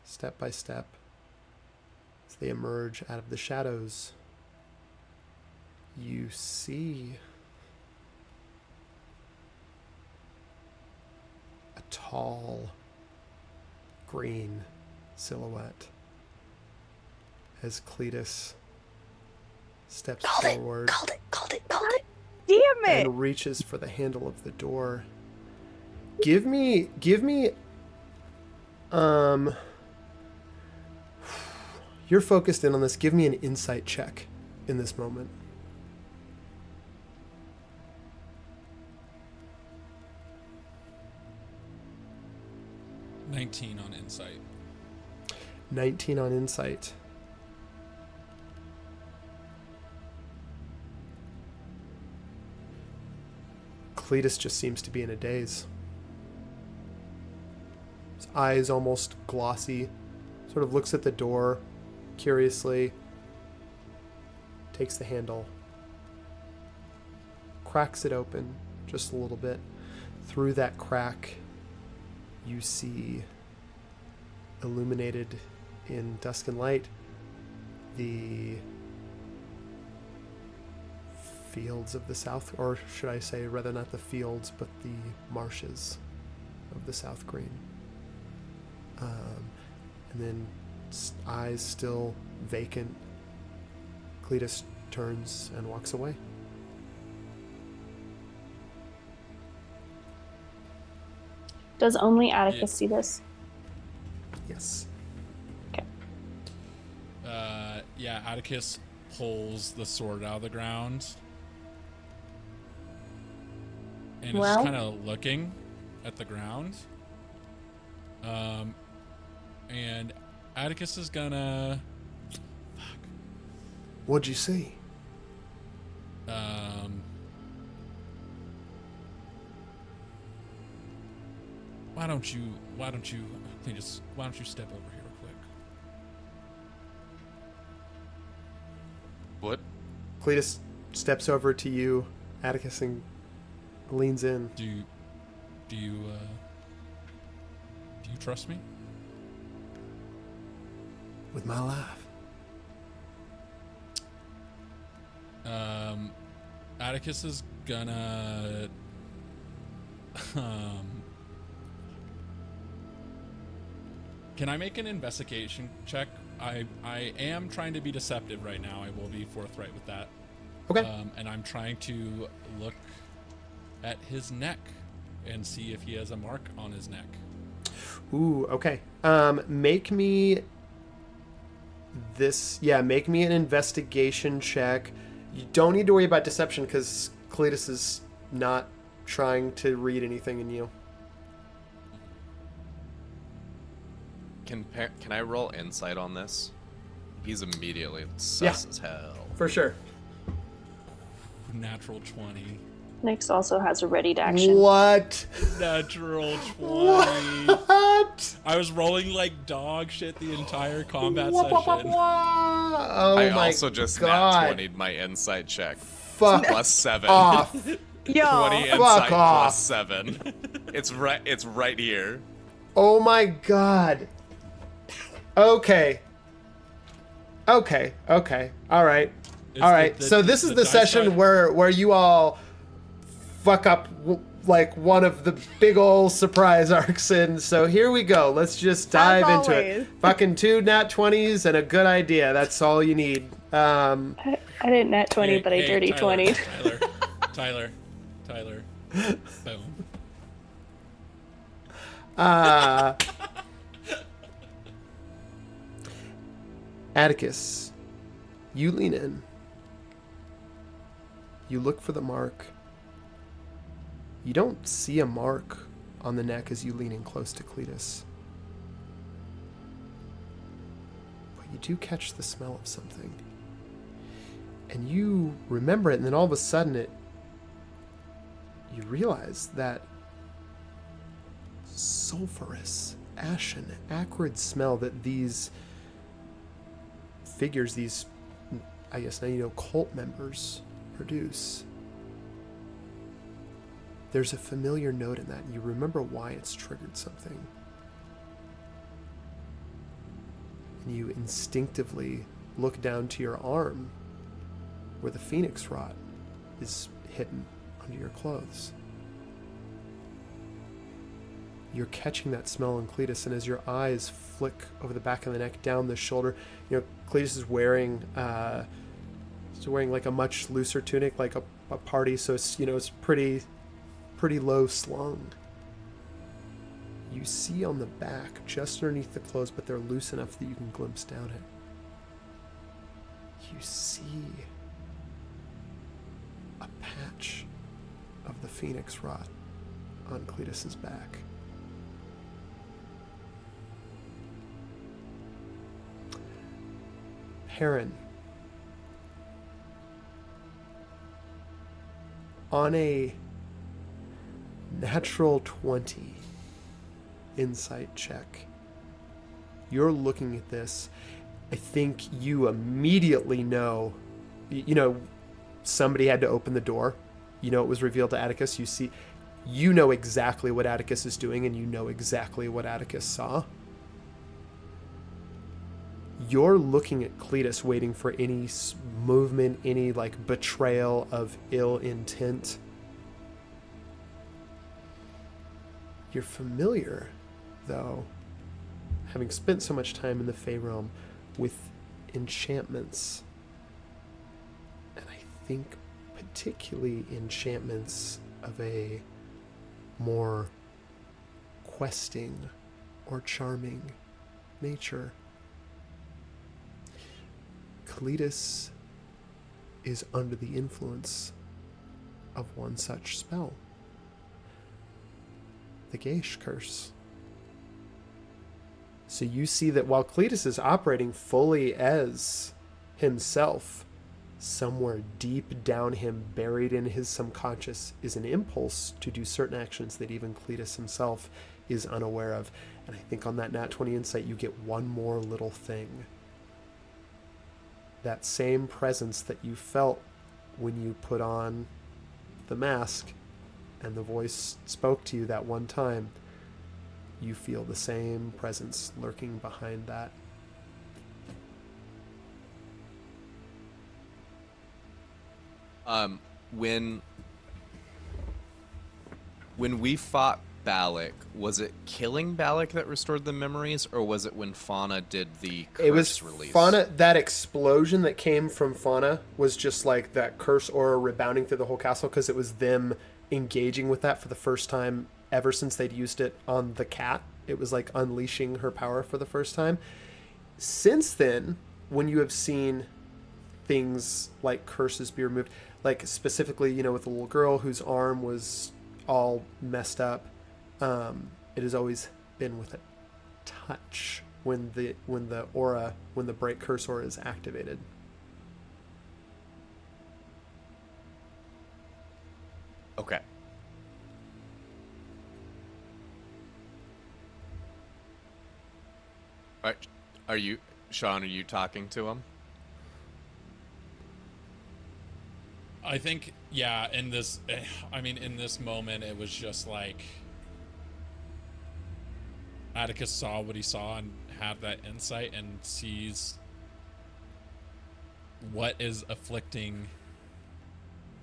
Step by step, as they emerge out of the shadows, you see a tall green silhouette as Cletus steps forward Called it. Damn it! and reaches for the handle of the door. Give me you're focused in on this. Give me an insight check in this moment. 19 on insight. 19 on insight. Cletus just seems to be in a daze. His eyes almost glossy. Sort of looks at the door curiously. Takes the handle. Cracks it open just a little bit. Through that crack, you see, illuminated in dusk and light, the fields of the south, or should I say rather not the fields, but the marshes of the South Green. And then eyes still vacant, Cletus turns and walks away. Does only Atticus see this? Yes. Yeah, Atticus pulls the sword out of the ground and is Well? kind of looking at the ground. And Atticus is gonna. What'd you see? Why don't you step over here real quick? What? Cletus steps over to you, Atticus, and leans in. Do you trust me? With my life. Atticus is gonna Can I make an investigation check? I am trying to be deceptive right now. I will be forthright with that. Okay. And I'm trying to look at his neck and see if he has a mark on his neck. Ooh, okay. Make me make me an investigation check. You don't need to worry about deception because Cletus is not trying to read anything in you. Can I roll insight on this? He's immediately sus as hell. For sure. Natural 20. Nyx also has a ready to action. What? Natural 20. What? I was rolling like dog shit the entire combat Wah, wah, wah, session. wah. Oh I my also just God. nat 20'd my insight check. Fuck Plus 7. off. Yo. 20 Fuck insight off. plus 7. It's right here. Oh my God. Okay. All right. So this is the session where you all fuck up like one of the big ol' surprise arcs, and so here we go. Let's just dive into always. it. Fucking 2 nat 20s and a good idea. That's all you need. I didn't nat 20, but I dirty 20. Tyler. Boom. Atticus, you lean in. You look for the mark. You don't see a mark on the neck as you lean in close to Cletus. But you do catch the smell of something. And you remember it, and then all of a sudden you realize that sulfurous, ashen, acrid smell that these figures, these, I guess now you know, cult members produce. There's a familiar note in that, and you remember why it's triggered something. And you instinctively look down to your arm where the phoenix rot is hidden under your clothes. You're catching that smell in Cletus, and as your eyes flick over the back of the neck, down the shoulder, you know, Cletus is wearing like a much looser tunic, like a party, so it's, you know, it's pretty low slung. You see on the back, just underneath the clothes, but they're loose enough that you can glimpse down it. You see a patch of the phoenix rot on Cletus's back. Perrin, on a natural 20 insight check, you're looking at this. I think you immediately know, you know, somebody had to open the door. You know, it was revealed to Atticus. You know exactly what Atticus is doing, and you know exactly what Atticus saw. You're looking at Cletus, waiting for any movement, any like betrayal of ill intent. You're familiar, though, having spent so much time in the Fey realm, with enchantments. And I think particularly enchantments of a more questing or charming nature. Cletus is under the influence of one such spell. The Geish Curse. So you see that while Cletus is operating fully as himself, somewhere deep down him, buried in his subconscious, is an impulse to do certain actions that even Cletus himself is unaware of. And I think on that nat 20 insight, you get one more little thing. That same presence that you felt when you put on the mask and the voice spoke to you that one time, you feel the same presence lurking behind that. When we fought Balak, was it killing Balak that restored the memories, or was it when Fauna did the curse It was release? Fauna. That explosion that came from Fauna was just like that curse aura rebounding through the whole castle, because it was them engaging with that for the first time ever since they'd used it on the cat. It was like unleashing her power for the first time. Since then, when you have seen things like curses be removed, like specifically, with the little girl whose arm was all messed up, it has always been with a touch when the break curse aura is activated. Okay. Are you, Sean, are you talking to him? I think, yeah, in this moment, it was just like Atticus saw what he saw and had that insight and sees what is afflicting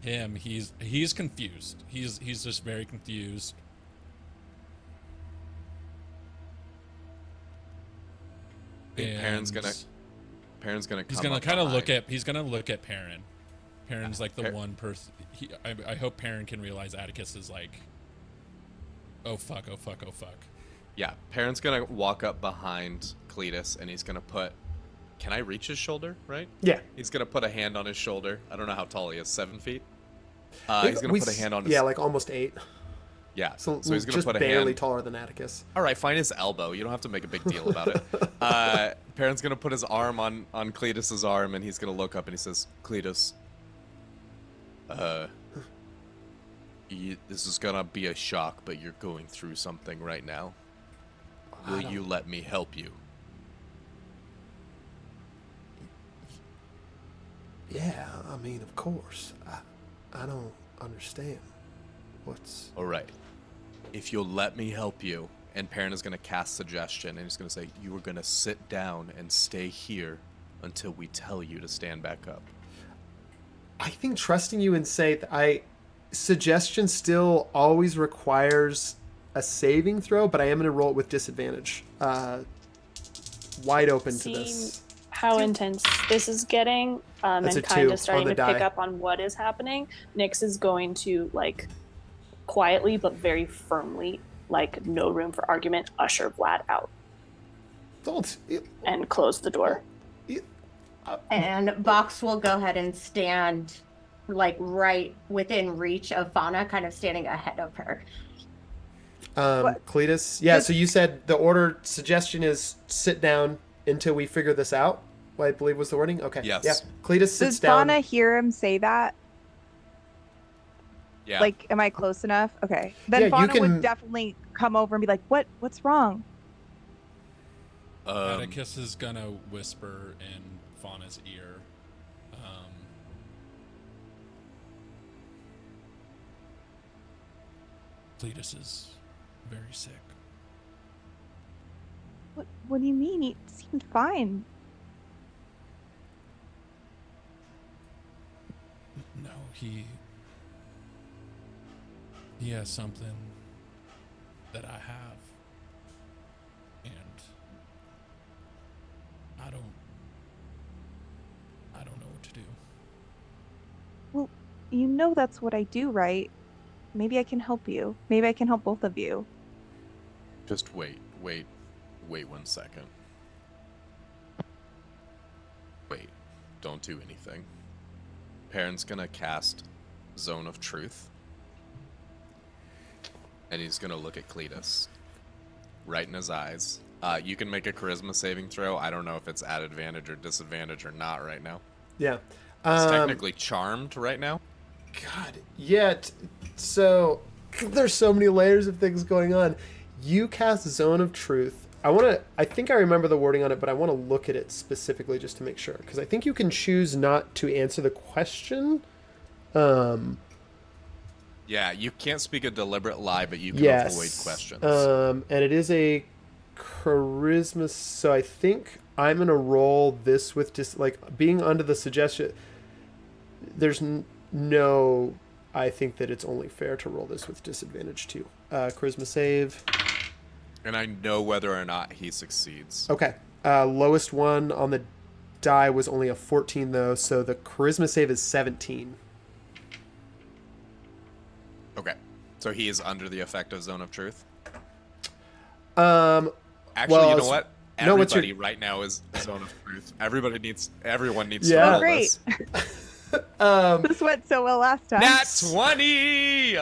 him. He's confused. He's just very confused. Perrin's gonna come. He's gonna up kind of look behind. He's gonna look at Perrin. Perrin's like the one person. I hope Perrin can realize Atticus is like, oh fuck, oh fuck, oh fuck. Yeah, Perrin's gonna walk up behind Cletus, and he's gonna put. Can I reach his shoulder? Right? Yeah. He's gonna put a hand on his shoulder. I don't know how tall he is. 7 feet. He's gonna put a hand on his. Yeah, like almost 8. Yeah. So he's gonna just put a barely hand. taller than Atticus. All right, find his elbow. You don't have to make a big deal about it. Perrin's gonna put his arm on Cletus's arm, and he's gonna look up, and he says, "Cletus, this is gonna be a shock, but you're going through something right now. Will you let me help you?" Yeah, I mean, of course. I don't understand what's. All right. If you'll let me help you, and Perrin is gonna cast suggestion, and he's gonna say, "You are gonna sit down and stay here until we tell you to stand back up." I think trusting you and say suggestion still always requires a saving throw, but I am going to roll it with disadvantage. Wide open to this. How intense this is getting, That's and a kind 2 of starting on to the pick die. up on what is happening. Nyx is going to quietly but very firmly, no room for argument, usher Vlad out and close the door. And Vox will go ahead and stand right within reach of Fauna, kind of standing ahead of her. Cletus, yeah. So you said the order suggestion is sit down until we figure this out. What I believe was the wording. Okay. Yes. Yeah. Cletus sits Does down. Fauna hear him say that? Yeah. Am I close enough? Okay. Then Yeah, you Fauna can- would definitely come over and be like, "What's wrong?" Atticus is gonna whisper in Fauna's ear. Cletus is very sick. What do you mean? He seemed fine. No, he has something that I have, and I don't know what to do. Well, you know that's what I do, right? Maybe I can help you. Maybe I can help both of you. Just wait 1 second. Wait, don't do anything. Perrin's gonna cast Zone of Truth, and he's gonna look at Cletus right in his eyes. You can make a charisma saving throw. I don't know if it's at advantage or disadvantage or not right now. Yeah. It's technically charmed right now. God, yeah. So there's so many layers of things going on. You cast Zone of Truth. I think I remember the wording on it, but I want to look at it specifically just to make sure, because I think you can choose not to answer the question. Yeah, you can't speak a deliberate lie, but you can Yes. avoid questions. And it is a charisma, so I think I'm gonna roll this with just being under the suggestion. There's no I think that it's only fair to roll this with disadvantage too. Charisma save. And I know whether or not he succeeds. Okay. Lowest one on the die was only a 14 though, so the charisma save is 17. Okay. So he is under the effect of Zone of Truth? Um, Actually, well, you know what? no, what's Everybody your- right now is Zone of Truth. Everyone needs Yeah. to roll Great. this. This went so well last time. Nat 20!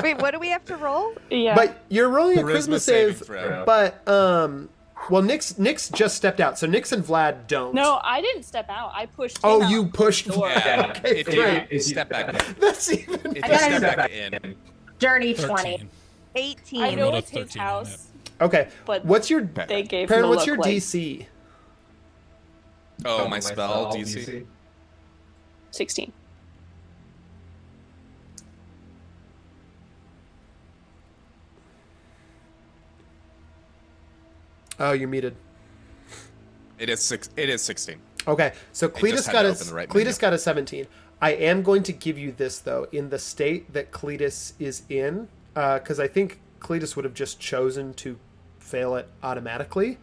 Wait, what do we have to roll? Yeah. But you're rolling a Charisma charisma saving save, throw. but well, Nyx just stepped out, so Nyx and Vlad don't. No, I didn't step out. I pushed him Oh, out you the pushed door. Yeah, Okay, if you great. step back in. That's even. If I you got step it. back in. Dirty 20. 13. 18. I know rolled a it's his 13 on house, Okay. but What's your they gave Perrin, him a what's look your like DC? Oh, my spell DC? 16. Oh, you're muted. It is 16. Okay, so just Cletus had got to a open the right Cletus menu. got a 17. I am going to give you this though, in the state that Cletus is in, because I think Cletus would have just chosen to fail it automatically.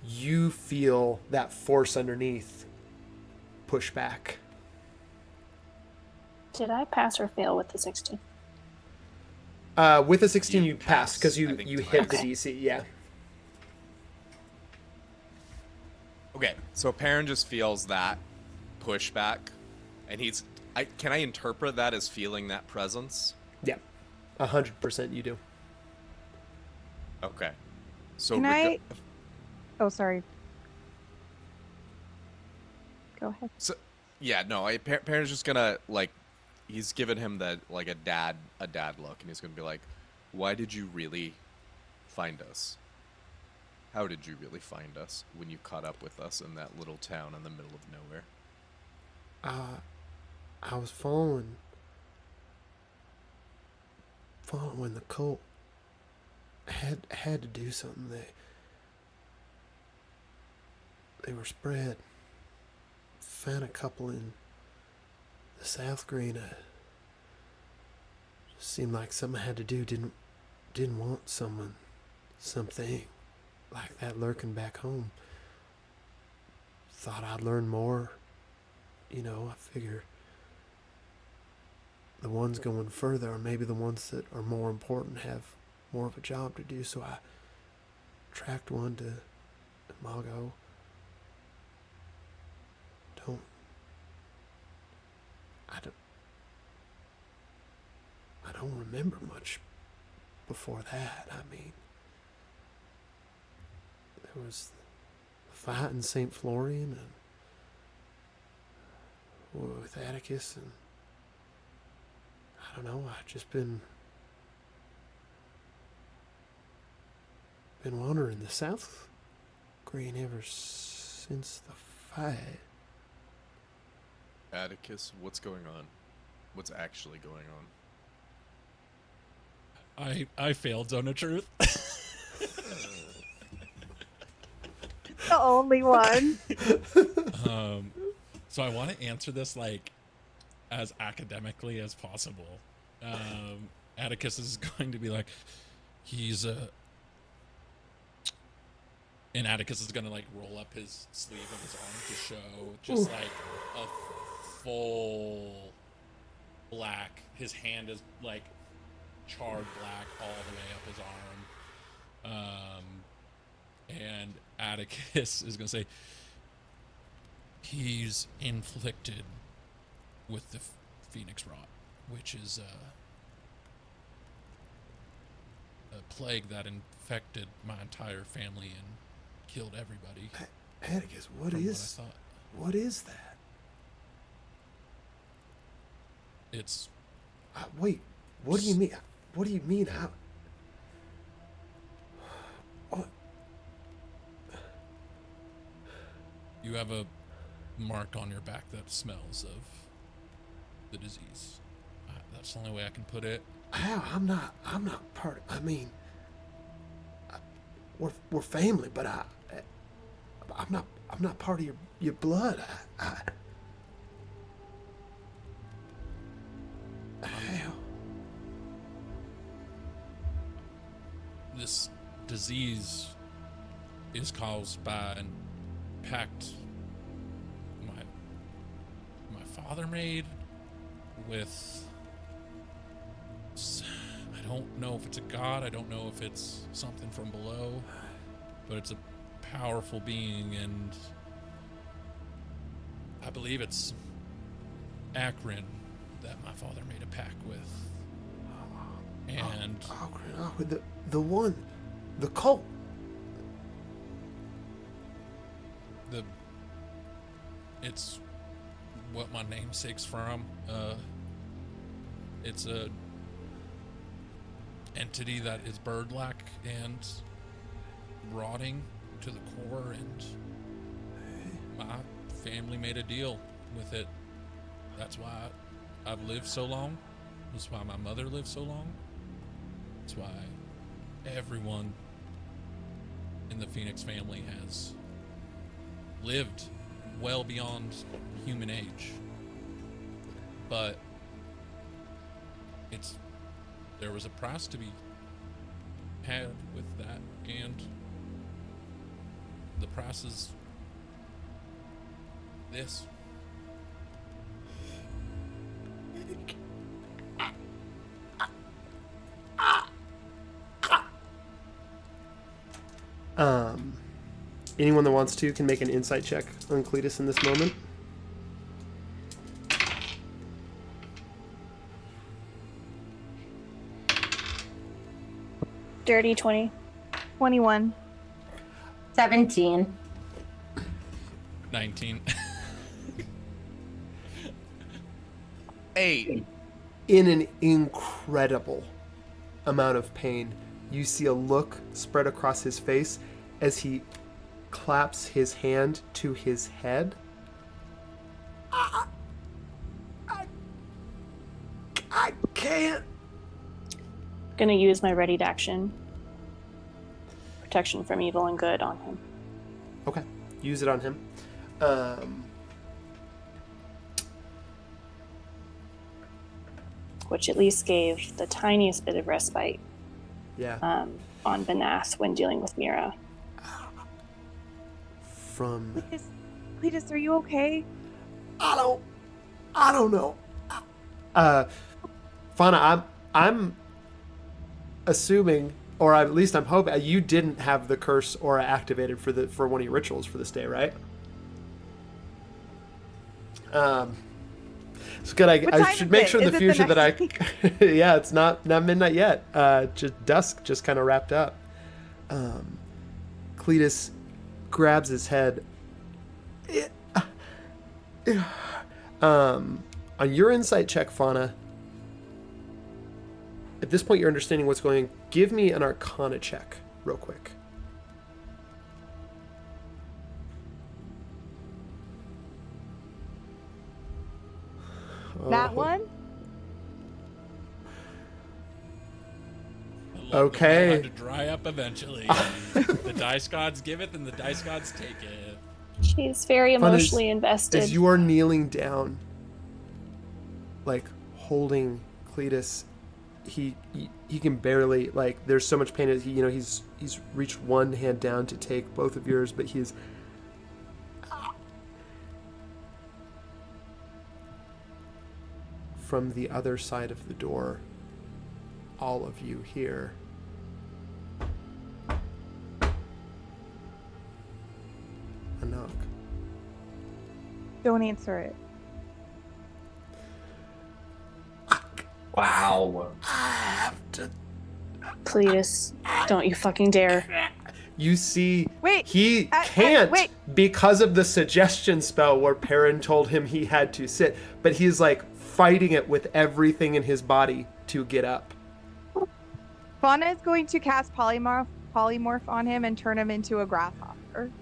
You feel that force underneath push back. Did I pass or fail with the 16? With a 16, you pass because I you think you it's hit the fine. DC. Yeah. Okay, so Perrin just feels that pushback, and can I interpret that as feeling that presence? Yeah. 100% you do. Okay. So Can I? Oh, sorry. Go ahead. So, yeah, no, Perrin's just gonna, like, he's given him the, like, a dad look, and he's gonna be like, why did you really find us? How did you really find us when you caught up with us in that little town in the middle of nowhere? I was following the cult. Had to do something. They were spread. Found a couple in the South Green. Seemed like something I had to do. Didn't want something like that lurking back home. Thought I'd learn more. You know, I figure the ones going further are maybe the ones that are more important, have more of a job to do. So I tracked one to Imago. I don't remember much before that. I mean, there was the fight in St. Florian and with Atticus, and I don't know. I've just been wandering the South Green ever since the fight. Atticus, what's going on? What's actually going on? I failed Zone of Truth. The only one. So I want to answer this like as academically as possible. Atticus is going to be like, he's and Atticus is gonna like roll up his sleeve of his arm to show just like a full black. His hand is like charred black all the way up his arm. And Atticus is gonna say he's inflicted with the Phoenix Rot, which is a plague that infected my entire family and killed everybody. Atticus, what from is what I thought. that? It's Wait, what do you mean? What do you mean? How? you have a mark on your back that smells of the disease. That's the only way I can put it. How? I'm not part. I mean, we're family, but I'm not part of your blood. This disease is caused by an pact my father made with, I don't know if it's a god, I don't know if it's something from below, but it's a powerful being, and I believe it's Akron that my father made a pact with. And the cult. It's what my namesake's from. It's a entity that is bird-like and rotting to the core, and my family made a deal with it. That's why I've lived so long. That's why my mother lived so long. That's why everyone in the Phoenix family has lived well beyond human age. But there was a price to be had with that, and the price is this. Anyone that wants to can make an insight check on Cletus in this moment. Dirty 20. 21. 17. 19. 8. In an incredible amount of pain, you see a look spread across his face as he claps his hand to his head. I can't. Gonna use my readied action. Protection from evil and good on him. Okay, use it on him. Which at least gave the tiniest bit of respite Yeah. on Benath when dealing with Mira. From Cletus, are you okay? I don't know. Fauna, I'm assuming, or at least I'm hoping, you didn't have the curse aura activated for one of your rituals for this day, right? It's good. I should make sure in the future that I. Yeah, it's not midnight yet. Just dusk just kind of wrapped up. Cletus grabs his head. On your insight check, Fauna, at this point you're understanding what's going on. Give me an Arcana check real quick. That one? Okay. Have to dry up eventually. The dice gods give it, and the dice gods take it. She's very emotionally invested. As you are kneeling down, like holding Cletus, he can barely, like, there's so much pain that he's reached one hand down to take both of yours, but he's from the other side of the door. All of you hear a knock. Don't answer it. Wow. I have to. Cletus, don't you fucking dare. You see, Wait, he can't because of the suggestion spell where Perrin told him he had to sit, but he's like fighting it with everything in his body to get up. Fauna is going to cast polymorph on him and turn him into a grasshopper.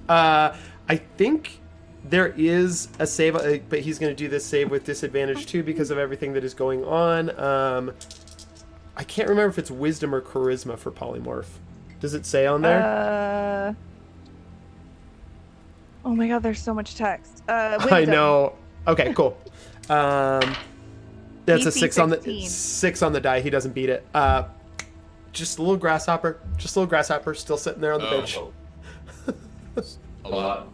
I think there is a save, but he's going to do this save with disadvantage too because of everything that is going on. I can't remember if it's wisdom or charisma for polymorph. Does it say on there? Oh my god, there's so much text. I know. Okay, cool. That's a DC 6 16. on the die. He doesn't beat it. Just a little grasshopper. Still sitting there on the bench. Oh, A a lot lot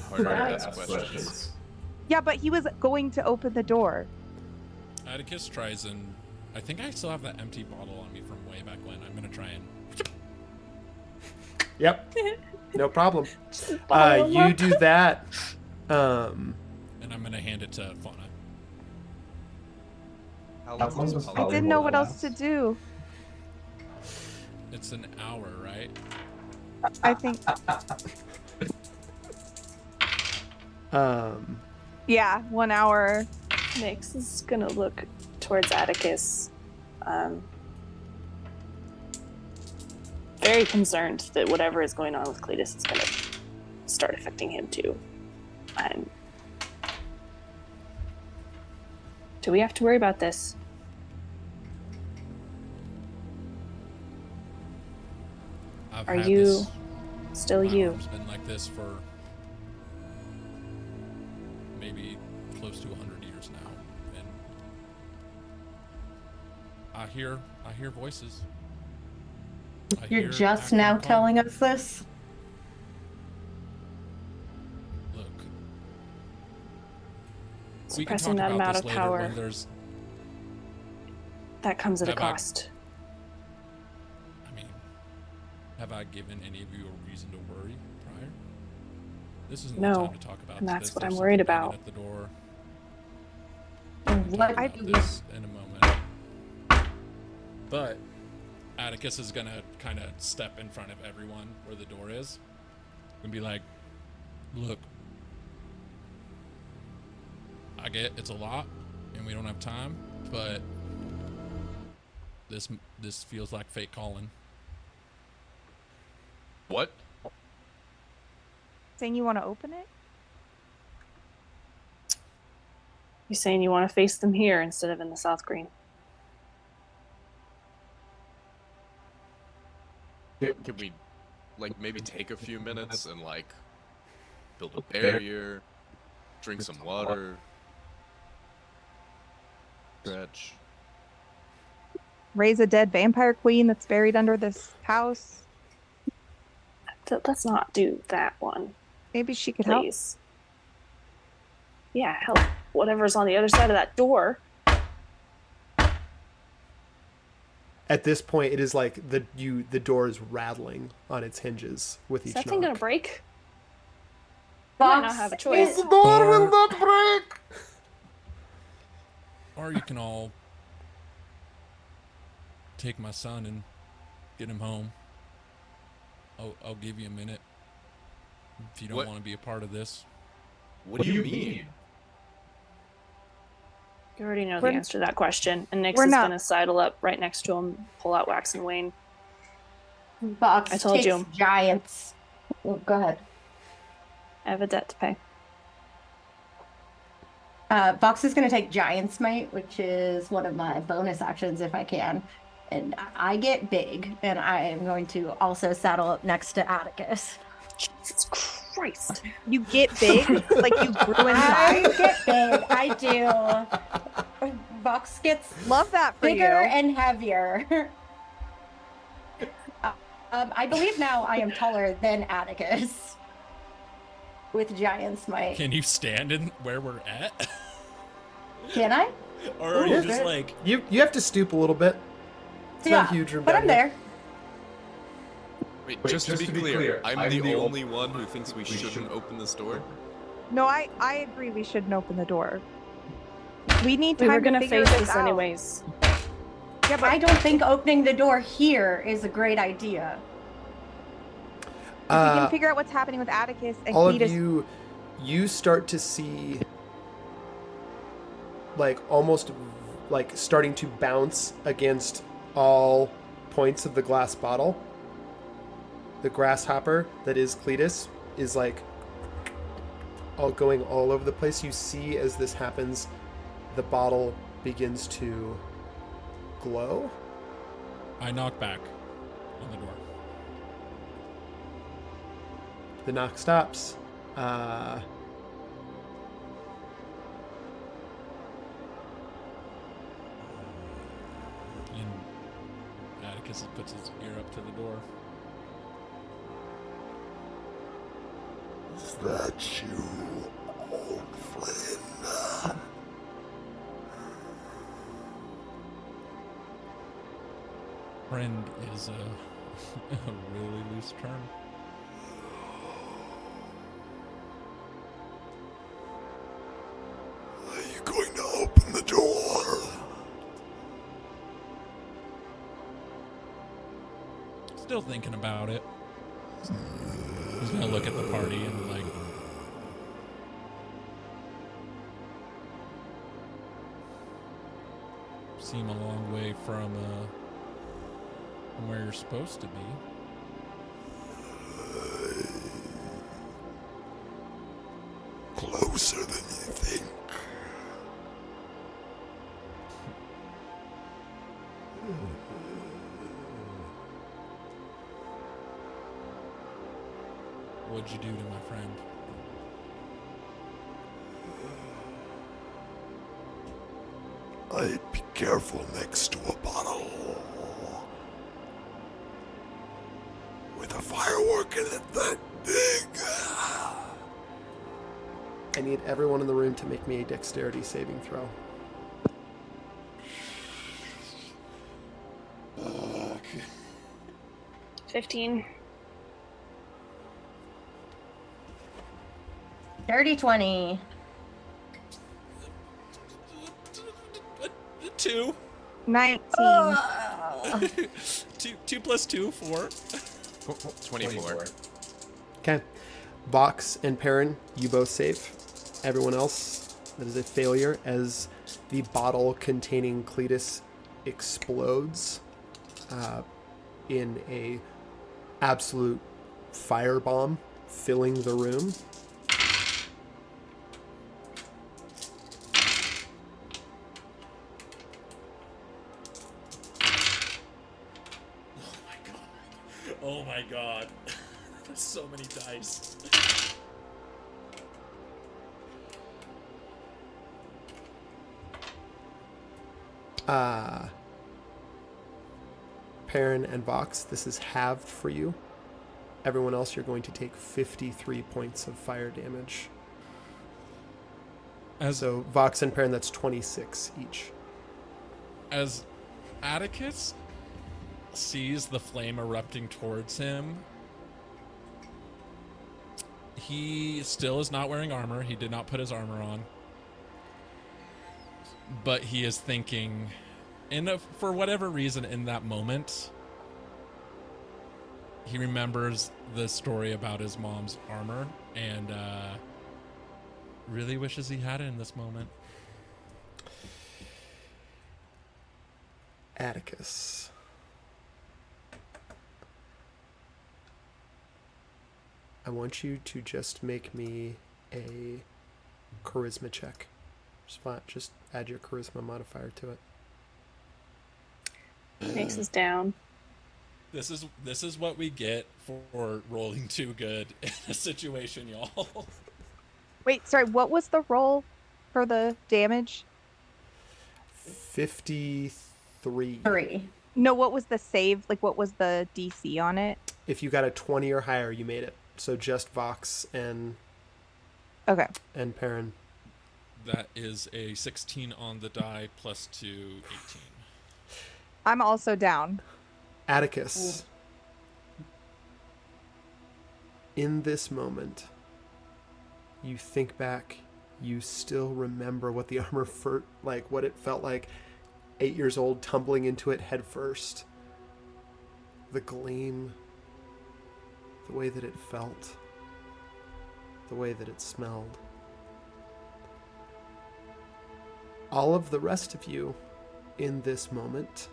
harder to harder to ask ask questions. questions. Yeah, but he was going to open the door. Atticus tries and I think I still have that empty bottle on me from way back when. I'm gonna try and Yep. No problem. bottle You up. do that. and I'm gonna hand it to Fauna. How How long long does does I Polly didn't know Polymorph what else to last? do. It's an hour, right? I think, yeah, 1 hour. Nyx is gonna look towards Atticus, very concerned that whatever is going on with Cletus is gonna start affecting him too. And do we have to worry about this? I've Are had you this, still my you? arm's been like this for maybe close to 100 years now, and I hear voices. I You're hear just acting now calm. telling us this? Look, we can Suppressing talk that about amount this of later power, when there's. that comes at a Have I- cost. I mean, have I given any of you a reason to worry prior? This isn't the No, time to talk about and this. that's what There's I'm worried something banging about. at the door. And We'll what talk about this in a moment. But Atticus is gonna kind of step in front of everyone where the door is and be like, "Look, I get it's a lot, and we don't have time, but this feels like fate calling." What? Saying you want to open it? You're saying you want to face them here instead of in the South Green? Can we, like, maybe take a few minutes and, like, build a barrier, drink some water, stretch? Raise a dead vampire queen that's buried under this house? Let's not do that one, Maybe she could help. please. Yeah, help whatever's on the other side of that door. At this point, it is like the door is rattling on its hinges with Is each that thing gonna knock. break? I might not have a choice. The door will not break. Or you can all take my son and get him home. I'll give you a minute if you don't What? want to be a part of this. What do you mean? You already know the We're- answer to that question. And Nyx we're is not- gonna sidle up right next to him, pull out Wax and Wayne. Box I told takes you. giants. Oh, go ahead. I have a debt to pay. Box is going to take Giant's Might, which is one of my bonus actions if I can. And I get big, and I am going to also saddle up next to Atticus. Jesus Christ. You get big? Like you grew in I size? get big, I do. Box gets Love that for bigger you. and heavier. I believe now I am taller than Atticus with Giant's Might. Can you stand in where we're at? Can I? Or are you Ooh, just good. like, You have to stoop a little bit. It's not a huge room. but down I'm here. there. Wait, just to be clear, I'm the only one who thinks we shouldn't open this door? No, I agree we shouldn't open the door. We need We time were gonna to figure face this this out. anyways. Yeah, but I don't think opening the door here is a great idea. if we can figure out what's happening with Atticus and All Cletus. of you start to see like almost like starting to bounce against all points of the glass bottle. The grasshopper that is Cletus is like all going all over the place. You see as this happens, the bottle begins to glow. I knock back on the door. The knock stops. Atticus puts his ear up to the door. Is that you, old friend? Friend is a really loose term. Are you going to open the door? Still thinking about it. He's gonna look at the party and like, seem a long way from where you're supposed to be. Closer than you think. What'd you do to my friend? I'd be careful next to a bottle. With a firework in it that big. I need everyone in the room to make me a dexterity saving throw. Okay. 15. Dirty 20. 2. 19. Two plus 2, 4. 24. Okay. Vox and Perrin, you both save. Everyone else, that is a failure as the bottle containing Cletus explodes in a absolute firebomb, filling the room. Oh my god. There's so many dice. Perrin and Vox, this is halved for you. Everyone else, you're going to take 53 points of fire damage. So Vox and Perrin, that's 26 each. As Atticus sees the flame erupting towards him, he still is not wearing armor. He did not put his armor on. But he is thinking, for whatever reason in that moment, he remembers the story about his mom's armor and really wishes he had it in this moment. Atticus. I want you to just make me a charisma check. Just add your charisma modifier to it. Mace is down. This is what we get for rolling too good in a situation, y'all. Wait, sorry, what was the roll for the damage? 53. 3. No, what was the save? Like, what was the DC on it? If you got a 20 or higher, you made it. So just Vox and Perrin. That is a 16 on the die plus 2, 18. I'm also down. Atticus. In this moment, you think back, you still remember what the armor what it felt like 8 years old, tumbling into it head first. The gleam, the way that it felt, the way that it smelled. All of the rest of you in this moment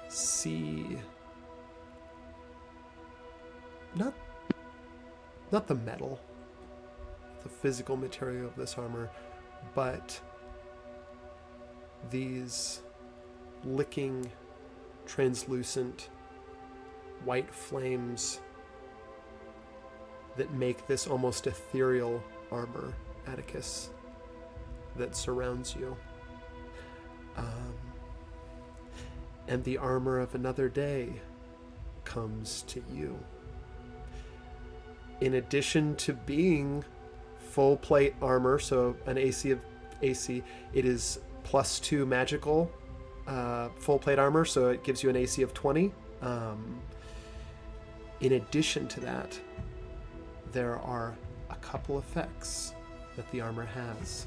see not the metal, the physical material of this armor, but these licking, translucent white flames that make this almost ethereal armor, Atticus, that surrounds you. and the armor of another day comes to you. In addition to being full plate armor, so an AC, it is +2 magical full plate armor, so it gives you an AC of 20. In addition to that, there are a couple effects that the armor has.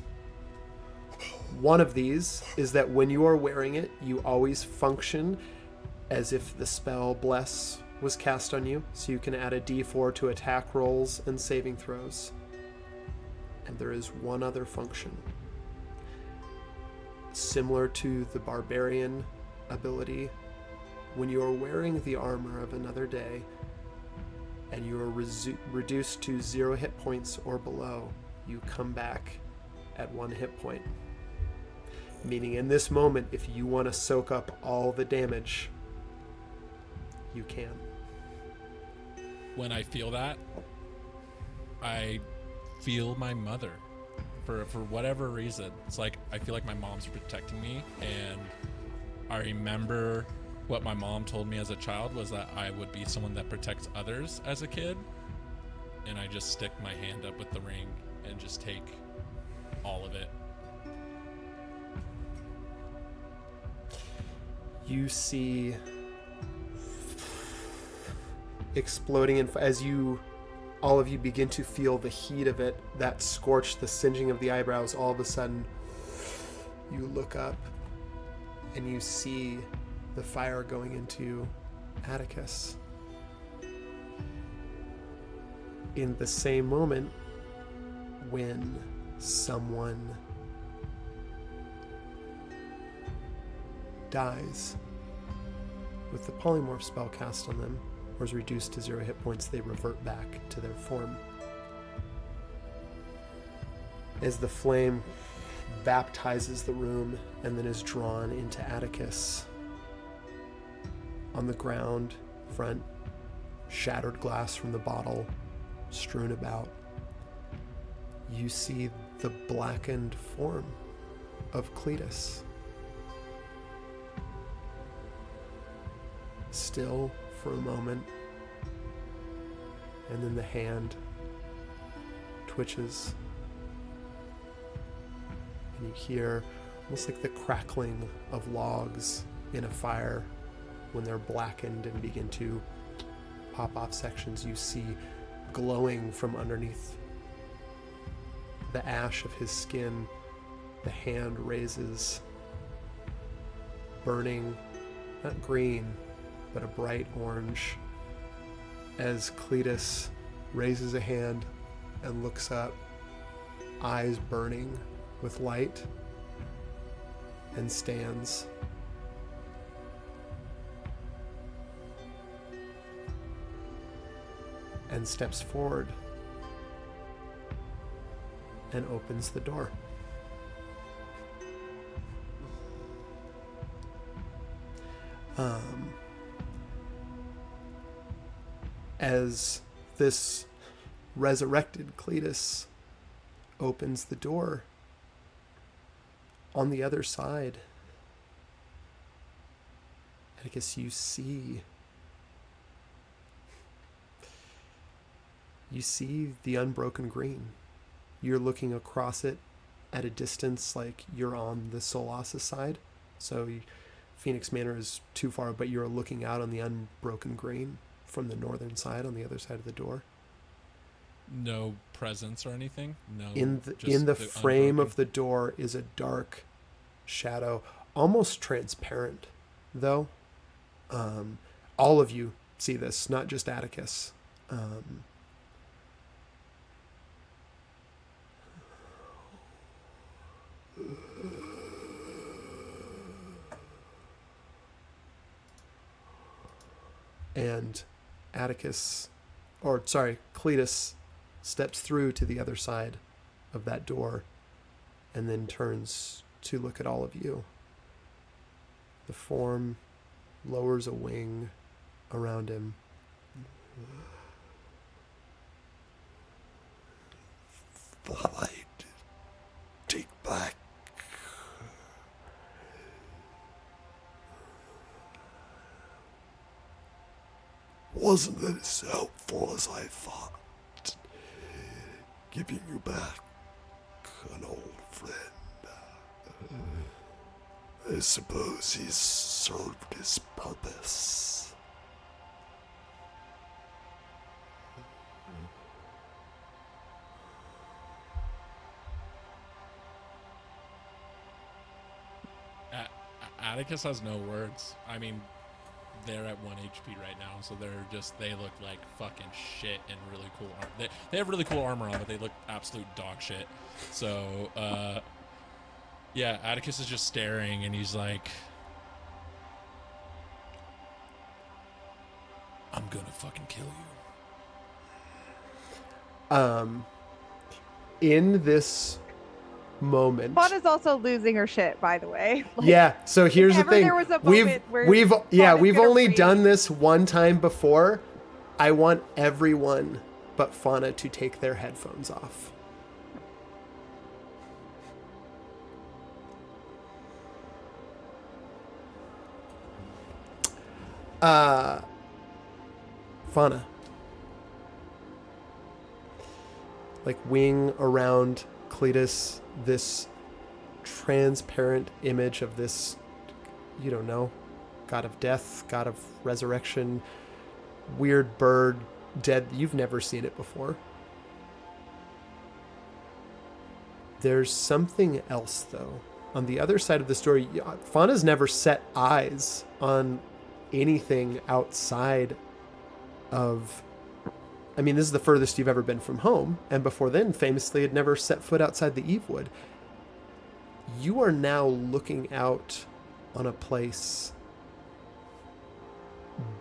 One of these is that when you are wearing it, you always function as if the spell Bless was cast on you, so you can add a d4 to attack rolls and saving throws. And there is one other function. Similar to the Barbarian ability, when you are wearing the armor of another day and you are reduced to 0 hit points or below, you come back at 1 hit point. Meaning in this moment, if you want to soak up all the damage, you can. When I feel that, I feel my mother. For whatever reason. It's like I feel like my mom's protecting me, and I remember what my mom told me as a child was that I would be someone that protects others as a kid, and I just stick my hand up with the ring and just take all of it. You see exploding as all of you begin to feel the heat of it, that scorch, the singeing of the eyebrows. All of a sudden, you look up and you see the fire going into Atticus. In the same moment, when someone dies with the polymorph spell cast on them, or is reduced to 0 hit points, they revert back to their form. As the flame baptizes the room and then is drawn into Atticus, on the ground front, shattered glass from the bottle strewn about, you see the blackened form of Cletus. Still for a moment, and then the hand twitches, and you hear almost like the crackling of logs in a fire when they're blackened and begin to pop off sections. You see glowing from underneath the ash of his skin, the hand raises, burning, not green, but a bright orange, as Cletus raises a hand and looks up, eyes burning with light, and stands. And steps forward and opens the door. As this resurrected Cletus opens the door, on the other side, I guess you see the unbroken green. You're looking across it at a distance, like you're on the Solasa side. So Phoenix Manor is too far, but you're looking out on the unbroken green from the northern side on the other side of the door. No presence or anything? No. In the frame of the door is a dark shadow, almost transparent, though. All of you see this, not just Atticus. And Cletus steps through to the other side of that door and then turns to look at all of you. The form lowers a wing around him. The light, take back wasn't as helpful as I thought. Giving you back an old friend. I suppose he's served his purpose. Atticus has no words. I mean, they're at 1 HP right now, so they look like fucking shit and really cool armor. They have really cool armor on, but they look absolute dog shit. So, yeah, Atticus is just staring, and he's like, I'm gonna fucking kill you. In this moment, Fauna's also losing her shit, by the way. yeah. So here's the ever thing: there was a moment where we've Fauna's gonna only rage. done this one time before. I want everyone but Fauna to take their headphones off. Fauna. Like wing around Cletus, this transparent image of this, you don't know, god of death, god of resurrection, weird bird, dead. You've never seen it before. There's something else, though. On the other side of the story, Fauna's never set eyes on anything outside of... I mean, this is the furthest you've ever been from home, and before then, famously, had never set foot outside the Evewood. You are now looking out on a place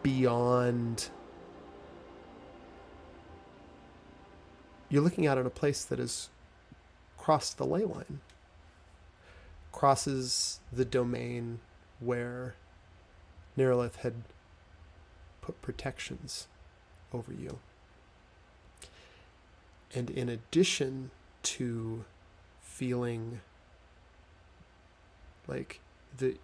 beyond... You're looking out on a place that has crossed the ley line. Crosses the domain where Nerilith had put protections over you. And in addition to feeling like the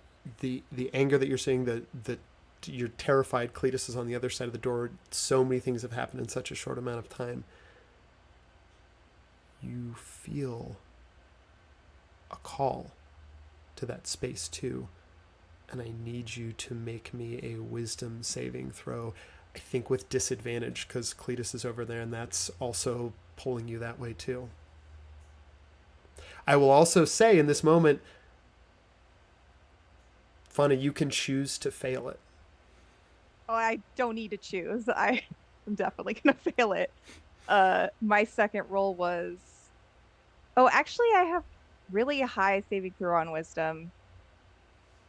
anger that you're seeing, that you're terrified Cletus is on the other side of the door, so many things have happened in such a short amount of time. You feel a call to that space too. And I need you to make me a wisdom saving throw. I think with disadvantage, because Cletus is over there, and that's also pulling you that way too. I will also say in this moment, Fauna, you can choose to fail it. Oh, I don't need to choose. I'm definitely gonna fail it. My second roll was... Oh, actually, I have really high saving throw on wisdom.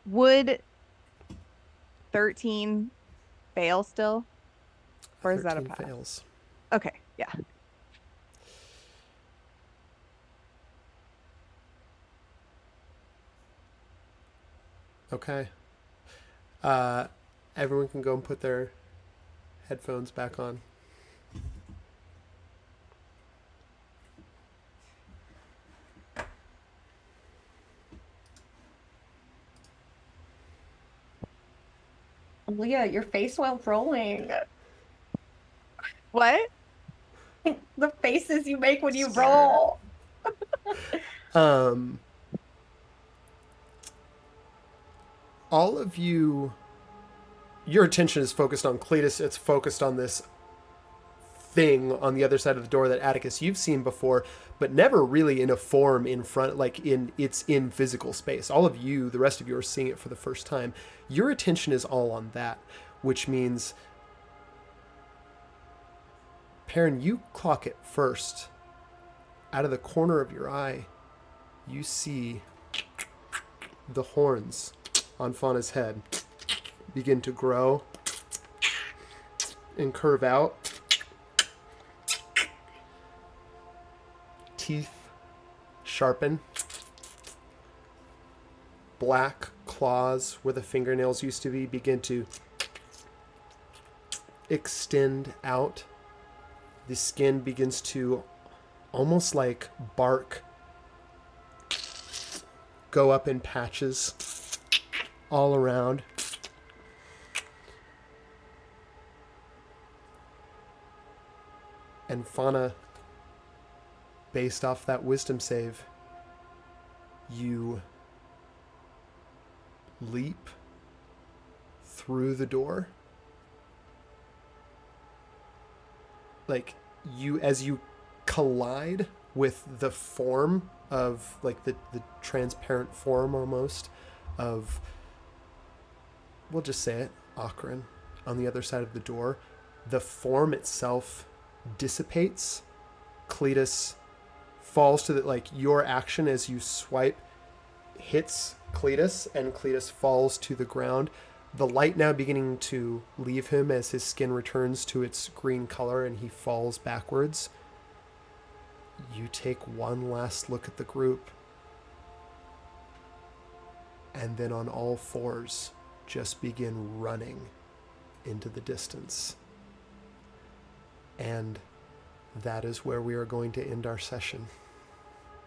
Would 13 fail still? Or is that a 13 pass? fails. Okay, yeah. Okay. Everyone can go and put their headphones back on. Leah, your face while rolling. What? The faces you make when you roll. All of you, your attention is focused on Cletus. It's focused on this thing on the other side of the door that Atticus you've seen before, but never really in a form in front, like it's in physical space. All of you, the rest of you, are seeing it for the first time. Your attention is all on that, which means, Perrin, you clock it first. Out of the corner of your eye, you see the horns on Fauna's head begin to grow and curve out. Teeth sharpen. Black claws where the fingernails used to be begin to extend out. The skin begins to, almost like bark, go up in patches all around. And Fauna, based off that wisdom save, you leap through the door. Like, as you collide with the form of, like, the transparent form almost of, we'll just say it, Akron, on the other side of the door, the form itself dissipates. Cletus falls to the, like, your action as you swipe hits Cletus, and Cletus falls to the ground. The light now beginning to leave him as his skin returns to its green color and he falls backwards. You take one last look at the group, and then on all fours just begin running into the distance. And that is where we are going to end our session.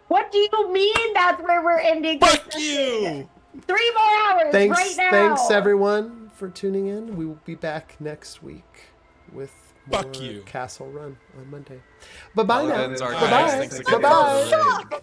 What do you mean that's where we're ending? Fuck you! 3 more hours right now. Thanks everyone for tuning in. We will be back next week with more Fuck you. Castle Run on Monday. Bye-bye Well, now. that ends our Bye-bye. guys. Thanks again. Bye-bye.